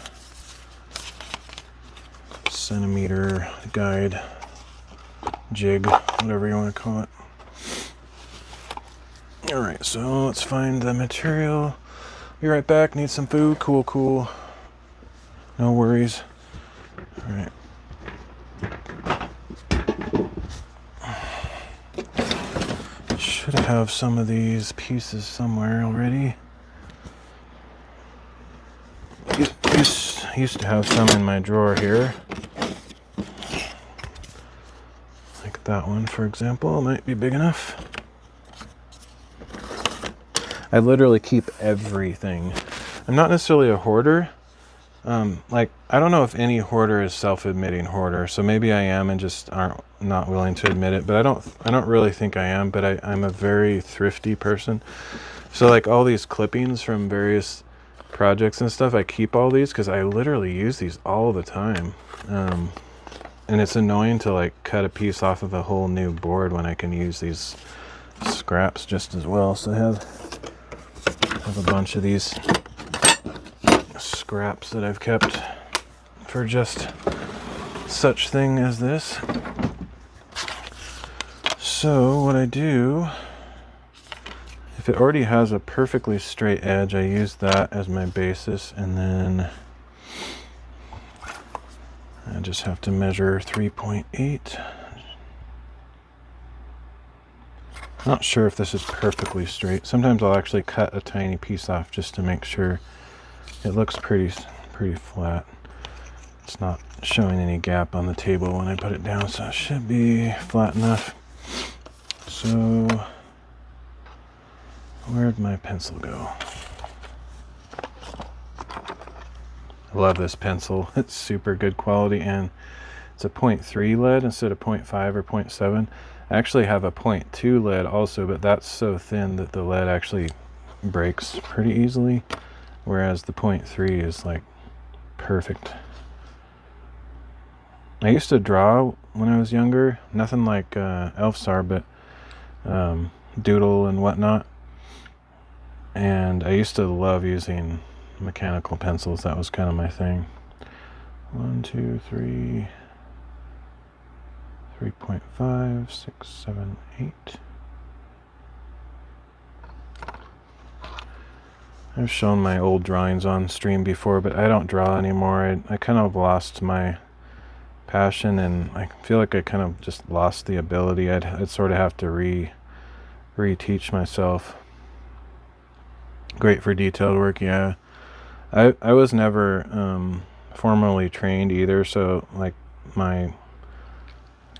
[SPEAKER 1] centimeter guide, jig, whatever you want to call it. Alright, so let's find the material. Be right back. Need some food. Cool. No worries. Alright. Should have some of these pieces somewhere already. Used to have some in my drawer here. Like that one, for example, might be big enough. I literally keep everything. I'm not necessarily a hoarder. Like, I don't know if any hoarder is self-admitting hoarder, so maybe I am and just not willing to admit it, but I don't really think I am, but I'm a very thrifty person. So like all these clippings from various projects and stuff, I keep all these because I literally use these all the time. And it's annoying to like cut a piece off of a whole new board when I can use these scraps just as well. So I have a bunch of these scraps that I've kept for just such thing as this. So what I do, if it already has a perfectly straight edge, I use that as my basis, and then I just have to measure 3.8. Not sure if this is perfectly straight. Sometimes I'll actually cut a tiny piece off just to make sure it looks pretty flat. It's not showing any gap on the table when I put it down, so it should be flat enough. So where'd my pencil go? I love this pencil. It's super good quality, and it's a 0.3 lead instead of 0.5 or 0.7. I actually have a 0.2 lead also, but that's so thin that the lead actually breaks pretty easily, whereas the 0.3 is like perfect. I used to draw when I was younger, nothing like Elfsar, but doodle and whatnot, and I used to love using mechanical pencils. That was kind of my thing. 1, 2, 3, 3.5, 6, 7, 8. I've shown my old drawings on stream before, but I don't draw anymore. I kind of lost my passion, and I feel like I kind of just lost the ability. I'd sort of have to reteach myself. Great for detailed work, yeah. I was never formally trained either, so like my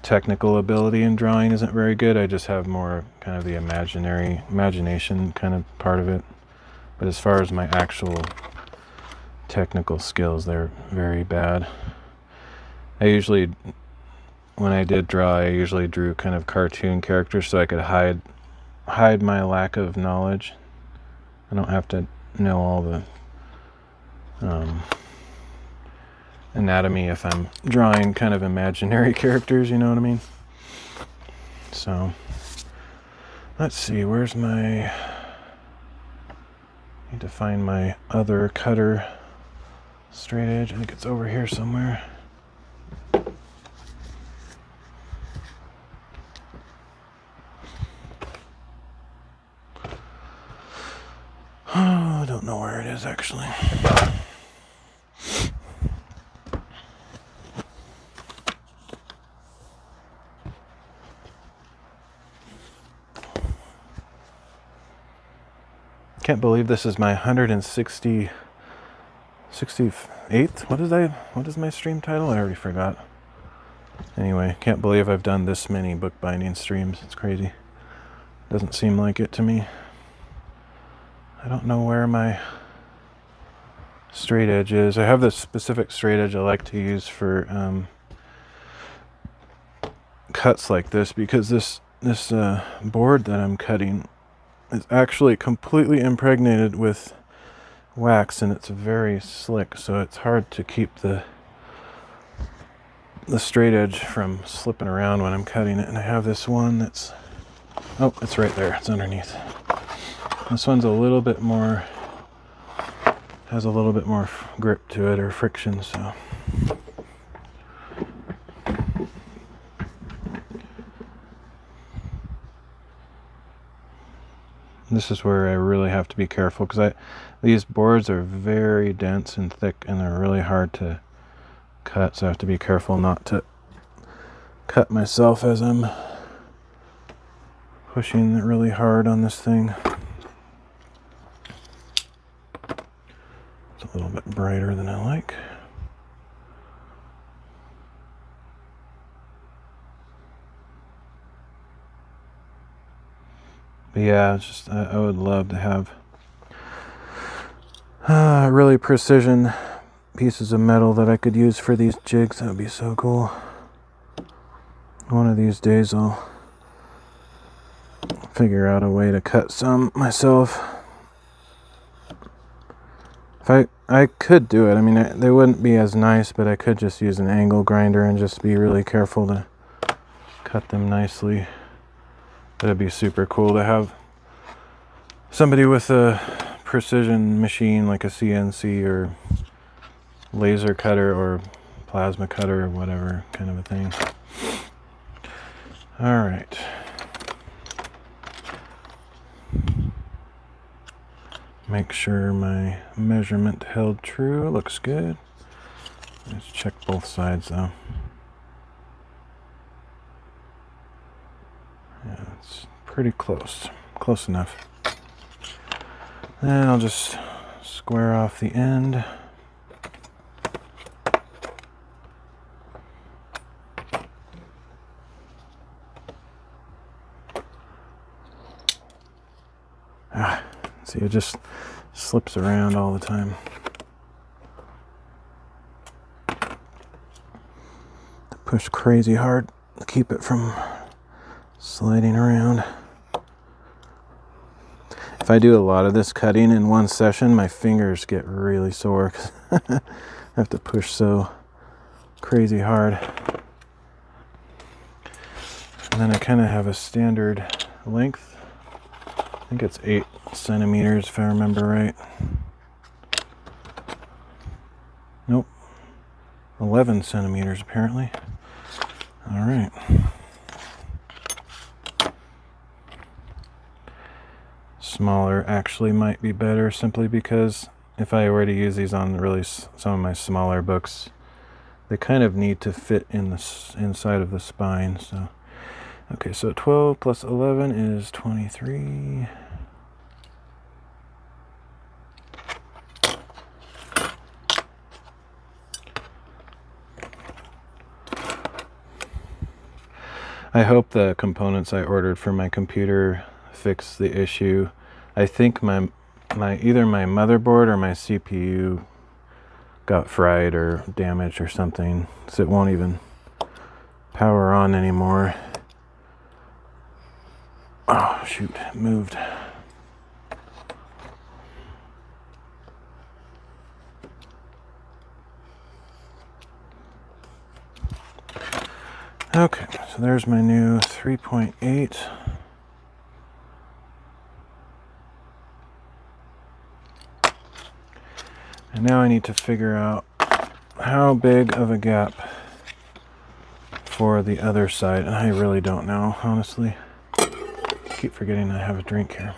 [SPEAKER 1] technical ability in drawing isn't very good. I just have more kind of the imagination kind of part of it. But as far as my actual technical skills, they're very bad. When I did draw, I usually drew kind of cartoon characters so I could hide my lack of knowledge. I don't have to know all the anatomy if I'm drawing kind of imaginary characters, you know what I mean? So, let's see, where's my... Need to find my other cutter straight edge. I think it's over here somewhere. Oh, I don't know where it is actually. Can't believe this is my 168th. What is my stream title? I already forgot. Anyway, can't believe I've done this many bookbinding streams. It's crazy. Doesn't seem like it to me. I don't know where my straight edges. I have this specific straight edge I like to use for cuts like this, because this board that I'm cutting is actually completely impregnated with wax, and it's very slick, so it's hard to keep the straight edge from slipping around when I'm cutting it. And I have this one that's, oh, it's right there, it's underneath. This one's a little bit more, has a little bit more grip to it, or friction, so. This is where I really have to be careful, because these boards are very dense and thick, and they're really hard to cut, so I have to be careful not to cut myself as I'm pushing really hard on this thing. It's a little bit brighter than I like. But yeah, it's just, I would love to have really precision pieces of metal that I could use for these jigs. That would be so cool. One of these days I'll figure out a way to cut some myself. If I could do it, I mean, they wouldn't be as nice, but I could just use an angle grinder and just be really careful to cut them nicely. That'd be super cool to have somebody with a precision machine like a CNC or laser cutter or plasma cutter or whatever kind of a thing. All right. Make sure my measurement held true. Looks good. Let's check both sides though. Yeah, it's pretty close. Close enough. Then I'll just square off the end. See, it just slips around all the time. Push crazy hard to keep it from sliding around. If I do a lot of this cutting in one session, my fingers get really sore because I have to push so crazy hard. And then I kind of have a standard length. I think it's 8 centimeters if I remember right. Nope. 11 centimeters apparently. All right. Smaller actually might be better, simply because if I were to use these on really some of my smaller books, they kind of need to fit in the inside of the spine. So okay, so 12 plus 11 is 23. I hope the components I ordered for my computer fix the issue. I think my either my motherboard or my CPU got fried or damaged or something, so it won't even power on anymore. Oh shoot, it moved. Okay, so there's my new 3.8. And now I need to figure out how big of a gap for the other side. And I really don't know, honestly. I keep forgetting I have a drink here.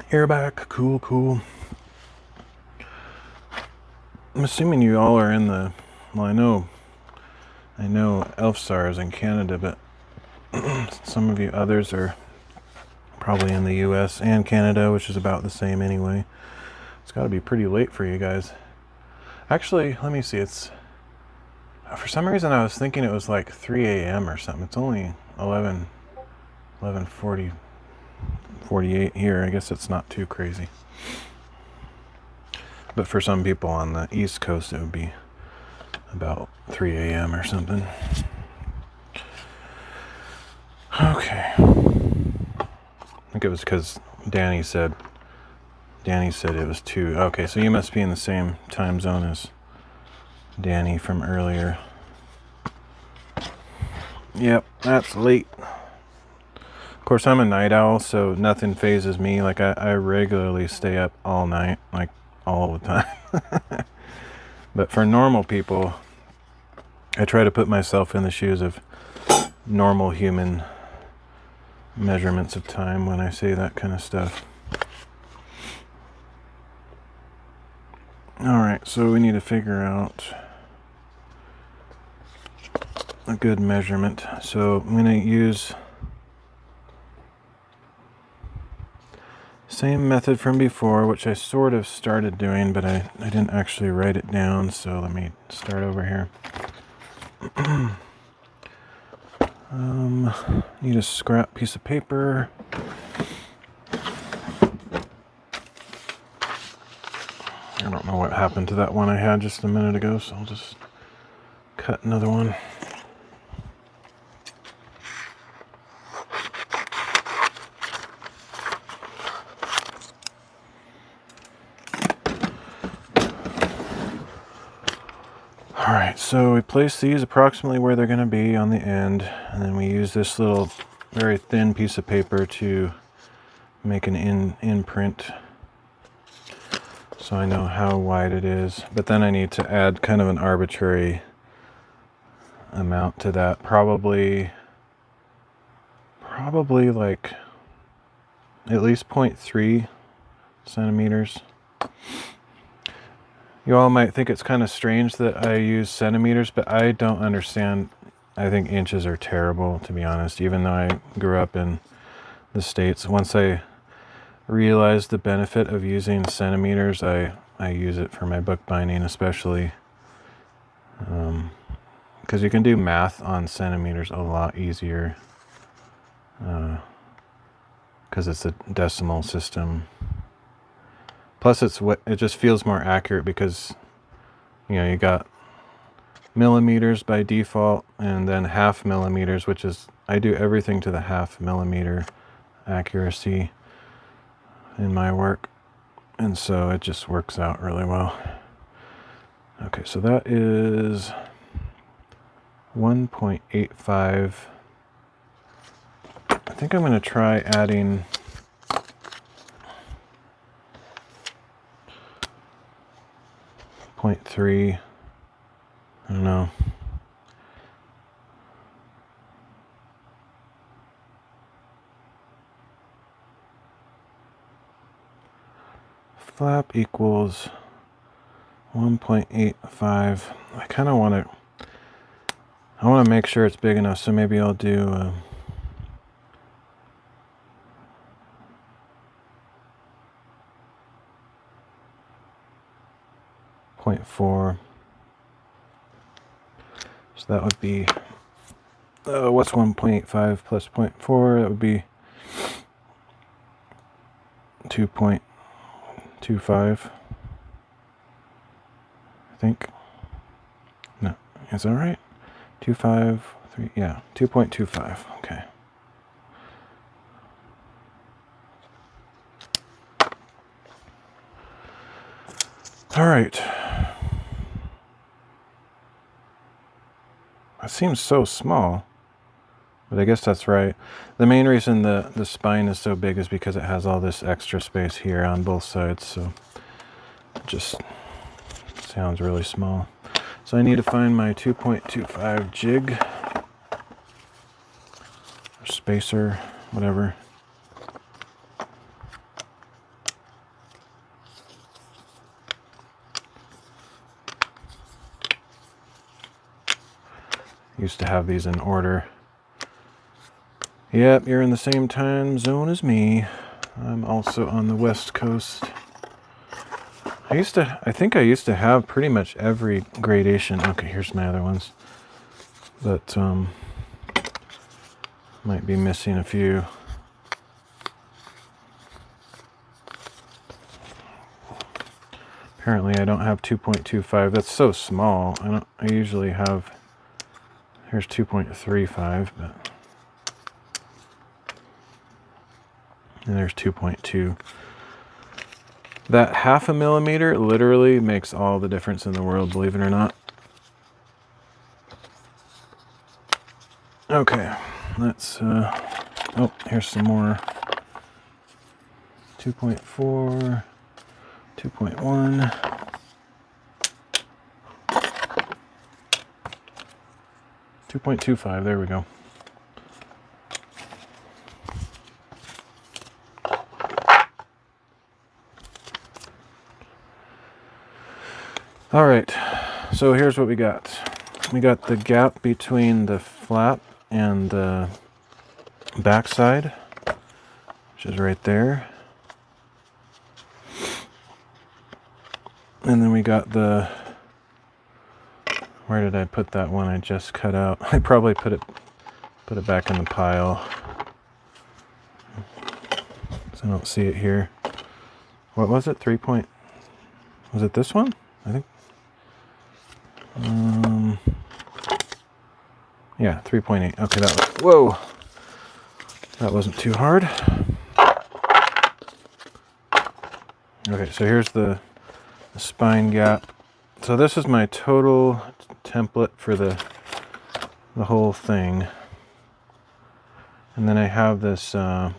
[SPEAKER 1] You're back. Cool, cool. I'm assuming you all are in the, well, I know Elfstar is in Canada, but some of you others are probably in the US and Canada, which is about the same anyway. It's got to be pretty late for you guys. Actually, let me see, it's, for some reason I was thinking it was like 3 a.m. or something. It's only 11:40 48 here. I guess it's not too crazy. But for some people on the East Coast, it would be about 3 a.m. or something. Okay. I think it was because Danny said it was 2. Okay, so you must be in the same time zone as Danny from earlier. Yep, that's late. Of course, I'm a night owl, so nothing phases me. Like, I regularly stay up all night, like, all the time. But for normal people, I try to put myself in the shoes of normal human measurements of time when I say that kind of stuff. Alright, so we need to figure out a good measurement. So I'm going to use same method from before, which I sort of started doing, but I didn't actually write it down, so let me start over here. Need a scrap piece of paper. I don't know what happened to that one I had just a minute ago, so I'll just cut another one. Alright, so we place these approximately where they're going to be on the end, and then we use this little very thin piece of paper to make an imprint so I know how wide it is. But then I need to add kind of an arbitrary amount to that, probably like at least 0.3 centimeters. You all might think it's kind of strange that I use centimeters, but I don't understand. I think inches are terrible, to be honest, even though I grew up in the States. Once I realized the benefit of using centimeters, I use it for my bookbinding especially. Because you can do math on centimeters a lot easier. Because it's a decimal system. Plus, it just feels more accurate because, you know, you got millimeters by default, and then half millimeters, which is, I do everything to the half millimeter accuracy in my work, and so it just works out really well. Okay, so that is 1.85. I think I'm going to try adding 0.3. I don't know. Flap equals 1.85. I kind of want to make sure it's big enough, so maybe I'll do 0.4. So that would be, what's 1.85 plus 0.4? That would be 2.25, I think. No, is that right? 2.53, yeah, 2.25, okay. All right. It seems so small, but I guess that's right. The main reason the spine is so big is because it has all this extra space here on both sides, so it just sounds really small. So I need to find my 2.25 jig, or spacer, whatever. Used to have these in order. Yep, you're in the same time zone as me. I'm also on the West Coast. I think I used to have pretty much every gradation. Okay, here's my other ones. But might be missing a few. Apparently I don't have 2.25. That's so small. I usually have, here's 2.35, but, and there's 2.2. That 1/2 millimeter literally makes all the difference in the world, believe it or not. Okay, let's, oh, here's some more. 2.4, 2.1. 2.25, there we go. All right, so here's what we got. We got the gap between the flap and the backside, which is right there. And then we got the, where did I put that one I just cut out? I probably put it back in the pile. So I don't see it here. What was it? Was it this one? I think. Yeah, 3.8. Okay, that was, whoa. That wasn't too hard. Okay, so here's the spine gap. So this is my total template for the whole thing. And then I have this other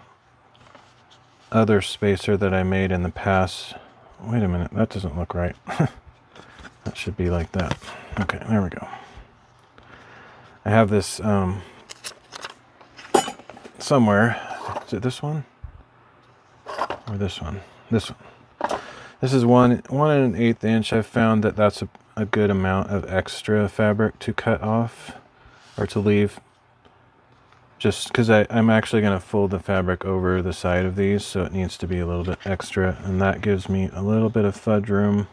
[SPEAKER 1] spacer that I made in the past. Wait a minute, that doesn't look right. That should be like that. Okay, there we go. I have this somewhere. Is it this one? Or this one? This one. This is 1 1/8 inch. I've found that that's a good amount of extra fabric to cut off or to leave. Just because I'm actually going to fold the fabric over the side of these, so it needs to be a little bit extra, and that gives me a little bit of fudge room.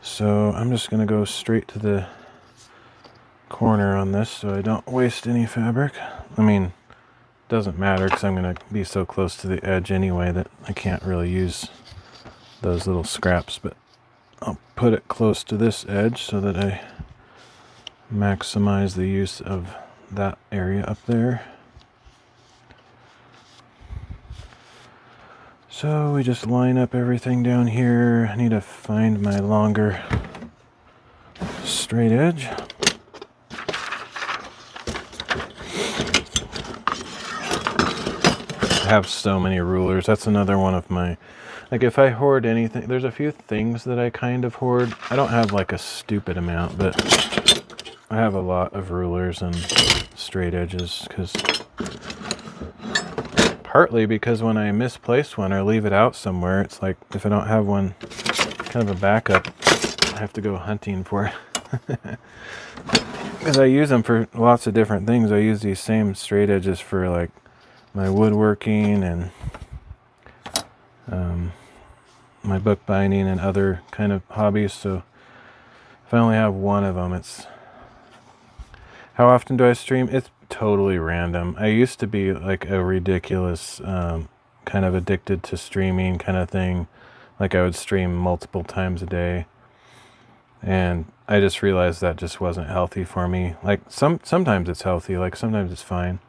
[SPEAKER 1] So I'm just going to go straight to the corner on this so I don't waste any fabric. I mean, it doesn't matter because I'm going to be so close to the edge anyway that I can't really use those little scraps, but I'll put it close to this edge so that I maximize the use of that area up there. So we just line up everything down here. I need to find my longer straight edge. I have so many rulers. That's another one of my, like if I hoard anything, there's a few things that I kind of hoard. I don't have like a stupid amount, but I have a lot of rulers and straight edges partly because when I misplace one or leave it out somewhere, it's like if I don't have one, kind of a backup, I have to go hunting for it. Because I use them for lots of different things. I use these same straight edges for like my woodworking and my bookbinding and other kind of hobbies. So if I only have one of them, it's... How often do I stream? It's totally random. I used to be like a ridiculous kind of addicted to streaming kind of thing. Like I would stream multiple times a day. And I just realized that just wasn't healthy for me. Like sometimes it's healthy, like sometimes it's fine.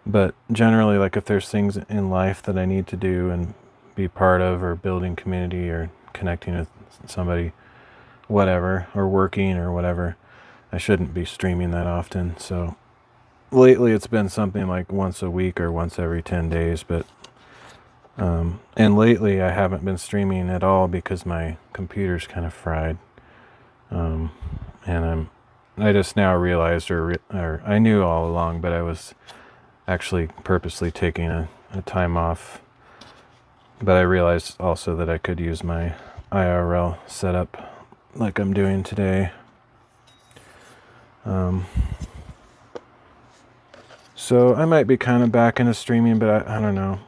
[SPEAKER 1] But generally, like if there's things in life that I need to do and be part of, or building community or connecting with somebody, whatever, or working or whatever, I shouldn't be streaming that often. So lately it's been something like once a week or once every 10 days. But and lately I haven't been streaming at all because my computer's kind of fried. And I just now realized, or I knew all along, but I was actually purposely taking a time off. But I realized also that I could use my IRL setup like I'm doing today. So I might be kind of back into streaming, but I don't know.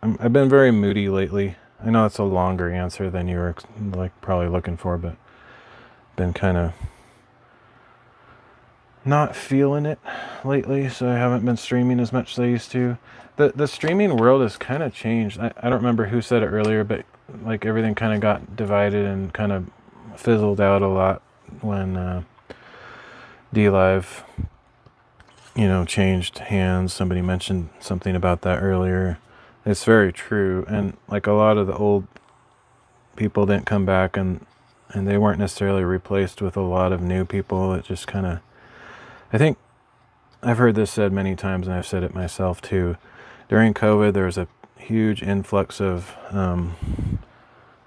[SPEAKER 1] I've been very moody lately. I know it's a longer answer than you were like probably looking for, but been kind of not feeling it lately, so I haven't been streaming as much as I used to. The streaming world has kind of changed. I don't remember who said it earlier, but like everything kind of got divided and kind of fizzled out a lot when DLive, changed hands. Somebody mentioned something about that earlier. It's very true, and like a lot of the old people didn't come back, and they weren't necessarily replaced with a lot of new people. It just kind of, I think, I've heard this said many times, and I've said it myself too. During COVID, there was a huge influx of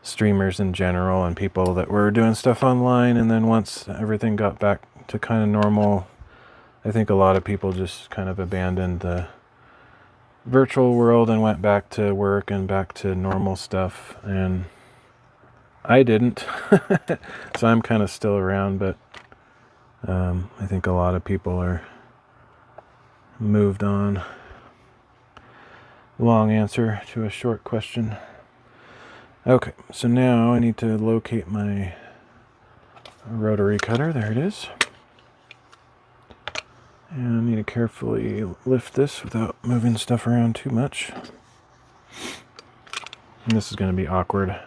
[SPEAKER 1] streamers in general and people that were doing stuff online, and then once everything got back to kind of normal, I think a lot of people just kind of abandoned the virtual world and went back to work and back to normal stuff, and I didn't. So I'm kind of still around, but I think a lot of people are moved on. Long answer to a short question. Okay, so now I need to locate my rotary cutter. There it is. And I need to carefully lift this without moving stuff around too much. And this is going to be awkward.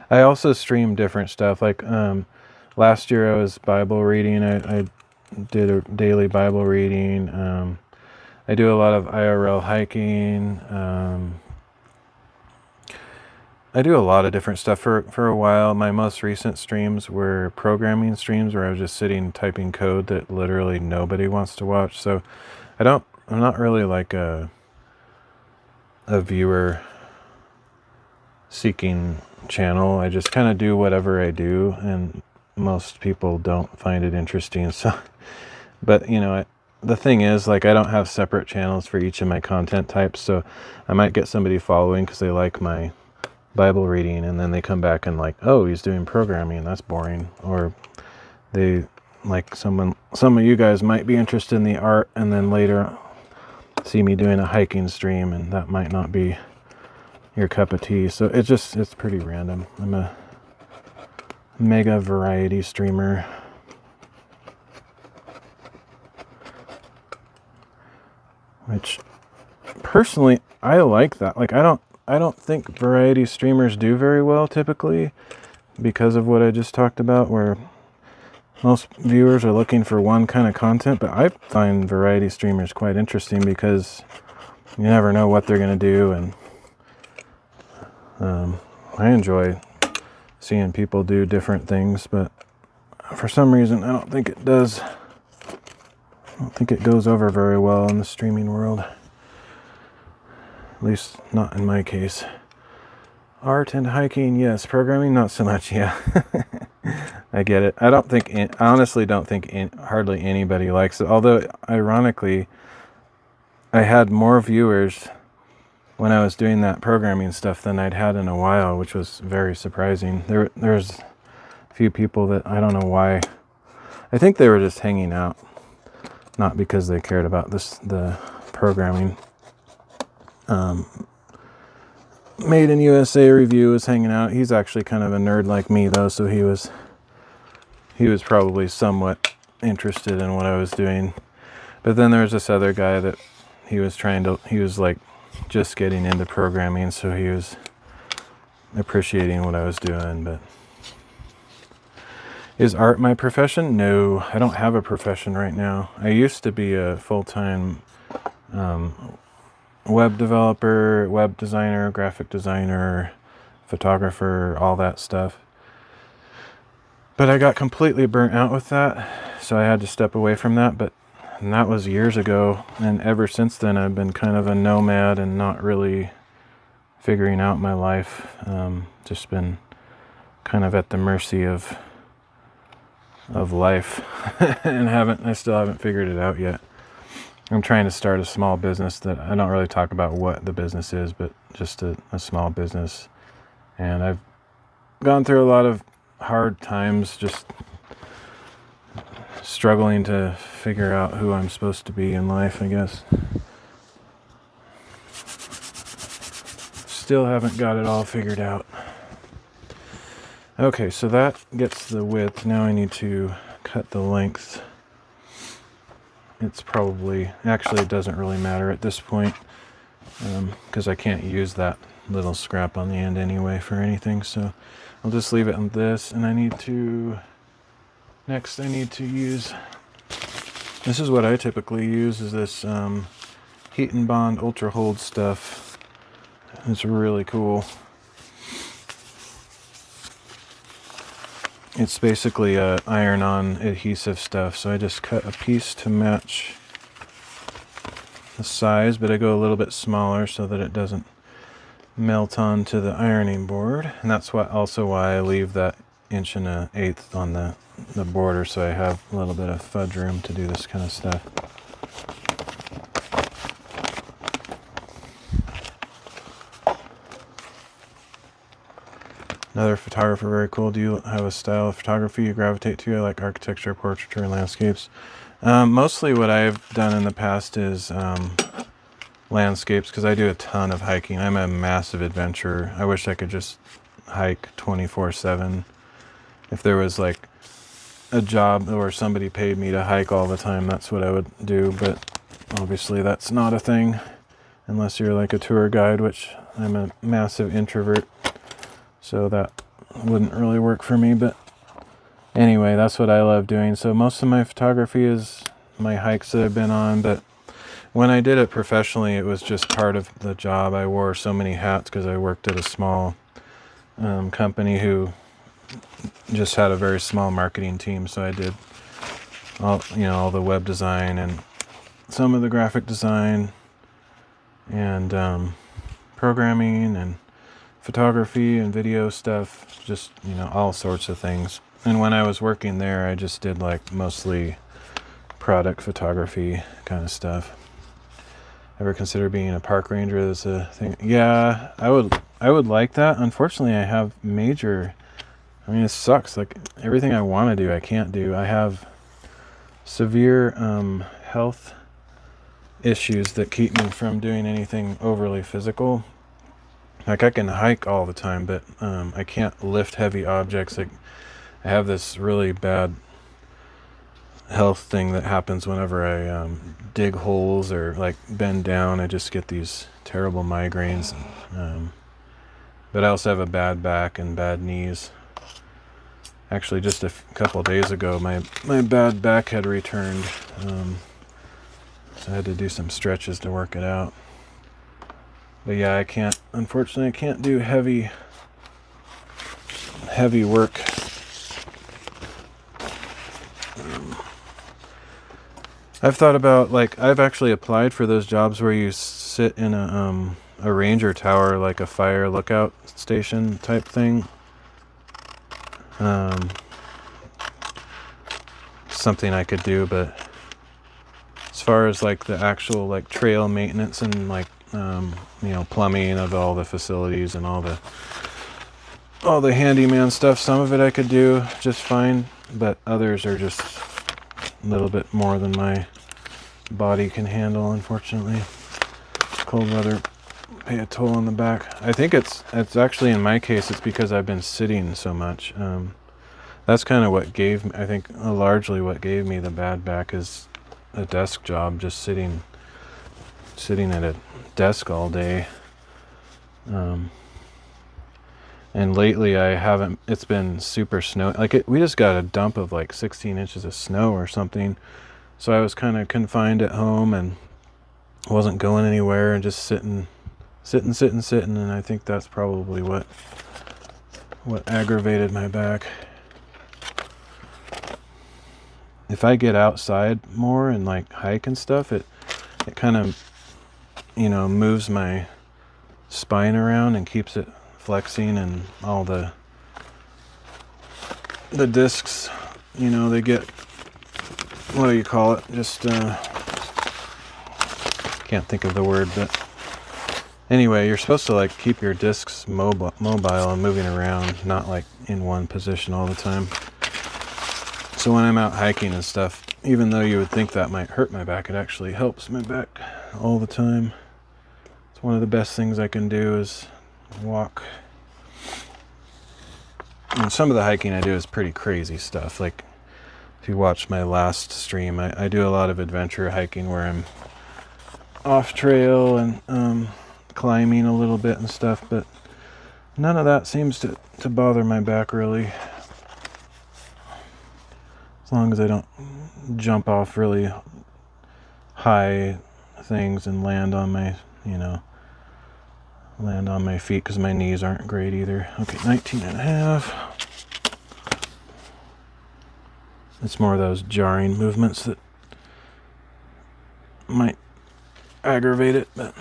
[SPEAKER 1] I also stream different stuff. Like last year I was Bible reading. I did a daily Bible reading. I do a lot of IRL hiking. I do a lot of different stuff. For a while, my most recent streams were programming streams where I was just sitting typing code that literally nobody wants to watch. So I'm not really like a viewer seeking channel. I just kind of do whatever I do, and most people don't find it interesting. So, but the thing is, like, I don't have separate channels for each of my content types, so I might get somebody following because they like my Bible reading, and then they come back and like, oh, he's doing programming, that's boring. Or they like some of you guys might be interested in the art, and then later see me doing a hiking stream, and that might not be your cup of tea. So it's pretty random. I'm a mega variety streamer. Which personally I like that. Like I don't think variety streamers do very well typically because of what I just talked about, where most viewers are looking for one kind of content, but I find variety streamers quite interesting because you never know what they're going to do, and I enjoy seeing people do different things, but for some reason I don't think it does. I don't think it goes over very well in the streaming world. At least not in my case. Art and hiking, yes. Programming, not so much, yeah. I get it. I honestly don't think hardly anybody likes it. Although, ironically, I had more viewers when I was doing that programming stuff than I'd had in a while, which was very surprising. There's a few people that I don't know why. I think they were just hanging out, not because they cared about the programming. Made in USA Review was hanging out. He's actually kind of a nerd like me though, so he was probably somewhat interested in what I was doing. But then there was this other guy that he was like just getting into programming, so he was appreciating what I was doing. But is art my profession? No, I don't have a profession right now. I used to be a full-time web developer, web designer, graphic designer, photographer, all that stuff. But I got completely burnt out with that, so I had to step away from that. And that was years ago, and ever since then I've been kind of a nomad and not really figuring out my life. Just been kind of at the mercy of life and I still haven't figured it out yet. I'm trying to start a small business that I don't really talk about what the business is, but just a small business. And I've gone through a lot of hard times just struggling to figure out who I'm supposed to be in life, I guess. Still haven't got it all figured out. Okay, so that gets the width. Now I need to cut the length. It's probably, actually it doesn't really matter at this point, because I can't use that little scrap on the end anyway for anything, so I'll just leave it on this. And I need to, next I need to use, this is what I typically use, is this Heat and Bond Ultra Hold stuff. It's really cool. It's basically iron-on adhesive stuff, so I just cut a piece to match the size, but I go a little bit smaller so that it doesn't melt onto the ironing board. And that's also why I leave that 1.1/8 on the border, so I have a little bit of fudge room to do this kind of stuff. Another photographer, very cool. Do you have a style of photography you gravitate to? I like architecture, portraiture, and landscapes. Mostly what I've done in the past is landscapes, because I do a ton of hiking. I'm a massive adventurer. I wish I could just hike 24/7. If there was like a job or somebody paid me to hike all the time, that's what I would do. But obviously that's not a thing unless you're like a tour guide, which I'm a massive introvert. So that wouldn't really work for me, but anyway, that's what I love doing. So most of my photography is my hikes that I've been on, but when I did it professionally, it was just part of the job. I wore so many hats because I worked at a small company who just had a very small marketing team. So I did all the web design and some of the graphic design and programming and photography and video stuff, just all sorts of things. And when I was working there, I just did like mostly product photography kind of stuff. Ever consider being a park ranger as a thing? Yeah, I would like that. Unfortunately, I have it sucks. Like everything I want to do, I can't do. I have severe health issues that keep me from doing anything overly physical. Like I can hike all the time, but I can't lift heavy objects. Like I have this really bad health thing that happens whenever I dig holes or like bend down. I just get these terrible migraines. But I also have a bad back and bad knees. Actually, just a couple of days ago, my bad back had returned. So I had to do some stretches to work it out. But yeah, unfortunately, I can't do heavy work. I've thought about, I've actually applied for those jobs where you sit in a ranger tower, like a fire lookout station type thing. Something I could do, but as far as like the actual trail maintenance and plumbing of all the facilities and all the handyman stuff, some of it I could do just fine, but others are just a little bit more than my body can handle, unfortunately. Cold weather pay a toll on the back. I think it's actually, in my case, it's because I've been sitting so much. That's kind of largely what gave me the bad back is a desk job, just sitting at a desk all day. And lately it's been super snowy. We just got a dump of 16 inches of snow or something. So I was kind of confined at home and wasn't going anywhere and just sitting. And I think that's probably what aggravated my back. If I get outside more and hike and stuff, it kind of, moves my spine around and keeps it flexing, and all the discs, they get, what do you call it? Just, can't think of the word, but anyway, you're supposed to keep your discs mobile and moving around, not in one position all the time. So when I'm out hiking and stuff, even though you would think that might hurt my back, it actually helps my back all the time. It's one of the best things I can do is walk. And some of the hiking I do is pretty crazy stuff. Like, if you watch my last stream, I do a lot of adventure hiking where I'm off trail and climbing a little bit and stuff, but none of that seems to bother my back really. As long as I don't jump off really high things and land on my, land on my feet, because my knees aren't great either. Okay, 19 and a half. It's more of those jarring movements that might aggravate it, but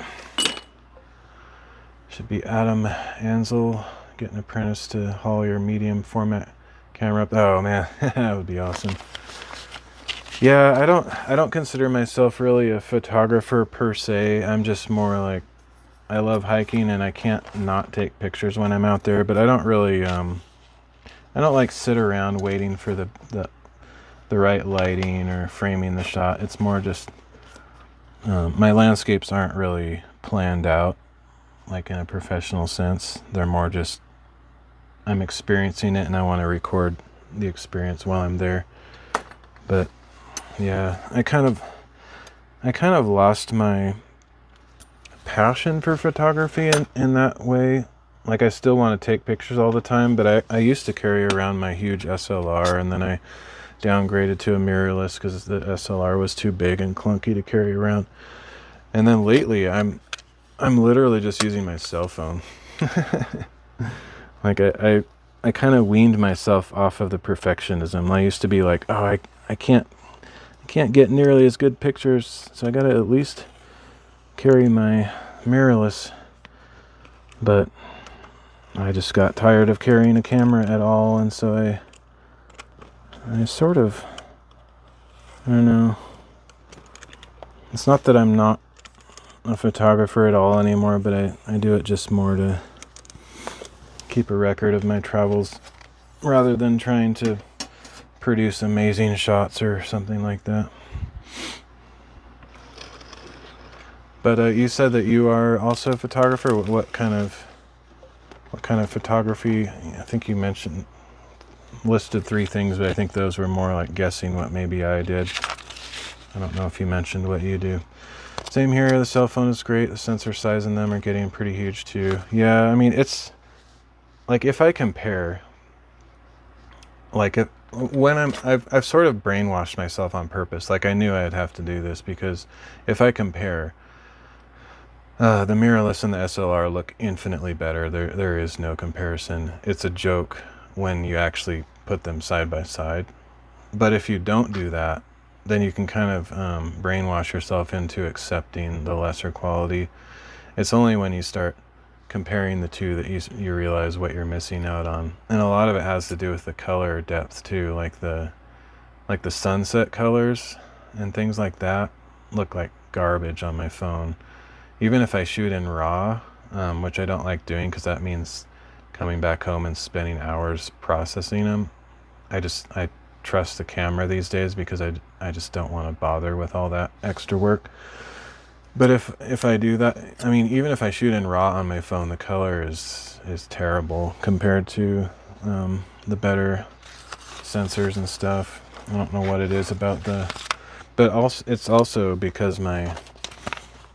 [SPEAKER 1] should be Adam Ansel, get an apprentice to haul your medium format camera up. Oh man, that would be awesome. Yeah, I don't consider myself really a photographer per se. I'm just more like, I love hiking and I can't not take pictures when I'm out there, but I don't really I don't like sit around waiting for the right lighting or framing the shot. It's more just my landscapes aren't really planned out like in a professional sense. They're more just, I'm experiencing it and I want to record the experience while I'm there. But yeah, I kind of lost my passion for photography in that way. Like, I still want to take pictures all the time, but I used to carry around my huge SLR, and then I downgraded to a mirrorless because the SLR was too big and clunky to carry around. And then lately I'm literally just using my cell phone. Like, I kind of weaned myself off of the perfectionism. I used to be like, oh, I can't get nearly as good pictures, so I gotta at least carry my mirrorless. But I just got tired of carrying a camera at all, and so I sort of, I don't know. It's not that I'm not a photographer at all anymore, but I do it just more to keep a record of my travels rather than trying to produce amazing shots or something like that. But you said that you are also a photographer. What kind of photography? I think you listed 3 things, but I think those were more like guessing what maybe I did. I don't know if you mentioned what you do. Same here, the cell phone is great. The sensor size in them are getting pretty huge too. Yeah, I mean, it's like, if I compare, like, I've sort of brainwashed myself on purpose. Like, I knew I'd have to do this, because if I compare, the mirrorless and the SLR look infinitely better. There is no comparison. It's a joke when you actually put them side by side. But if you don't do that, then you can kind of brainwash yourself into accepting the lesser quality. It's only when you start comparing the two that you realize what you're missing out on. And a lot of it has to do with the color depth too, like the sunset colors and things like that look like garbage on my phone. Even if I shoot in RAW, which I don't like doing because that means coming back home and spending hours processing them. I trust the camera these days because I just don't want to bother with all that extra work. But if I do that, I mean, even if I shoot in RAW on my phone, the color is terrible compared to the better sensors and stuff. I don't know what it is about but also it's also because I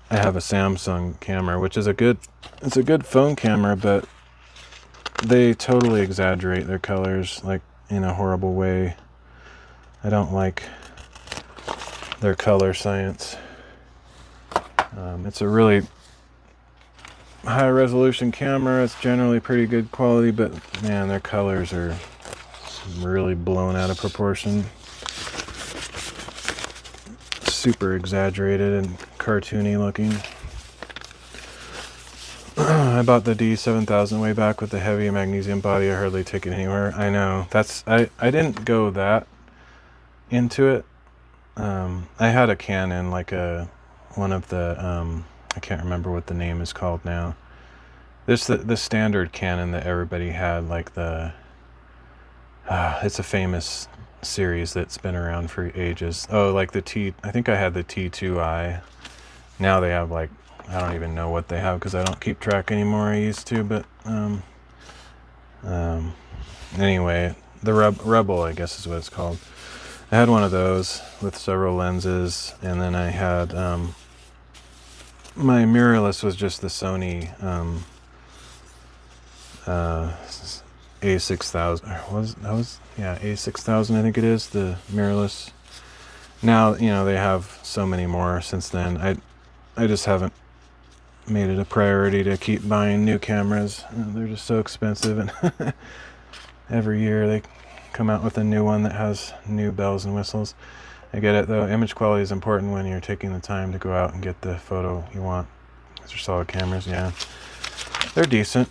[SPEAKER 1] have a Samsung camera, which is it's a good phone camera, but they totally exaggerate their colors, like, in a horrible way. I don't like their color science. It's a really high resolution camera. It's generally pretty good quality, but man, their colors are really blown out of proportion. Super exaggerated and cartoony looking. I bought the D7000 way back with the heavy magnesium body. I hardly take it anywhere. I know. I didn't go that into it. I had a Canon, like one of the I can't remember what the name is called now. There's the standard Canon that everybody had, like it's a famous series that's been around for ages. Oh, like I think I had the T2i. Now they have, like, I don't even know what they have because I don't keep track anymore. I used to, but Anyway, the Rebel, I guess is what it's called. I had one of those with several lenses, and then I had my mirrorless was just the Sony A6000. A6000, I think it is, the mirrorless. Now, they have so many more since then. I just haven't made it a priority to keep buying new cameras. They're just so expensive, and every year they come out with a new one that has new bells and whistles. I get it though. Image quality is important when you're taking the time to go out and get the photo you want. These are solid cameras. Yeah, they're decent.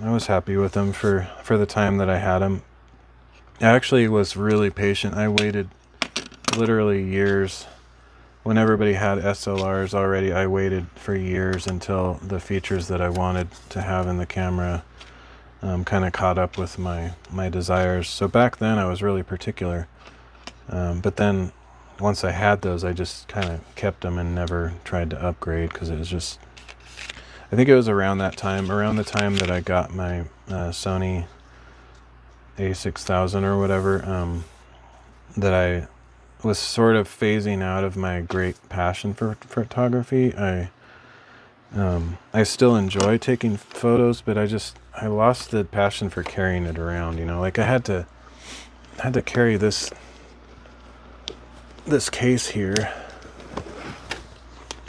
[SPEAKER 1] I was happy with them for the time that I had them. I actually was really patient. I waited literally years. When everybody had SLRs already, I waited for years until the features that I wanted to have in the camera kind of caught up with my desires. So back then I was really particular. But then once I had those, I just kind of kept them and never tried to upgrade, because it was just, I think it was around the time that I got my Sony A6000 or whatever, that I was sort of phasing out of my great passion for photography. I still enjoy taking photos, but I lost the passion for carrying it around, like I had to carry this case here.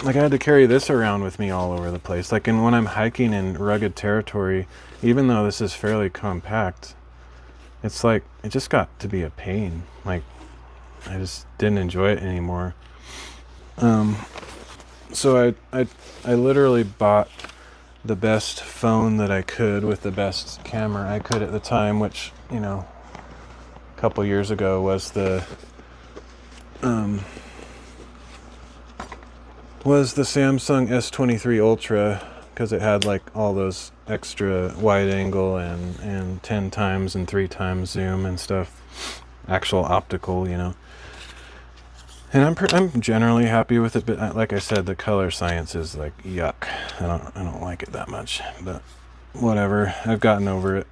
[SPEAKER 1] Like I had to carry this around with me all over the place. Like, and when I'm hiking in rugged territory, even though this is fairly compact, it's like, it just got to be a pain. Like, I just didn't enjoy it anymore. So I literally bought the best phone that I could with the best camera I could at the time, which, a couple years ago was the Samsung S23 Ultra, because it had like all those extra wide angle and 10 times and 3 times zoom and stuff, actual optical, And I'm generally happy with it, but like I said, the color science is like yuck. I don't like it that much, but whatever. I've gotten over it.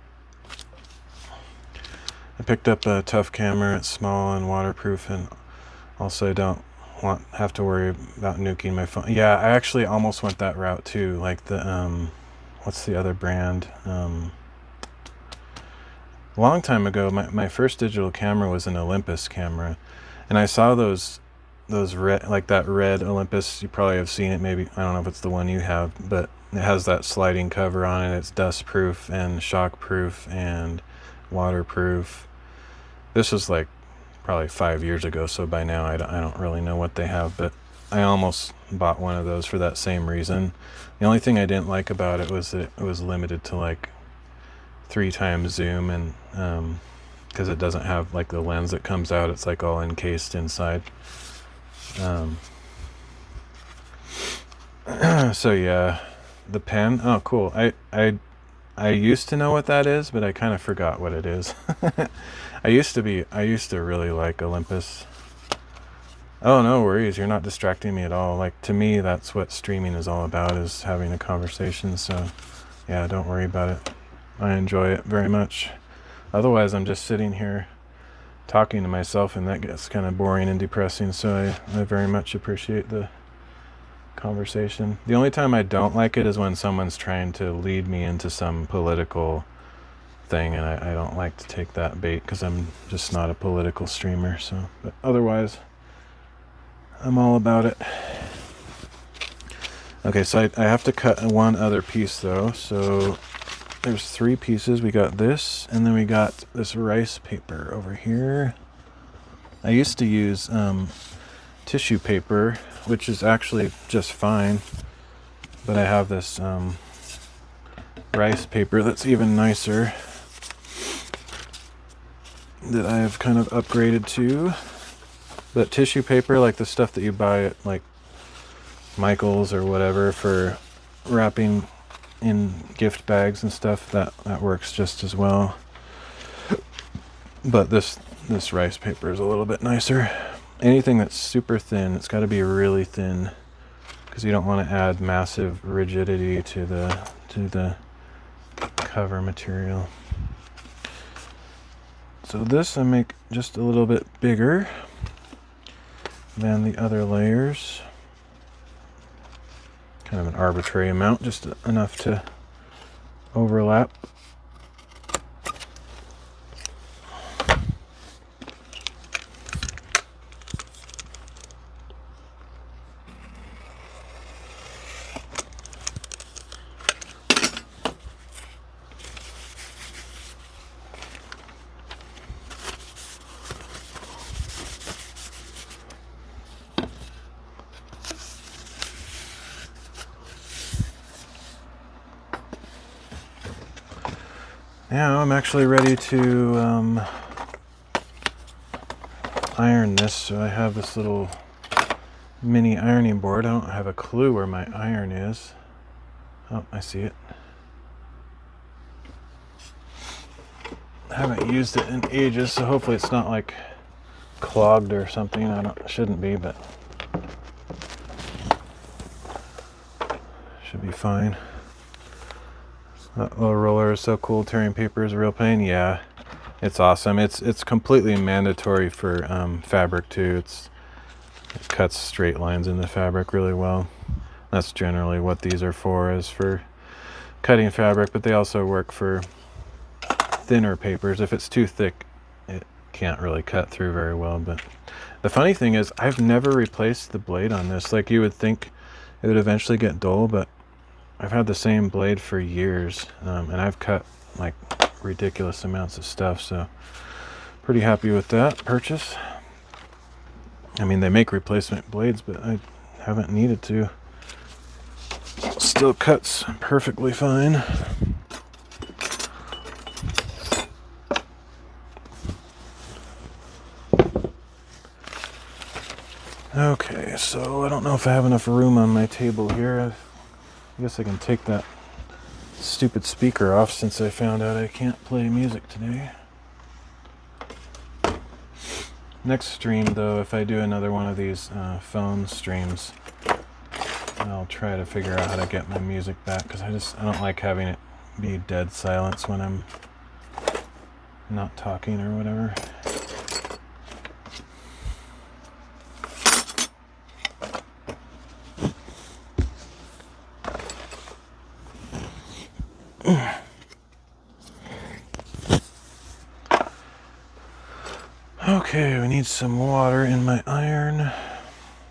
[SPEAKER 1] I picked up a tough camera. It's small and waterproof, and also I don't have to worry about nuking my phone. Yeah, I actually almost went that route too. Like the what's the other brand? A long time ago, my first digital camera was an Olympus camera, and I saw those red, like that red Olympus. You probably have seen it. Maybe, I don't know if it's the one you have, but it has that sliding cover on it. It's dust proof and shock proof and waterproof. This was like probably 5 years ago, so by now I don't really know what they have, but I almost bought one of those for that same reason. The only thing I didn't like about it was that it was limited to like 3 times zoom, and because it doesn't have like the lens that comes out, it's like all encased inside. So yeah, the pen. Oh, cool. I used to know what that is, but I kind of forgot what it is. I used to really like Olympus. Oh, no worries. You're not distracting me at all. Like, to me, that's what streaming is all about, is having a conversation. So yeah, don't worry about it. I enjoy it very much. Otherwise, I'm just sitting here talking to myself, and that gets kind of boring and depressing. So I very much appreciate the conversation. The only time I don't like it is when someone's trying to lead me into some political thing, and I don't like to take that bait, because I'm just not a political streamer. So, but otherwise, I'm all about it. Okay, so I have to cut one other piece though. So there's 3 pieces. We got this, and then we got this rice paper over here. I used to use tissue paper, which is actually just fine, but I have this rice paper that's even nicer, that I have kind of upgraded to. But tissue paper, like the stuff that you buy at like Michael's or whatever for wrapping in gift bags and stuff, that works just as well. But this rice paper is a little bit nicer. Anything that's super thin, it's got to be really thin, because you don't want to add massive rigidity to the cover material. So this I make just a little bit bigger than the other layers. Kind of an arbitrary amount, just enough to overlap. Now I'm actually ready to iron this. So I have this little mini ironing board. I don't have a clue where my iron is. Oh, I see it. I haven't used it in ages, so hopefully it's not like clogged or something. Shouldn't be, but should be fine. That little roller is so cool. Tearing paper is a real pain. Yeah, it's awesome. It's completely mandatory for fabric too. It cuts straight lines in the fabric really well. That's generally what these are for, is for cutting fabric, but they also work for thinner papers. If it's too thick, it can't really cut through very well. But the funny thing is, I've never replaced the blade on this. Like, you would think it would eventually get dull, but I've had the same blade for years, and I've cut like ridiculous amounts of stuff, so pretty happy with that purchase. I mean, they make replacement blades, but I haven't needed to. Still cuts perfectly fine. Okay, so I don't know if I have enough room on my table here. I guess I can take that stupid speaker off since I found out I can't play music today. Next stream, though, if I do another one of these phone streams, I'll try to figure out how to get my music back, because I don't like having it be dead silence when I'm not talking or whatever. Okay, we need some water in my iron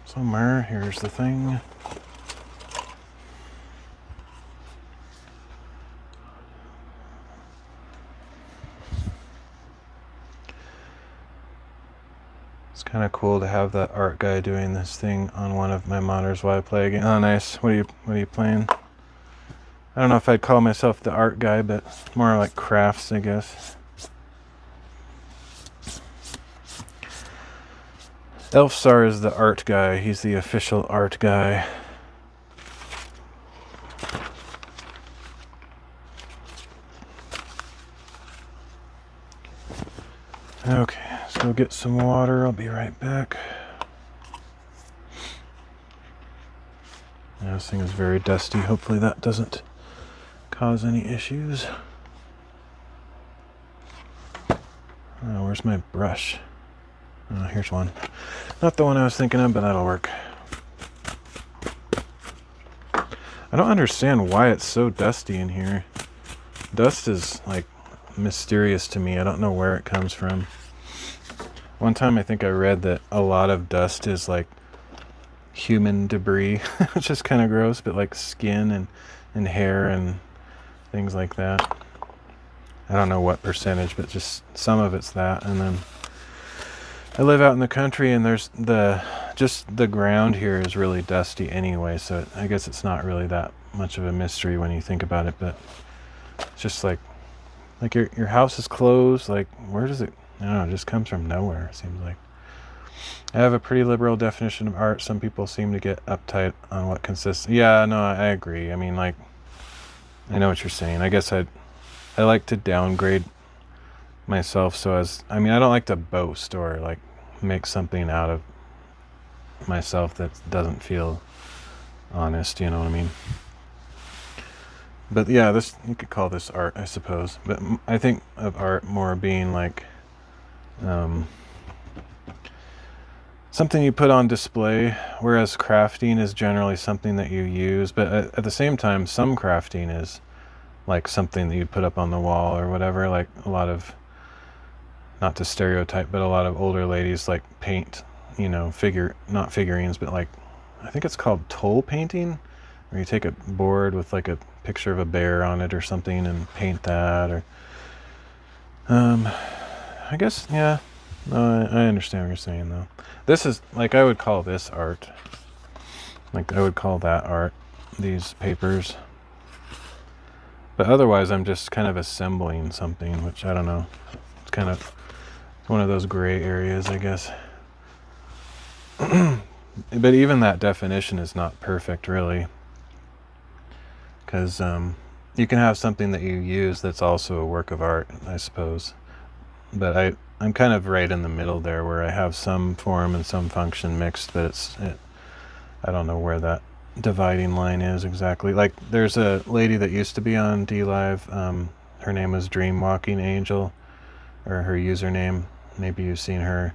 [SPEAKER 1] somewhere. Here's the thing. It's kind of cool to have that art guy doing this thing on one of my monitors while I play again. Oh, nice. What are you playing? I don't know if I'd call myself the art guy, but more like crafts, I guess. Elfsar is the art guy. He's the official art guy. Okay, let's go get some water. I'll be right back. Yeah, this thing is very dusty. Hopefully that doesn't cause any issues. Oh, where's my brush? Oh, here's one. Not the one I was thinking of, but that'll work. I don't understand why it's so dusty in here. Dust is, like, mysterious to me. I don't know where it comes from. One time I think I read that a lot of dust is, like, human debris, which is kind of gross, but, like, skin and hair and things like that. I don't know what percentage, but just some of it's that. And then I live out in the country, and there's just the ground here is really dusty anyway, so I guess it's not really that much of a mystery when you think about it. But it's just like your house is closed. Like, where does it? I don't know. It just comes from nowhere, it seems like. I have a pretty liberal definition of art. Some people seem to get uptight on what consists. Yeah, no, I agree. I mean, like, I know what you're saying. I guess I like to downgrade myself I mean, I don't like to boast or like make something out of myself that doesn't feel honest, you know what I mean? But yeah, you could call this art, I suppose. But I think of art more being like something you put on display, whereas crafting is generally something that you use. But at the same time, some crafting is like something that you put up on the wall or whatever. Like a lot of, not to stereotype, but a lot of older ladies like paint, you know, not figurines, but like, I think it's called toll painting, where you take a board with like a picture of a bear on it or something and paint that. Or I guess, yeah, no, I understand what you're saying though. This is like, I would call this art. Like I would call that art, these papers. But otherwise I'm just kind of assembling something, which I don't know. It's kind of one of those gray areas, I guess. But even that definition is not perfect, really. Because you can have something that you use that's also a work of art, I suppose. But I'm kind of right in the middle there, where I have some form and some function mixed, but I don't know where that dividing line is exactly. Like, there's a lady that used to be on DLive. Her name was Dreamwalking Angel, or her username. Maybe you've seen her.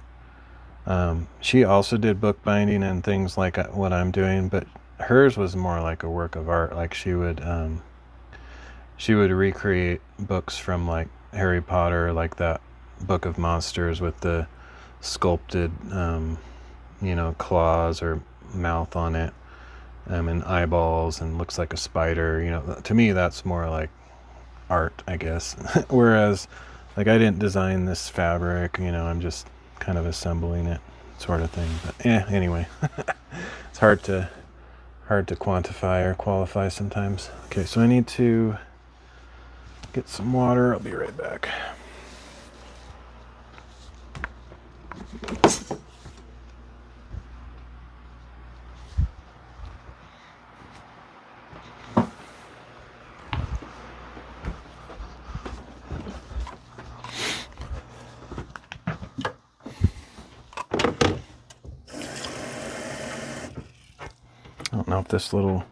[SPEAKER 1] She also did bookbinding and things like what I'm doing, but hers was more like a work of art. Like she would recreate books from like Harry Potter, like that Book of Monsters with the sculpted, you know, claws or mouth on it, and eyeballs, and looks like a spider. You know, to me that's more like art, I guess. Whereas, like, I didn't design this fabric. You know, I'm just kind of assembling it, sort of thing. But anyway, it's hard to quantify or qualify sometimes. Okay, so I need to get some water. I'll be right back. I don't know if this little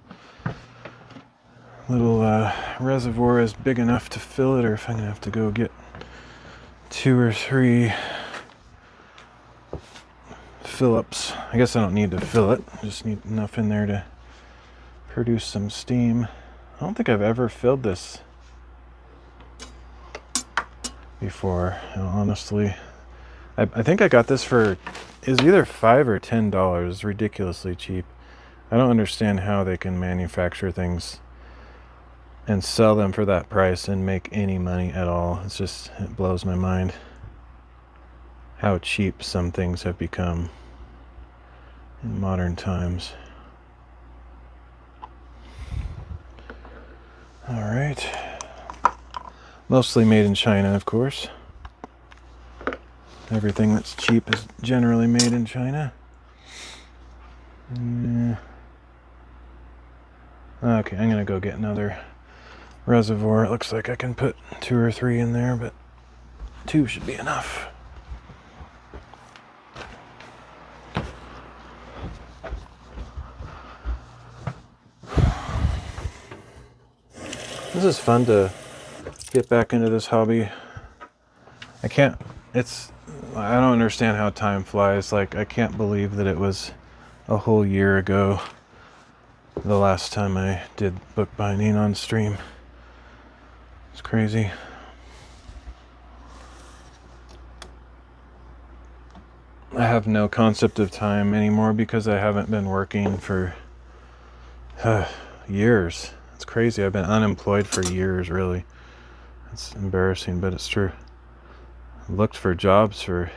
[SPEAKER 1] reservoir is big enough to fill it, or if I'm gonna have to go get 2 or 3 fill-ups. I guess I don't need to fill it, I just need enough in there to produce some steam. I don't think I've ever filled this before, honestly. I think I got this for, is either $5 or $10, ridiculously cheap. I don't understand how they can manufacture things and sell them for that price and make any money at all. It blows my mind how cheap some things have become in modern times. All right. Mostly made in China, of course. Everything that's cheap is generally made in China. Okay, I'm gonna go get another reservoir. It looks like I can put 2 or 3 in there, but 2 should be enough. This is fun to get back into this hobby. I don't understand how time flies. Like, I can't believe that it was a whole year ago the last time I did bookbinding on stream. It's crazy. I have no concept of time anymore because I haven't been working for years. It's crazy. I've been unemployed for years, really. It's embarrassing, but it's true. I looked for jobs for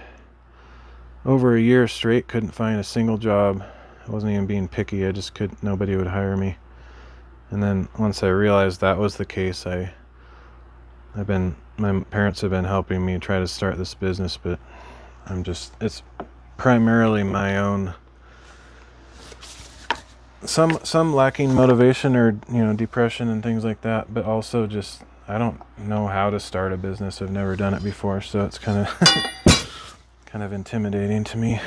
[SPEAKER 1] over a year straight, couldn't find a single job. I wasn't even being picky, nobody would hire me. And then once I realized that was the case, my parents have been helping me try to start this business, but it's primarily my own, some lacking motivation or, depression and things like that, but also just, I don't know how to start a business. I've never done it before, so it's kind of intimidating to me.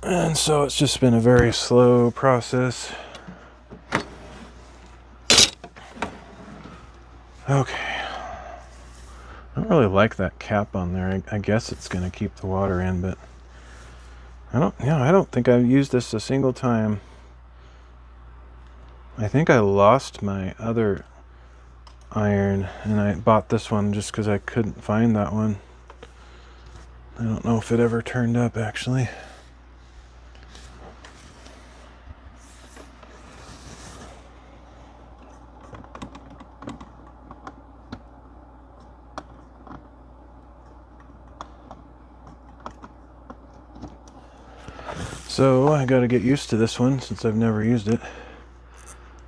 [SPEAKER 1] And so it's just been a very slow process. Okay. I don't really like that cap on there. I guess it's going to keep the water in, but I don't think I've used this a single time. I think I lost my other iron and I bought this one just because I couldn't find that one. I don't know if it ever turned up actually. So I gotta get used to this one since I've never used it.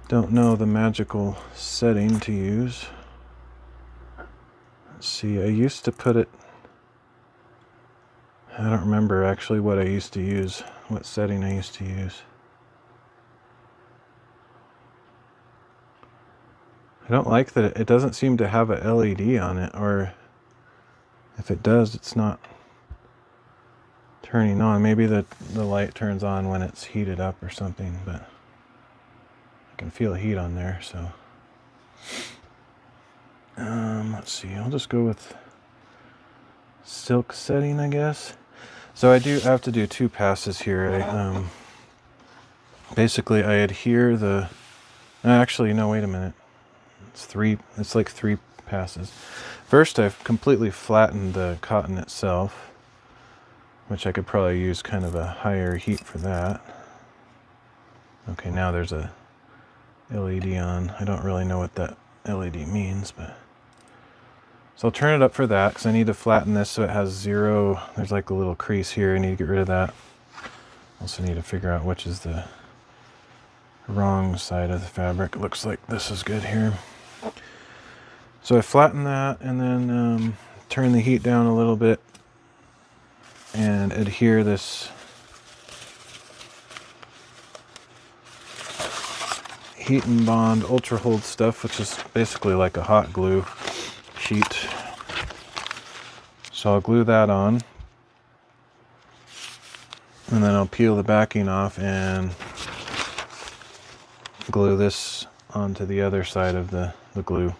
[SPEAKER 1] Don't know the magical setting to use. Let's see, I used to put it... I don't remember actually what I used to use, what setting I used to use. I don't like that it doesn't seem to have a LED on it, or if it does, it's not turning on. Maybe the light turns on when it's heated up or something, but I can feel heat on there, so. Let's see, I'll just go with silk setting, I guess. So I have to do 2 passes here. Basically I adhere the, actually, no, wait a minute. It's like 3 passes. First, I've completely flattened the cotton itself, which I could probably use kind of a higher heat for that. Okay, now there's a LED on. I don't really know what that LED means, but... So I'll turn it up for that, because I need to flatten this so it has 0... There's like a little crease here. I need to get rid of that. Also need to figure out which is the wrong side of the fabric. It looks like this is good here. So I flatten that, and then turn the heat down a little bit, and adhere this Heat and Bond Ultra Hold stuff, which is basically like a hot glue sheet. So I'll glue that on, and then I'll peel the backing off and glue this onto the other side of the glue.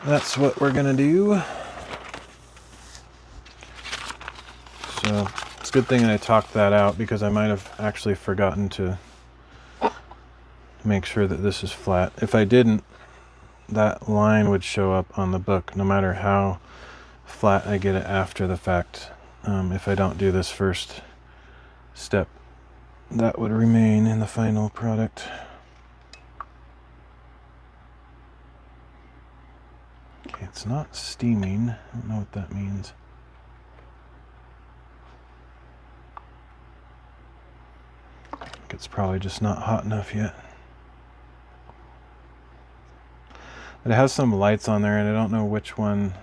[SPEAKER 1] That's what we're gonna do. So it's a good thing I talked that out, because I might have actually forgotten to make sure that this is flat. If I didn't, that line would show up on the book no matter how flat I get it after the fact. If I don't do this first step, that would remain in the final product. Okay, it's not steaming. I don't know what that means. I think it's probably just not hot enough yet. It has some lights on there, and I don't know which one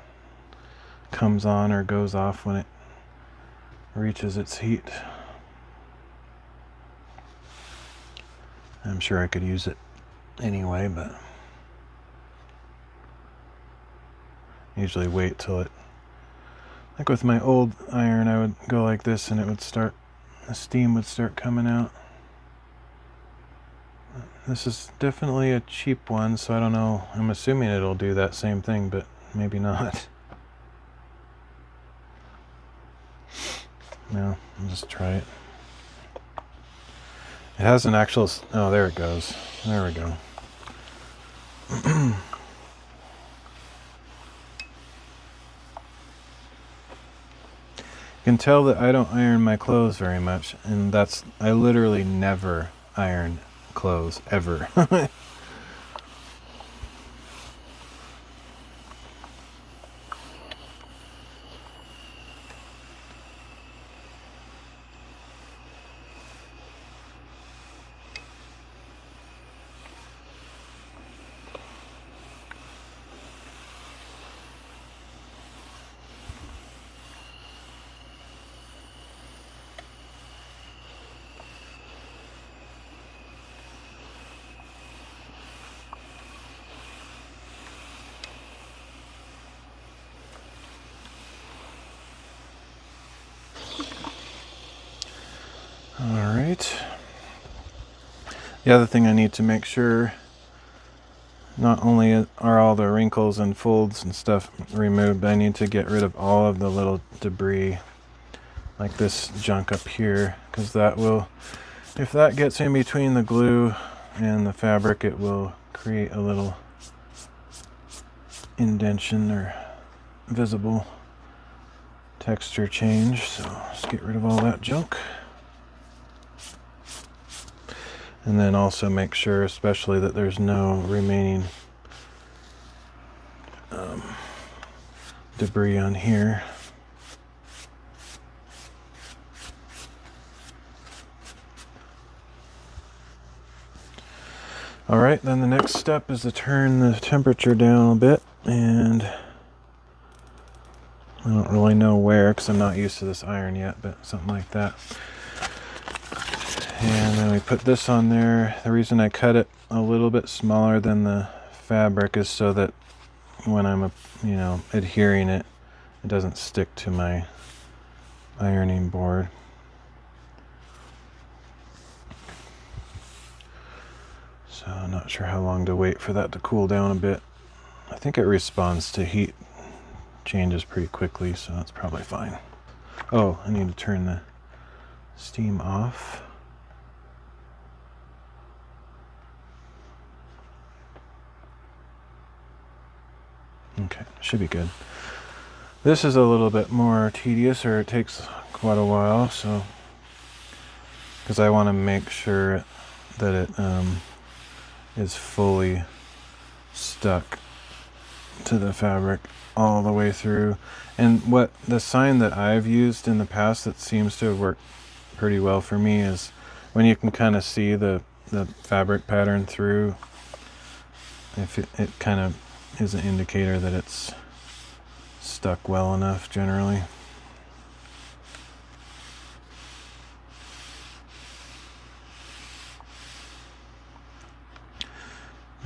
[SPEAKER 1] comes on or goes off when it reaches its heat. I'm sure I could use it anyway, but usually wait till it, like with my old iron, I would go like this and it would start, the steam would start coming out. This is definitely a cheap one, so I don't know. I'm assuming it'll do that same thing, but maybe not. No, I'll just try it. It has an actual... Oh, there it goes. There we go. You can tell that I don't iron my clothes very much, and that's... I literally never iron clothes, ever. Alright. The other thing I need to make sure not only are all the wrinkles and folds and stuff removed, but I need to get rid of all of the little debris, like this junk up here, because that will, if that gets in between the glue and the fabric, it will create a little indentation or visible texture change. So let's get rid of all that junk. And then also make sure especially that there's no remaining debris on here. Alright, then the next step is to turn the temperature down a bit, and I don't really know where because I'm not used to this iron yet, but something like that. And then we put this on there. The reason I cut it a little bit smaller than the fabric is so that when I'm, adhering it, it doesn't stick to my ironing board. So I'm not sure how long to wait for that to cool down a bit. I think it responds to heat changes pretty quickly, so that's probably fine. Oh, I need to turn the steam off. Okay, should be good. This is a little bit more tedious, or it takes quite a while, so because I want to make sure that it is fully stuck to the fabric all the way through. And what the sign that I've used in the past that seems to have worked pretty well for me is when you can kind of see the fabric pattern through, if it kind of is an indicator that it's stuck well enough generally.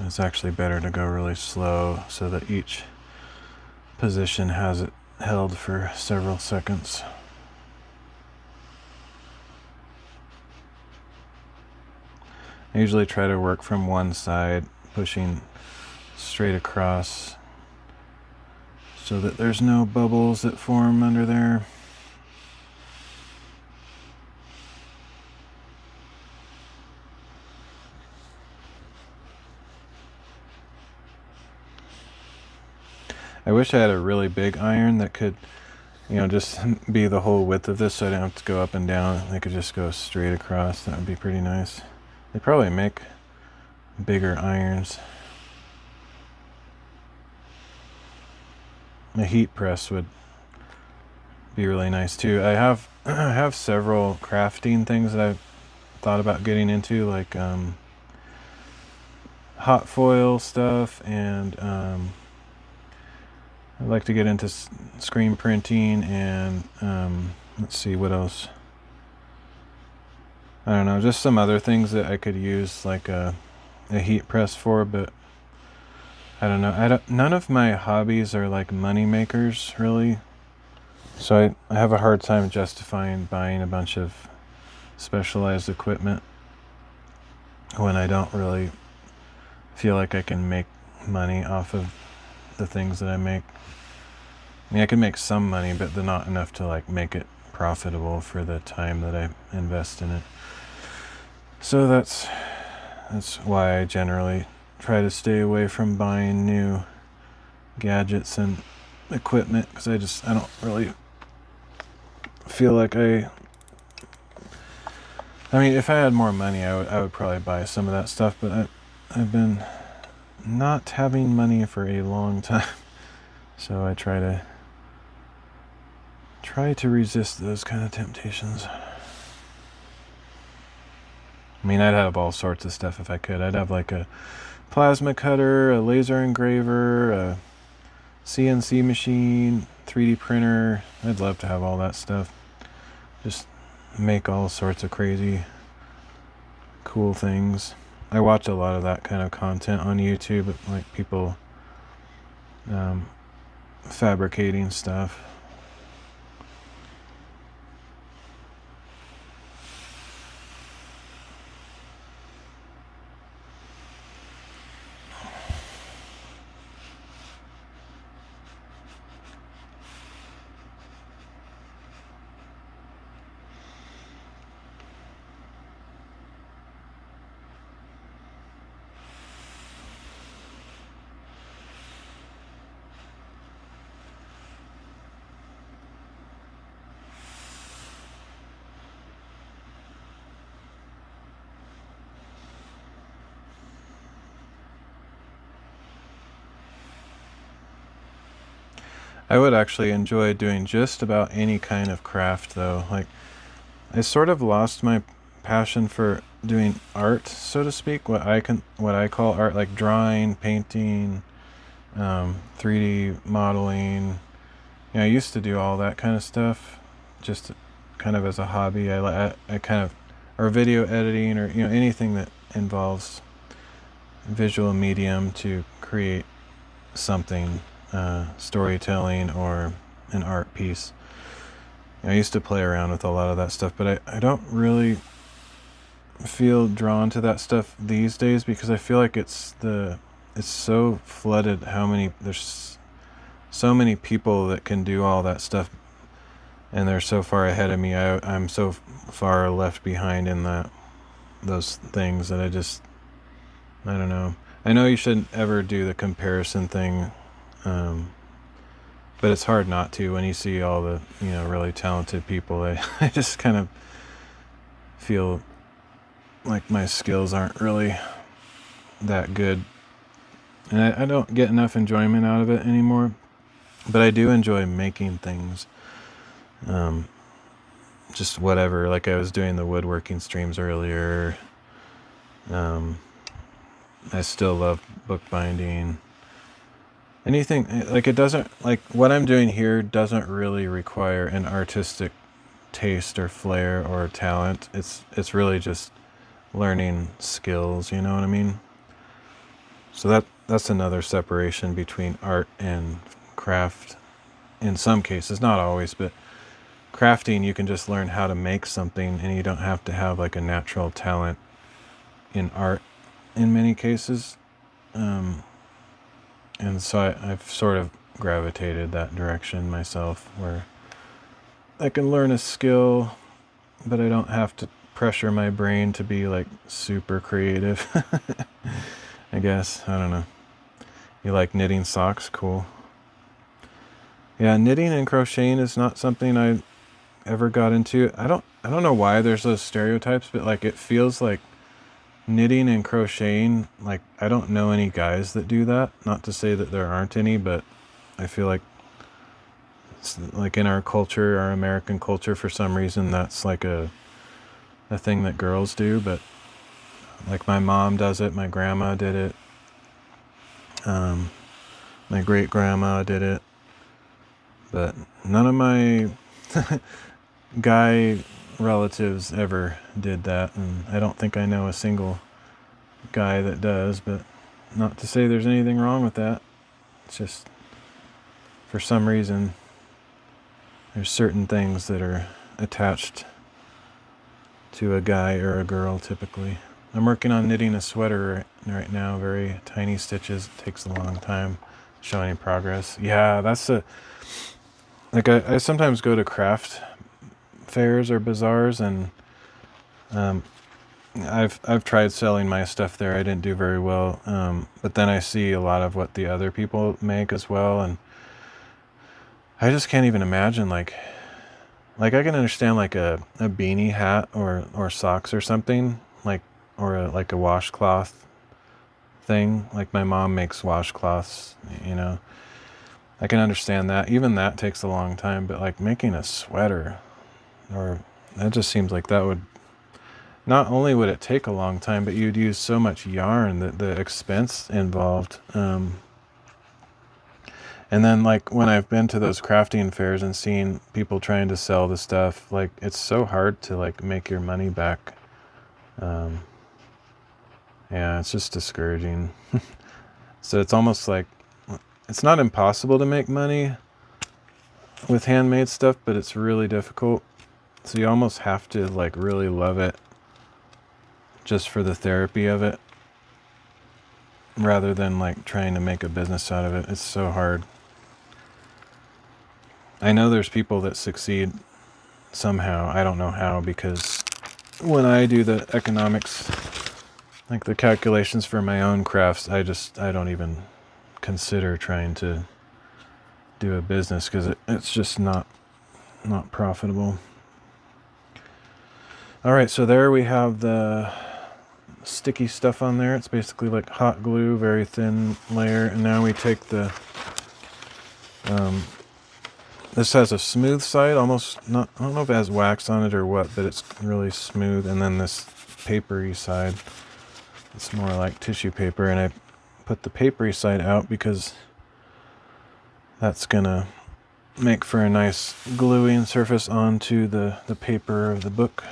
[SPEAKER 1] It's actually better to go really slow so that each position has it held for several seconds. I usually try to work from one side, pushing straight across so that there's no bubbles that form under there. I wish I had a really big iron that could, just be the whole width of this so I don't have to go up and down. They could just go straight across. That would be pretty nice. They probably make bigger irons. A heat press would be really nice too. I have several crafting things that I've thought about getting into, like hot foil stuff, and I'd like to get into screen printing, and let's see what else. I don't know, just some other things that I could use like a heat press for, but I don't know. None of my hobbies are like money makers, really. So I have a hard time justifying buying a bunch of specialized equipment when I don't really feel like I can make money off of the things that I make. I mean, I can make some money, but they're not enough to like make it profitable for the time that I invest in it. So that's why I generally try to stay away from buying new gadgets and equipment, because I don't really feel like I mean, if I had more money, I would probably buy some of that stuff, but I've been not having money for a long time, so I try to resist those kind of temptations. I mean, I'd have all sorts of stuff if I could. I'd have like a plasma cutter, a laser engraver, a CNC machine, 3D printer. I'd love to have all that stuff. Just make all sorts of crazy, cool things. I watch a lot of that kind of content on YouTube, like people fabricating stuff. I would actually enjoy doing just about any kind of craft though. Like, I sort of lost my passion for doing art, so to speak, what I call art, like drawing, painting, 3D modeling. I used to do all that kind of stuff, just kind of as a hobby. I kind of, or video editing, or anything that involves visual medium to create something, storytelling or an art piece. I used to play around with a lot of that stuff, but I don't really feel drawn to that stuff these days because I feel like it's so flooded. There's so many people that can do all that stuff, and they're so far ahead of me. I'm so far left behind in those things that I don't know. I know you shouldn't ever do the comparison thing, but it's hard not to when you see all the really talented people. I just kind of feel like my skills aren't really that good, and I don't get enough enjoyment out of it anymore. But I do enjoy making things, just whatever. Like I was doing the woodworking streams earlier. I still love bookbinding. Anything like it doesn't, like what I'm doing here doesn't really require an artistic taste or flair or talent. It's really just learning skills, you know what I mean? So that's another separation between art and craft in some cases, not always, but crafting, you can just learn how to make something and you don't have to have like a natural talent. In art in many cases, and so I've sort of gravitated that direction myself, where I can learn a skill but I don't have to pressure my brain to be like super creative. I guess, I don't know. You like knitting socks? Cool. Yeah, knitting and crocheting is not something I ever got into. I don't know why there's those stereotypes, but like it feels like knitting and crocheting, like I don't know any guys that do that. Not to say that there aren't any, but I feel like it's like in our culture, our American culture, for some reason that's like a thing that girls do. But like my mom does it, my grandma did it, my great grandma did it, but none of my guy relatives ever did that, and I don't think I know a single guy that does. But not to say there's anything wrong with that. It's just for some reason there's certain things that are attached to a guy or a girl typically. I'm working on knitting a sweater right now, very tiny stitches. It takes a long time to show any progress. Yeah, that's like I sometimes go to craft fairs or bazaars, and I've tried selling my stuff there. I didn't do very well, but then I see a lot of what the other people make as well, and I just can't even imagine like I can understand like a beanie hat or socks or something, like, or like a washcloth thing. Like my mom makes washcloths, I can understand that. Even that takes a long time, but like making a sweater, or that just seems like that would, not only would it take a long time, but you'd use so much yarn, that the expense involved. And then like when I've been to those crafting fairs and seen people trying to sell the stuff, like it's so hard to like make your money back. Yeah, it's just discouraging. So it's almost like, it's not impossible to make money with handmade stuff, but it's really difficult. So you almost have to like really love it just for the therapy of it, rather than like trying to make a business out of it. It's so hard. I know there's people that succeed somehow. I don't know how, because when I do the economics, like the calculations for my own crafts, I don't even consider trying to do a business, because it's just not profitable. All right, so there we have the sticky stuff on there. It's basically like hot glue, very thin layer. And now we take the This has a smooth side, almost not, I don't know if it has wax on it or what, but it's really smooth. And then this papery side, it's more like tissue paper. And I put the papery side out because that's gonna make for a nice gluing surface onto the paper of the book.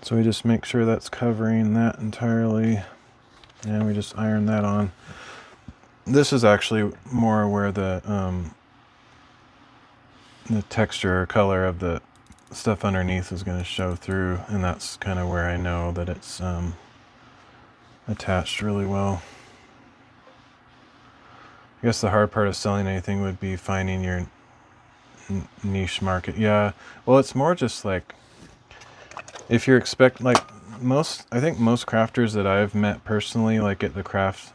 [SPEAKER 1] So we just make sure that's covering that entirely, and we just iron that on. This is actually more where the texture or color of the stuff underneath is going to show through, and that's kind of where I know that it's attached really well. I guess the hard part of selling anything would be finding your niche market. Yeah, well, it's more just like if you're like I think most crafters that I've met personally, like at the craft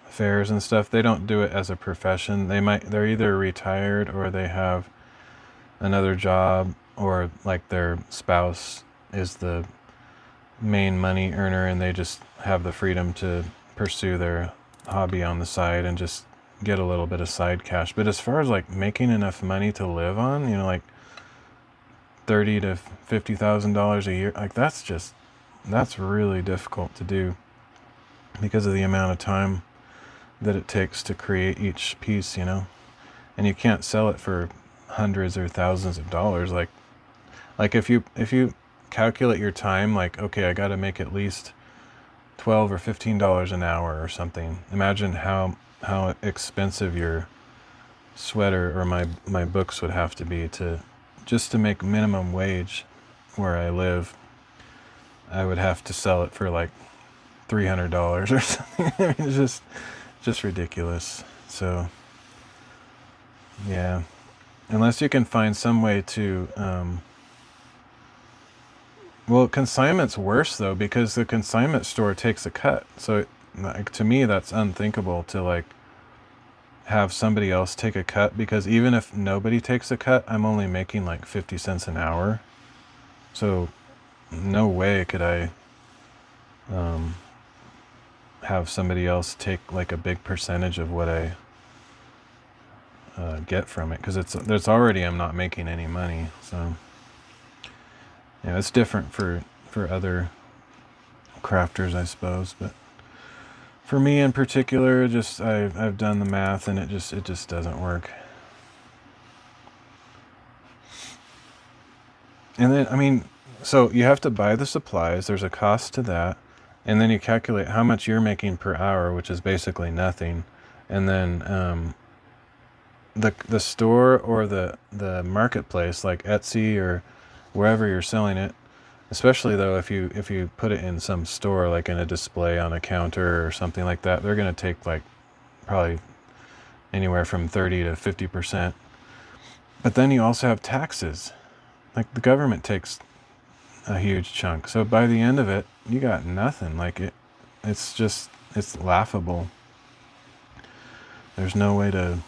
[SPEAKER 1] fairs and stuff, they don't do it as a profession. They're either retired or they have another job, or like their spouse is the main money earner and they just have the freedom to pursue their hobby on the side and just get a little bit of side cash. But as far as like making enough money to live on, like $30,000 to $50,000 a year, like that's really difficult to do because of the amount of time that it takes to create each piece, and you can't sell it for hundreds or thousands of dollars. Like if you calculate your time, like, okay, I got to make at least $12 or $15 an hour or something. Imagine how expensive your sweater or my books would have to be just to make minimum wage where I live. I would have to sell it for like $300 or something. I mean, it's just ridiculous. So yeah, unless you can find some way to well, consignment's worse though, because the consignment store takes a cut. So like, to me that's unthinkable to like have somebody else take a cut, because even if nobody takes a cut, I'm only making like 50 cents an hour. So no way could I have somebody else take like a big percentage of what I get from it, because there's already, I'm not making any money. So yeah, it's different for other crafters, I suppose, but for me in particular, just I've done the math and it just doesn't work. And then, I mean, so you have to buy the supplies, there's a cost to that, and then you calculate how much you're making per hour, which is basically nothing. And then the store or the marketplace like Etsy or wherever you're selling it, especially though if you put it in some store, like in a display on a counter or something like that, they're going to take like probably anywhere from 30 to 50%. But then you also have taxes. Like the government takes a huge chunk. So by the end of it, you got nothing. Like it's laughable. There's no way to,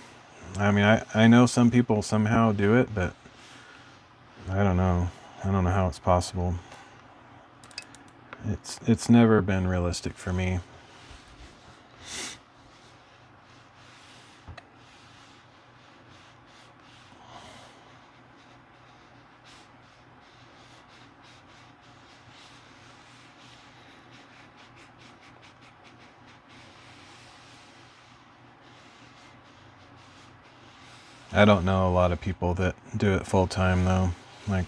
[SPEAKER 1] I mean, I know some people somehow do it, but I don't know how it's possible. It's never been realistic for me. I don't know a lot of people that do it full time though. Like,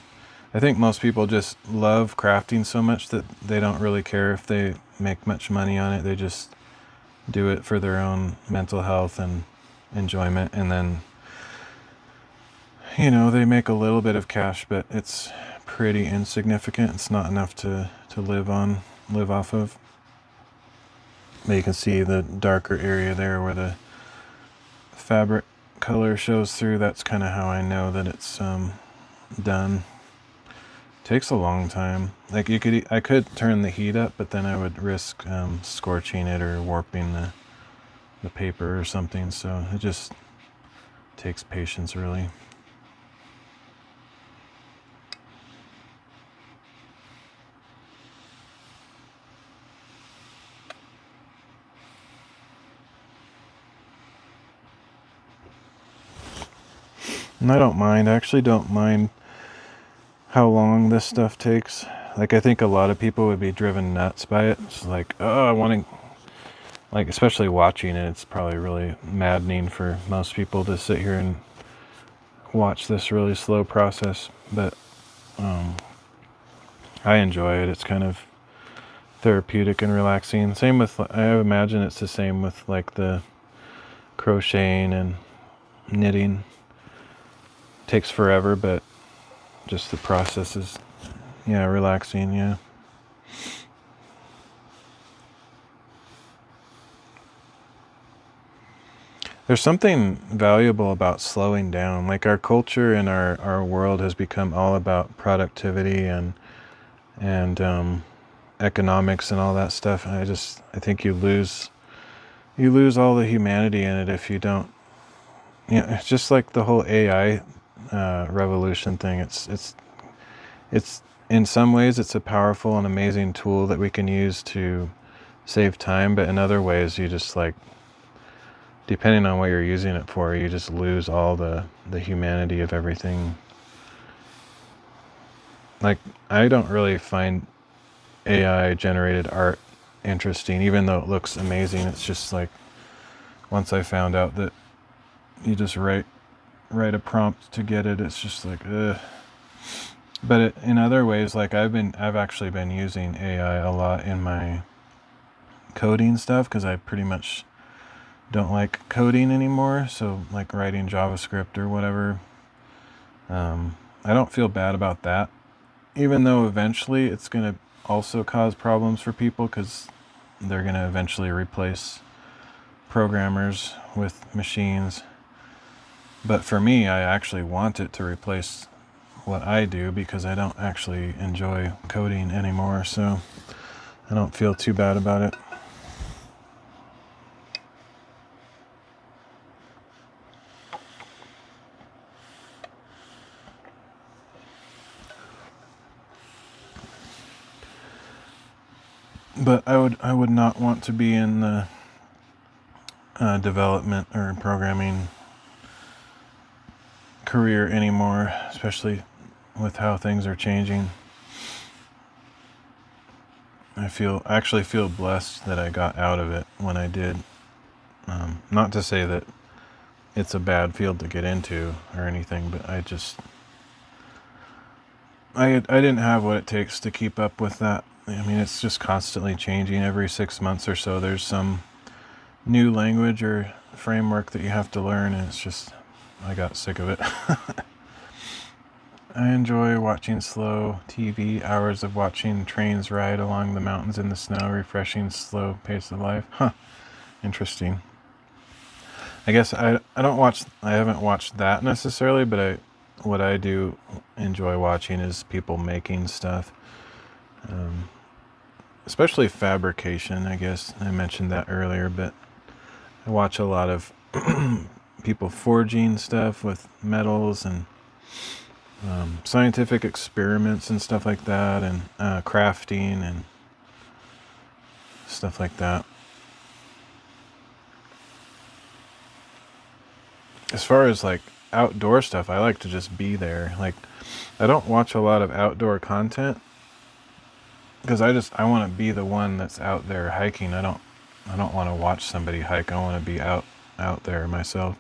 [SPEAKER 1] I think most people just love crafting so much that they don't really care if they make much money on it. They just do it for their own mental health and enjoyment, and then they make a little bit of cash, but it's pretty insignificant. It's not enough to live off of. But you can see the darker area there where the fabric color shows through. That's kind of how I know that it's done. Takes a long time. Like I could turn the heat up, but then I would risk scorching it or warping the paper or something. So it just takes patience, really. And I don't mind. I actually don't mind how long this stuff takes. Like, I think a lot of people would be driven nuts by it. It's like, oh, I want to, like, especially watching it, it's probably really maddening for most people to sit here and watch this really slow process. But I enjoy it. It's kind of therapeutic and relaxing. Same with, I imagine it's the same with like the crocheting and knitting. It takes forever, but just the process is, yeah, relaxing, yeah. There's something valuable about slowing down. Like, our culture and our world has become all about productivity and economics and all that stuff. And I think you lose all the humanity in it if you don't. You know, it's just like the whole AI revolution thing. It's in some ways it's a powerful and amazing tool that we can use to save time, but in other ways you just, like, depending on what you're using it for, you just lose all the humanity of everything. Like, I don't really find AI generated art interesting, even though it looks amazing. It's just like, once I found out that you just write a prompt to get it, it's just like, ugh. But in other ways, like, I've actually been using AI a lot in my coding stuff, because I pretty much don't like coding anymore. So, like, writing JavaScript or whatever, I don't feel bad about that, even though eventually it's going to also cause problems for people, because they're going to eventually replace programmers with machines. But for me, I actually want it to replace what I do, because I don't actually enjoy coding anymore, so I don't feel too bad about it. But I would not want to be in the development or programming career anymore, especially with how things are changing. I actually feel blessed that I got out of it when I did. Not to say that it's a bad field to get into or anything, but I didn't have what it takes to keep up with that. I mean, it's just constantly changing. Every 6 months or so, there's some new language or framework that you have to learn, and it's just, I got sick of it. I enjoy watching slow TV, hours of watching trains ride along the mountains in the snow, refreshing slow pace of life. Huh, interesting. I guess I haven't watched that necessarily, but what I do enjoy watching is people making stuff. Especially fabrication, I guess. I mentioned that earlier, but I watch a lot of people forging stuff with metals, and scientific experiments and stuff like that, and crafting and stuff like that. As far as like outdoor stuff, I like to just be there. Like, I don't watch a lot of outdoor content, because I want to be the one that's out there hiking. I don't want to watch somebody hike. I want to be out there myself.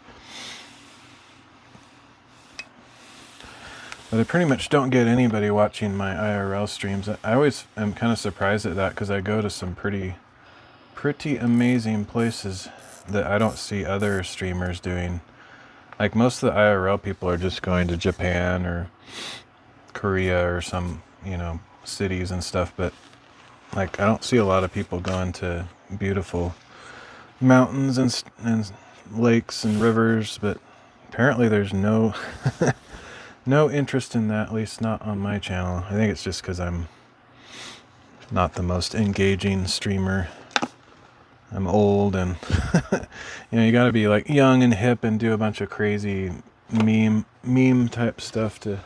[SPEAKER 1] But I pretty much don't get anybody watching my IRL streams. I always am kind of surprised at that, because I go to some pretty amazing places that I don't see other streamers doing. Like, most of the IRL people are just going to Japan or Korea or some, cities and stuff, but like, I don't see a lot of people going to beautiful mountains and lakes and rivers. But apparently there's no no interest in that, at least not on my channel. I think it's just because I'm not the most engaging streamer. I'm old, and you got to be like young and hip and do a bunch of crazy meme type stuff to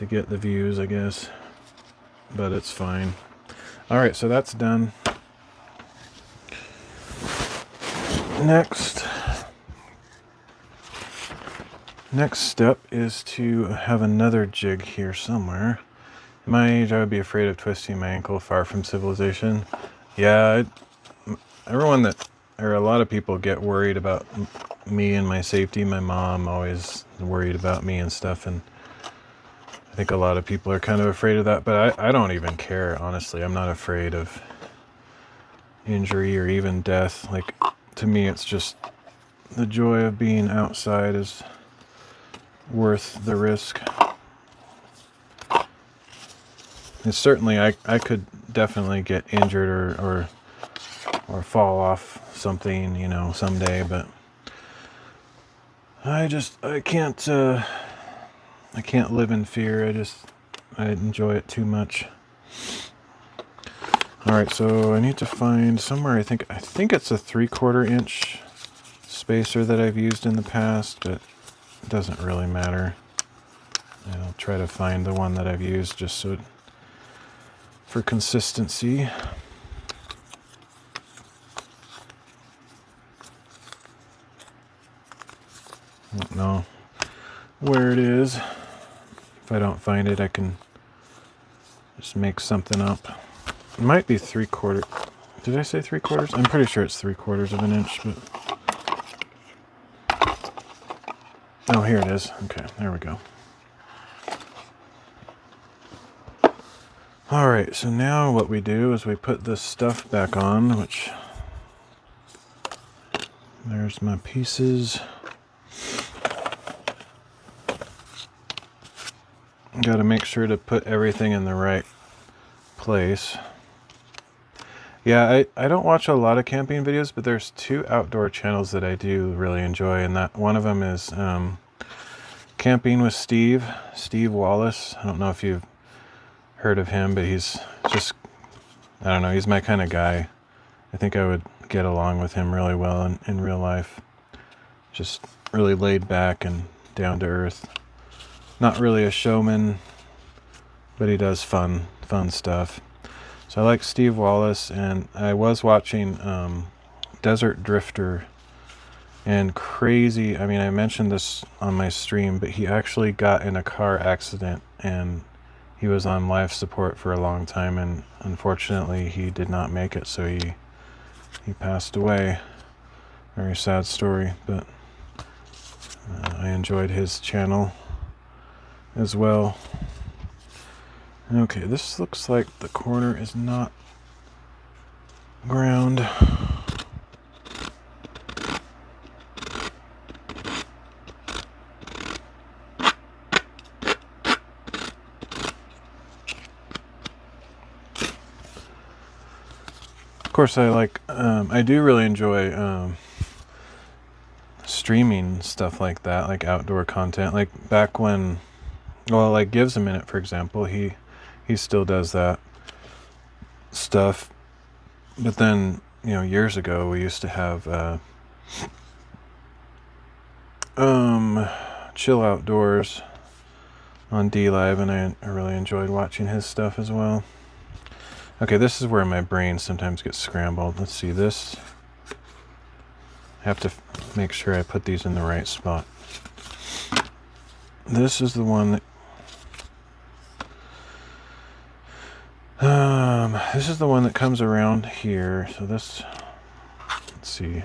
[SPEAKER 1] get the views, I guess. But it's fine. All right, so that's done. Next step is to have another jig here somewhere. At my age, I would be afraid of twisting my ankle far from civilization. Yeah, a lot of people get worried about me and my safety. My mom always worried about me and stuff, and I think a lot of people are kind of afraid of that, but I don't even care, honestly. I'm not afraid of injury or even death. Like, to me, it's just the joy of being outside is worth the risk. And certainly I could definitely get injured or fall off something, you know, someday, but I can't live in fear. I enjoy it too much. All right, so I need to find somewhere. I think it's a 3/4 inch spacer that I've used in the past, but it doesn't really matter. I'll try to find the one that I've used just for consistency. I don't know where it is. If I don't find it, I can just make something up. It might be 3/4. Did I say 3/4? I'm pretty sure it's 3/4 of an inch, but... Oh, here it is. Okay, there we go. Alright, so now what we do is we put this stuff back on, which... There's my pieces. Got to make sure to put everything in the right place. Yeah, I don't watch a lot of camping videos, but there's 2 outdoor channels that I do really enjoy, and that one of them is Camping with Steve Wallace. I don't know if you've heard of him, but he's just, I don't know, he's my kind of guy. I think I would get along with him really well in real life. Just really laid back and down to earth. Not really a showman, but he does fun stuff. So I like Steve Wallace, and I was watching Desert Drifter, and crazy, I mean, I mentioned this on my stream, but he actually got in a car accident, and he was on life support for a long time, and unfortunately he did not make it, so he passed away. Very sad story, but I enjoyed his channel as well. Okay, this looks like the corner is not ground. Of course, I do really enjoy streaming stuff like that, like outdoor content. Like back when, well, like Gives a Minute, for example, he still does that stuff. But then, you know, years ago we used to have Chill Outdoors on DLive, and I really enjoyed watching his stuff as well. Okay, this is where my brain sometimes gets scrambled. Let's see this. I have to make sure I put these in the right spot. This is the one that this is the one that comes around here. So this, let's see.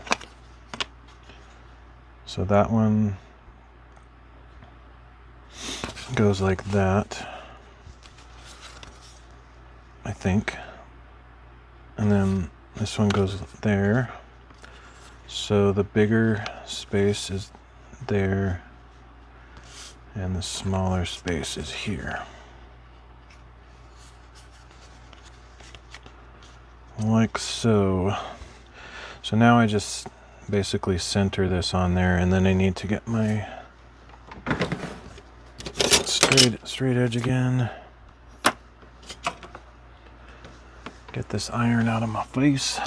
[SPEAKER 1] So that one goes like that, I think. And then this one goes there. So the bigger space is there, and the smaller space is here. Like so. So now I just basically center this on there, and then I need to get my straight edge again. Get this iron out of my face.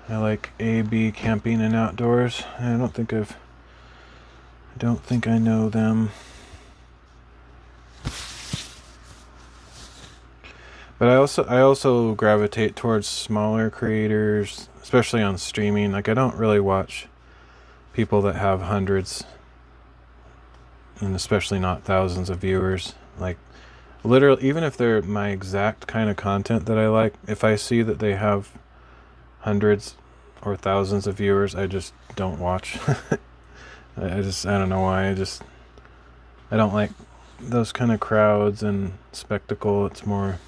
[SPEAKER 1] I like A/B Camping and Outdoors. I don't think I know them. But I also gravitate towards smaller creators, especially on streaming. Like, I don't really watch people that have hundreds, and especially not thousands of viewers. Like, literally, even if they're my exact kind of content that I like, if I see that they have hundreds or thousands of viewers, I just don't watch. I don't know why. I don't like those kind of crowds and spectacle. It's more,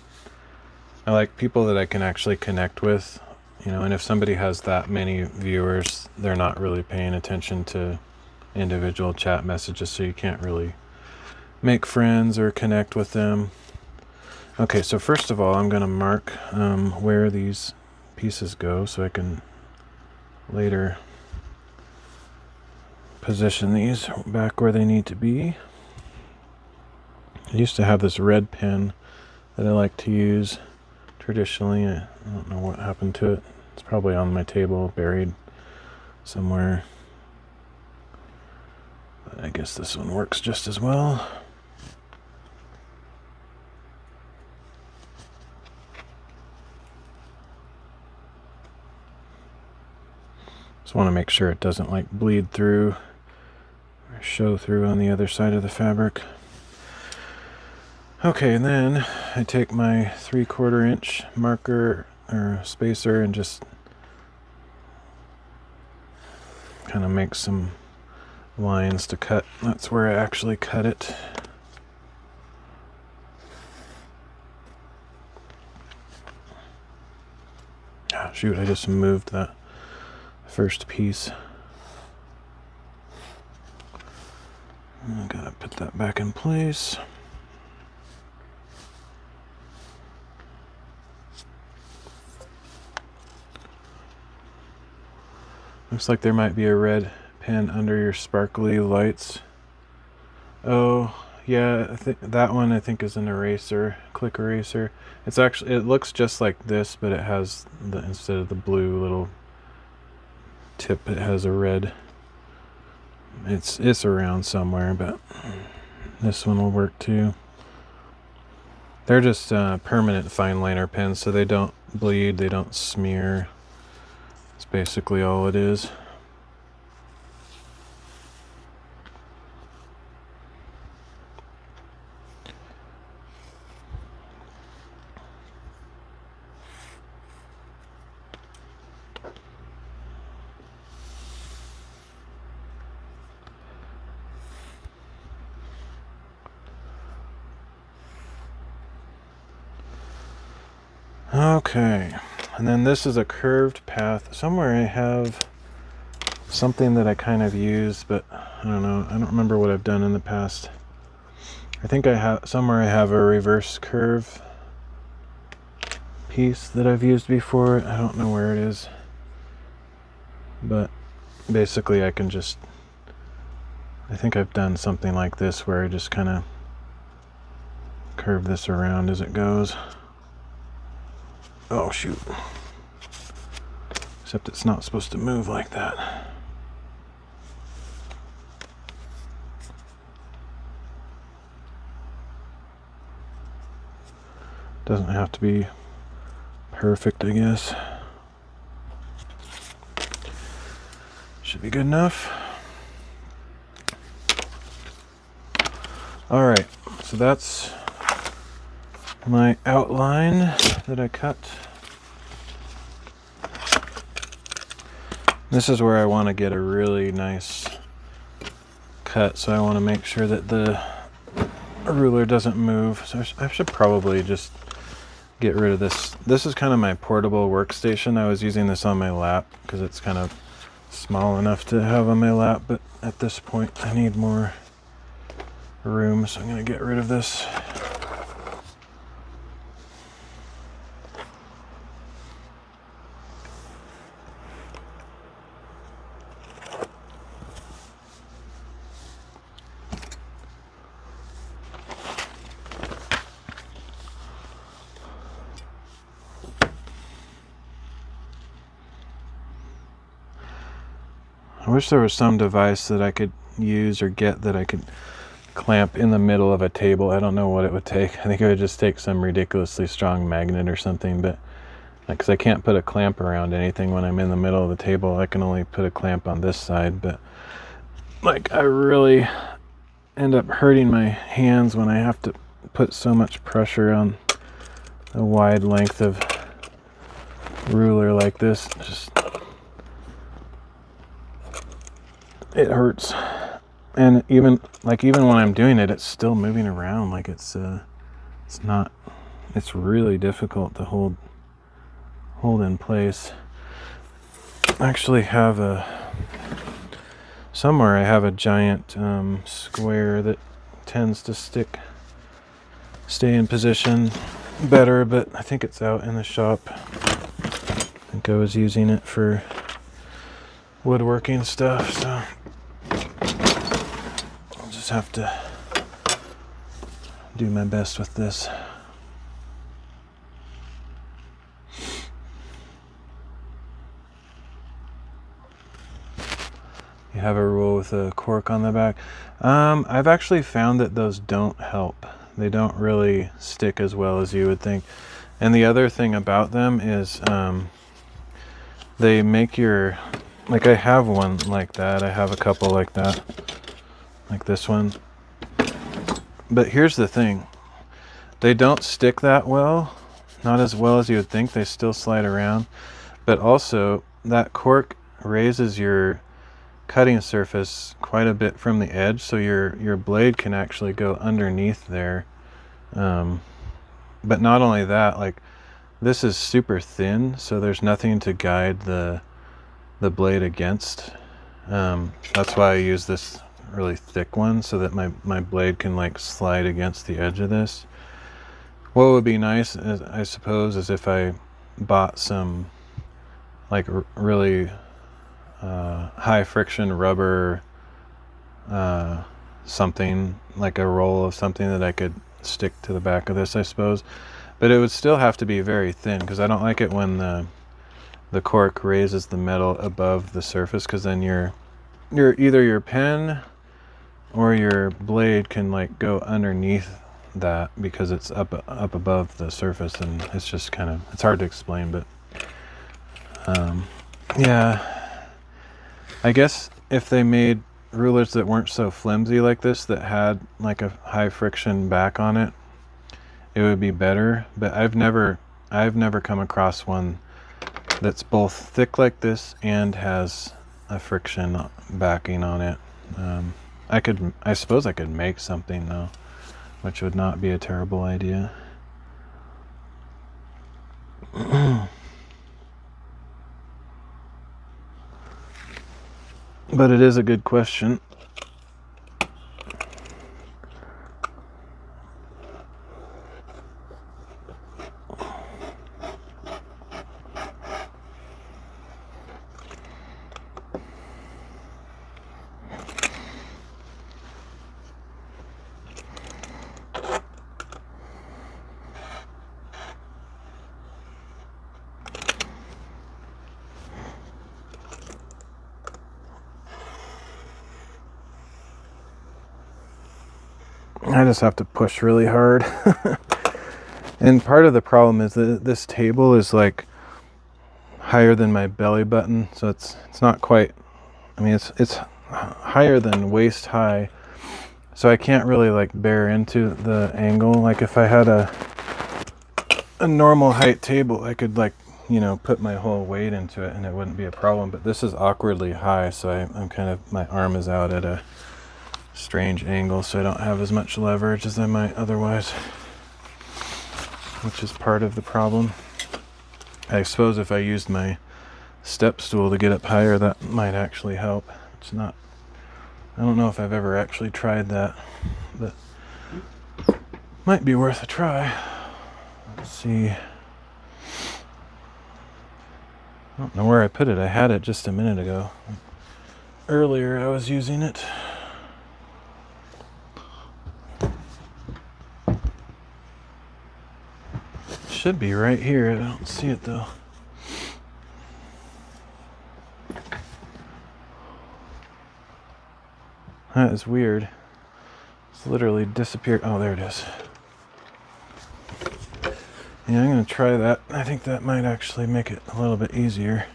[SPEAKER 1] I like people that I can actually connect with, and if somebody has that many viewers, they're not really paying attention to individual chat messages, so you can't really make friends or connect with them. Okay, so first of all, I'm going to mark where these pieces go so I can later position these back where they need to be. I used to have this red pen that I like to use traditionally. I don't know what happened to it. It's probably on my table, buried somewhere. But I guess this one works just as well. Just want to make sure it doesn't like bleed through or show through on the other side of the fabric. Okay, and then I take my 3/4 inch marker or spacer and just kind of make some lines to cut. That's where I actually cut it. Ah, shoot, I just moved that first piece. I gotta put that back in place. Looks like there might be a red pen under your sparkly lights. Oh, yeah, I think that one is an eraser, click eraser. It looks just like this, but it has instead of the blue little tip, it has a red. It's around somewhere, but this one will work too. They're just permanent fine liner pens, so they don't bleed, they don't smear. That's basically all it is. Okay, and then this is a curved path. Somewhere I have something that I kind of use, but I don't know. I don't remember what I've done in the past. I think I have a reverse curve piece that I've used before. I don't know where it is, but basically I think I've done something like this where I just kind of curve this around as it goes. Oh shoot. Except it's not supposed to move like that. Doesn't have to be perfect, I guess. Should be good enough. Alright, so that's my outline that I cut. This is where I want to get a really nice cut, so I want to make sure that the ruler doesn't move. So I should probably just get rid of this. This is kind of my portable workstation. I was using this on my lap because it's kind of small enough to have on my lap, but at this point I need more room, so I'm going to get rid of this. I wish there was some device that I could use or get that I could clamp in the middle of a table. I don't know what it would take. I think it would just take some ridiculously strong magnet or something, but because I can't put a clamp around anything when I'm in the middle of the table. I can only put a clamp on this side, but like I really end up hurting my hands when I have to put so much pressure on a wide length of ruler like this. Just it hurts. And even when I'm doing it, it's still moving around. Like it's really difficult to hold in place. I actually have somewhere I have a giant square that tends to stay in position better, but I think it's out in the shop. I think I was using it for woodworking stuff, so I'll just have to do my best with this. You have a rule with a cork on the back. I've actually found that those don't help. They don't really stick as well as you would think. And the other thing about them is they make your, like I have one like that. I have a couple like that, like this one. But here's the thing. They don't stick that well. Not as well as you would think. They still slide around. But also, that cork raises your cutting surface quite a bit from the edge, so your blade can actually go underneath there. But not only that, like this is super thin, so there's nothing to guide the blade against. That's why I use this really thick one, so that my blade can like slide against the edge of this. What would be nice, I suppose, is if I bought some like really high friction rubber, something like a roll of something that I could stick to the back of this, I suppose. But it would still have to be very thin, because I don't like it when the cork raises the metal above the surface, because then either your pen or your blade can like go underneath that, because it's up above the surface, and it's just it's hard to explain. But yeah, I guess if they made rulers that weren't so flimsy like this, that had like a high friction back on it, it would be better. But I've never come across one that's both thick like this and has a friction backing on it. I suppose I could make something though, which would not be a terrible idea. But it is a good question. I just have to push really hard. And part of the problem is that this table is like higher than my belly button, so it's not quite, I mean it's higher than waist high, so I can't really like bear into the angle. Like if I had a normal height table, I could like, you know, put my whole weight into it and it wouldn't be a problem. But this is awkwardly high, so I'm kind of, my arm is out at a strange angle, so I don't have as much leverage as I might otherwise, which is part of the problem. I suppose if I used my step stool to get up higher, that might actually help. It's not, I don't know if I've ever actually tried that, but might be worth a try. Let's see. I don't know where I put it. I had it just a minute ago. Earlier I was using it. Should be right here. I don't see it though. That is weird. It's literally disappeared. Oh, there it is. Yeah, I'm going to try that. I think that might actually make it a little bit easier.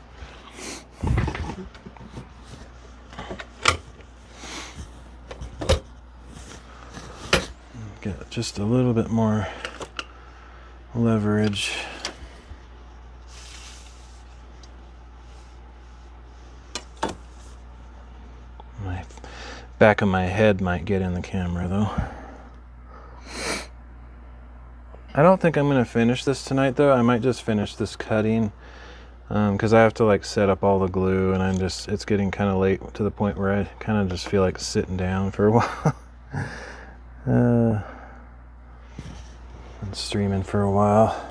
[SPEAKER 1] Get just a little bit more leverage. My back of my head might get in the camera though. I don't think I'm going to finish this tonight though. I might just finish this cutting because I have to like set up all the glue, and it's getting kind of late to the point where I kind of just feel like sitting down for a while. And streaming for a while.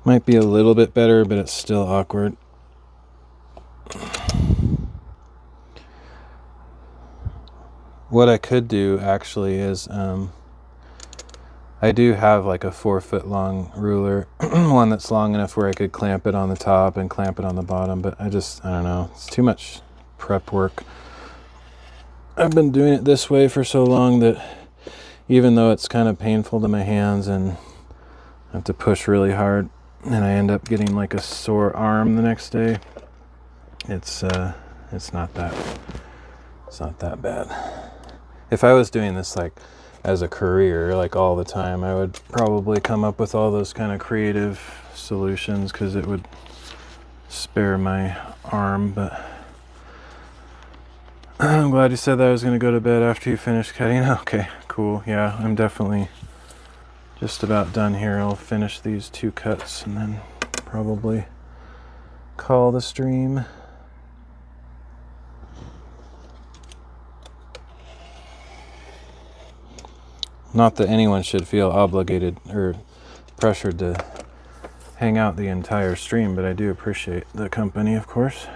[SPEAKER 1] Might be a little bit better, but it's still awkward. What I could do actually is I do have like a 4-foot long ruler, one that's long enough where I could clamp it on the top and clamp it on the bottom, but I don't know, it's too much prep work. I've been doing it this way for so long that even though it's kind of painful to my hands and I have to push really hard and I end up getting like a sore arm the next day, it's not that bad. If I was doing this like as a career, like all the time, I would probably come up with all those kind of creative solutions because it would spare my arm. But I'm glad you said that I was going to go to bed after you finish cutting. Okay, cool. Yeah, I'm definitely just about done here. I'll finish these 2 cuts and then probably call the stream. Not that anyone should feel obligated or pressured to hang out the entire stream, but I do appreciate the company, of course.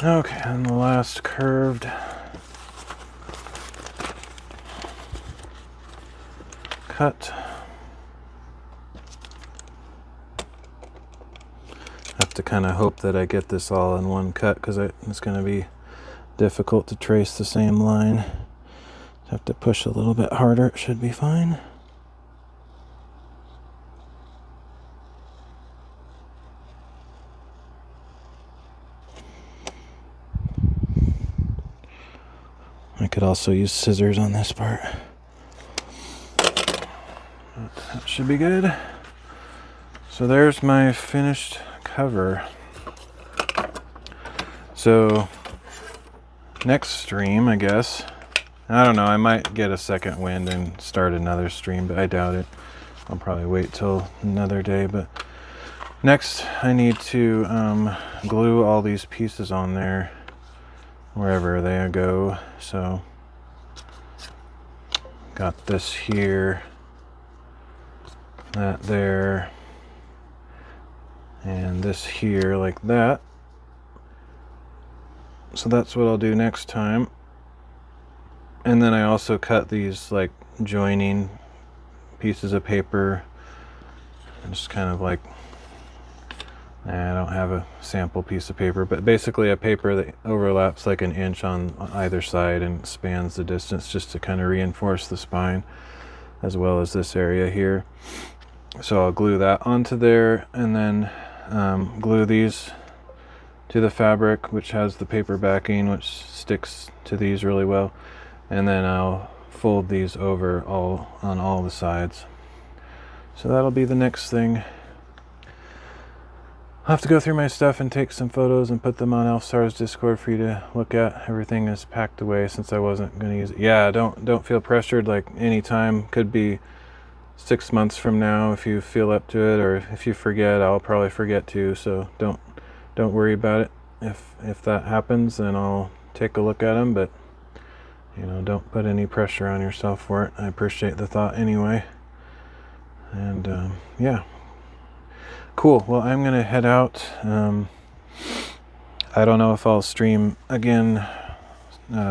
[SPEAKER 1] Okay, and the last curved cut. Have to kind of hope that I get this all in one cut because it's going to be difficult to trace the same line. Have to push a little bit harder. It should be fine. I could also use scissors on this part. That should be good. So there's my finished cover. So next stream, I guess, I don't know, I might get a second wind and start another stream, but I doubt it. I'll probably wait till another day. But next I need to glue all these pieces on there wherever they go. So got this here, that there, and this here like that. So that's what I'll do next time. And then I also cut these like joining pieces of paper. Just kind of like, I don't have a sample piece of paper, but basically a paper that overlaps like an inch on either side and spans the distance just to kind of reinforce the spine, as well as this area here. So I'll glue that onto there, and then glue these to the fabric, which has the paper backing, which sticks to these really well. And then I'll fold these over on all the sides. So that'll be the next thing. I'll have to go through my stuff and take some photos and put them on Elfstar's Discord for you to look at. Everything is packed away since I wasn't going to use it. Yeah, don't feel pressured. Like any time, could be 6 months from now if you feel up to it, or if you forget, I'll probably forget too. So don't worry about it. If that happens, then I'll take a look at them. But you know, don't put any pressure on yourself for it. I appreciate the thought anyway. And yeah. Cool. Well, I'm going to head out. I don't know if I'll stream again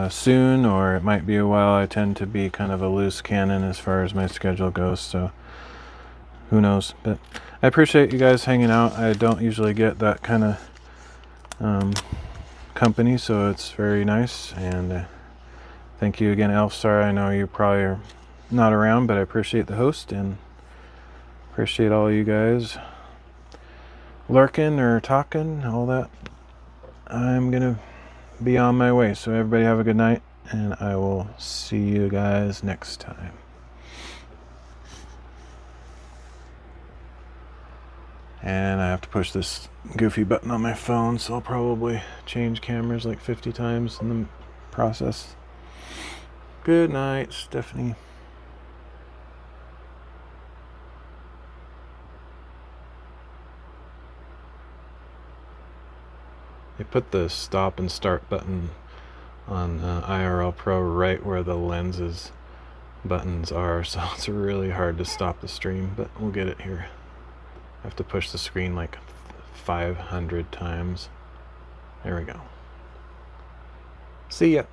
[SPEAKER 1] soon, or it might be a while. I tend to be kind of a loose cannon as far as my schedule goes, so who knows. But I appreciate you guys hanging out. I don't usually get that kind of company, so it's very nice. And thank you again, Elfstar. I know you probably are not around, but I appreciate the host and appreciate all you guys lurking or talking, all that. I'm gonna be on my way, so everybody have a good night, and I will see you guys next time. And I have to push this goofy button on my phone, so I'll probably change cameras like 50 times in the process. Good night, Stephanie. They put the stop and start button on IRL Pro right where the lenses buttons are, so it's really hard to stop the stream, but we'll get it here. I have to push the screen like 500 times. There we go. See ya.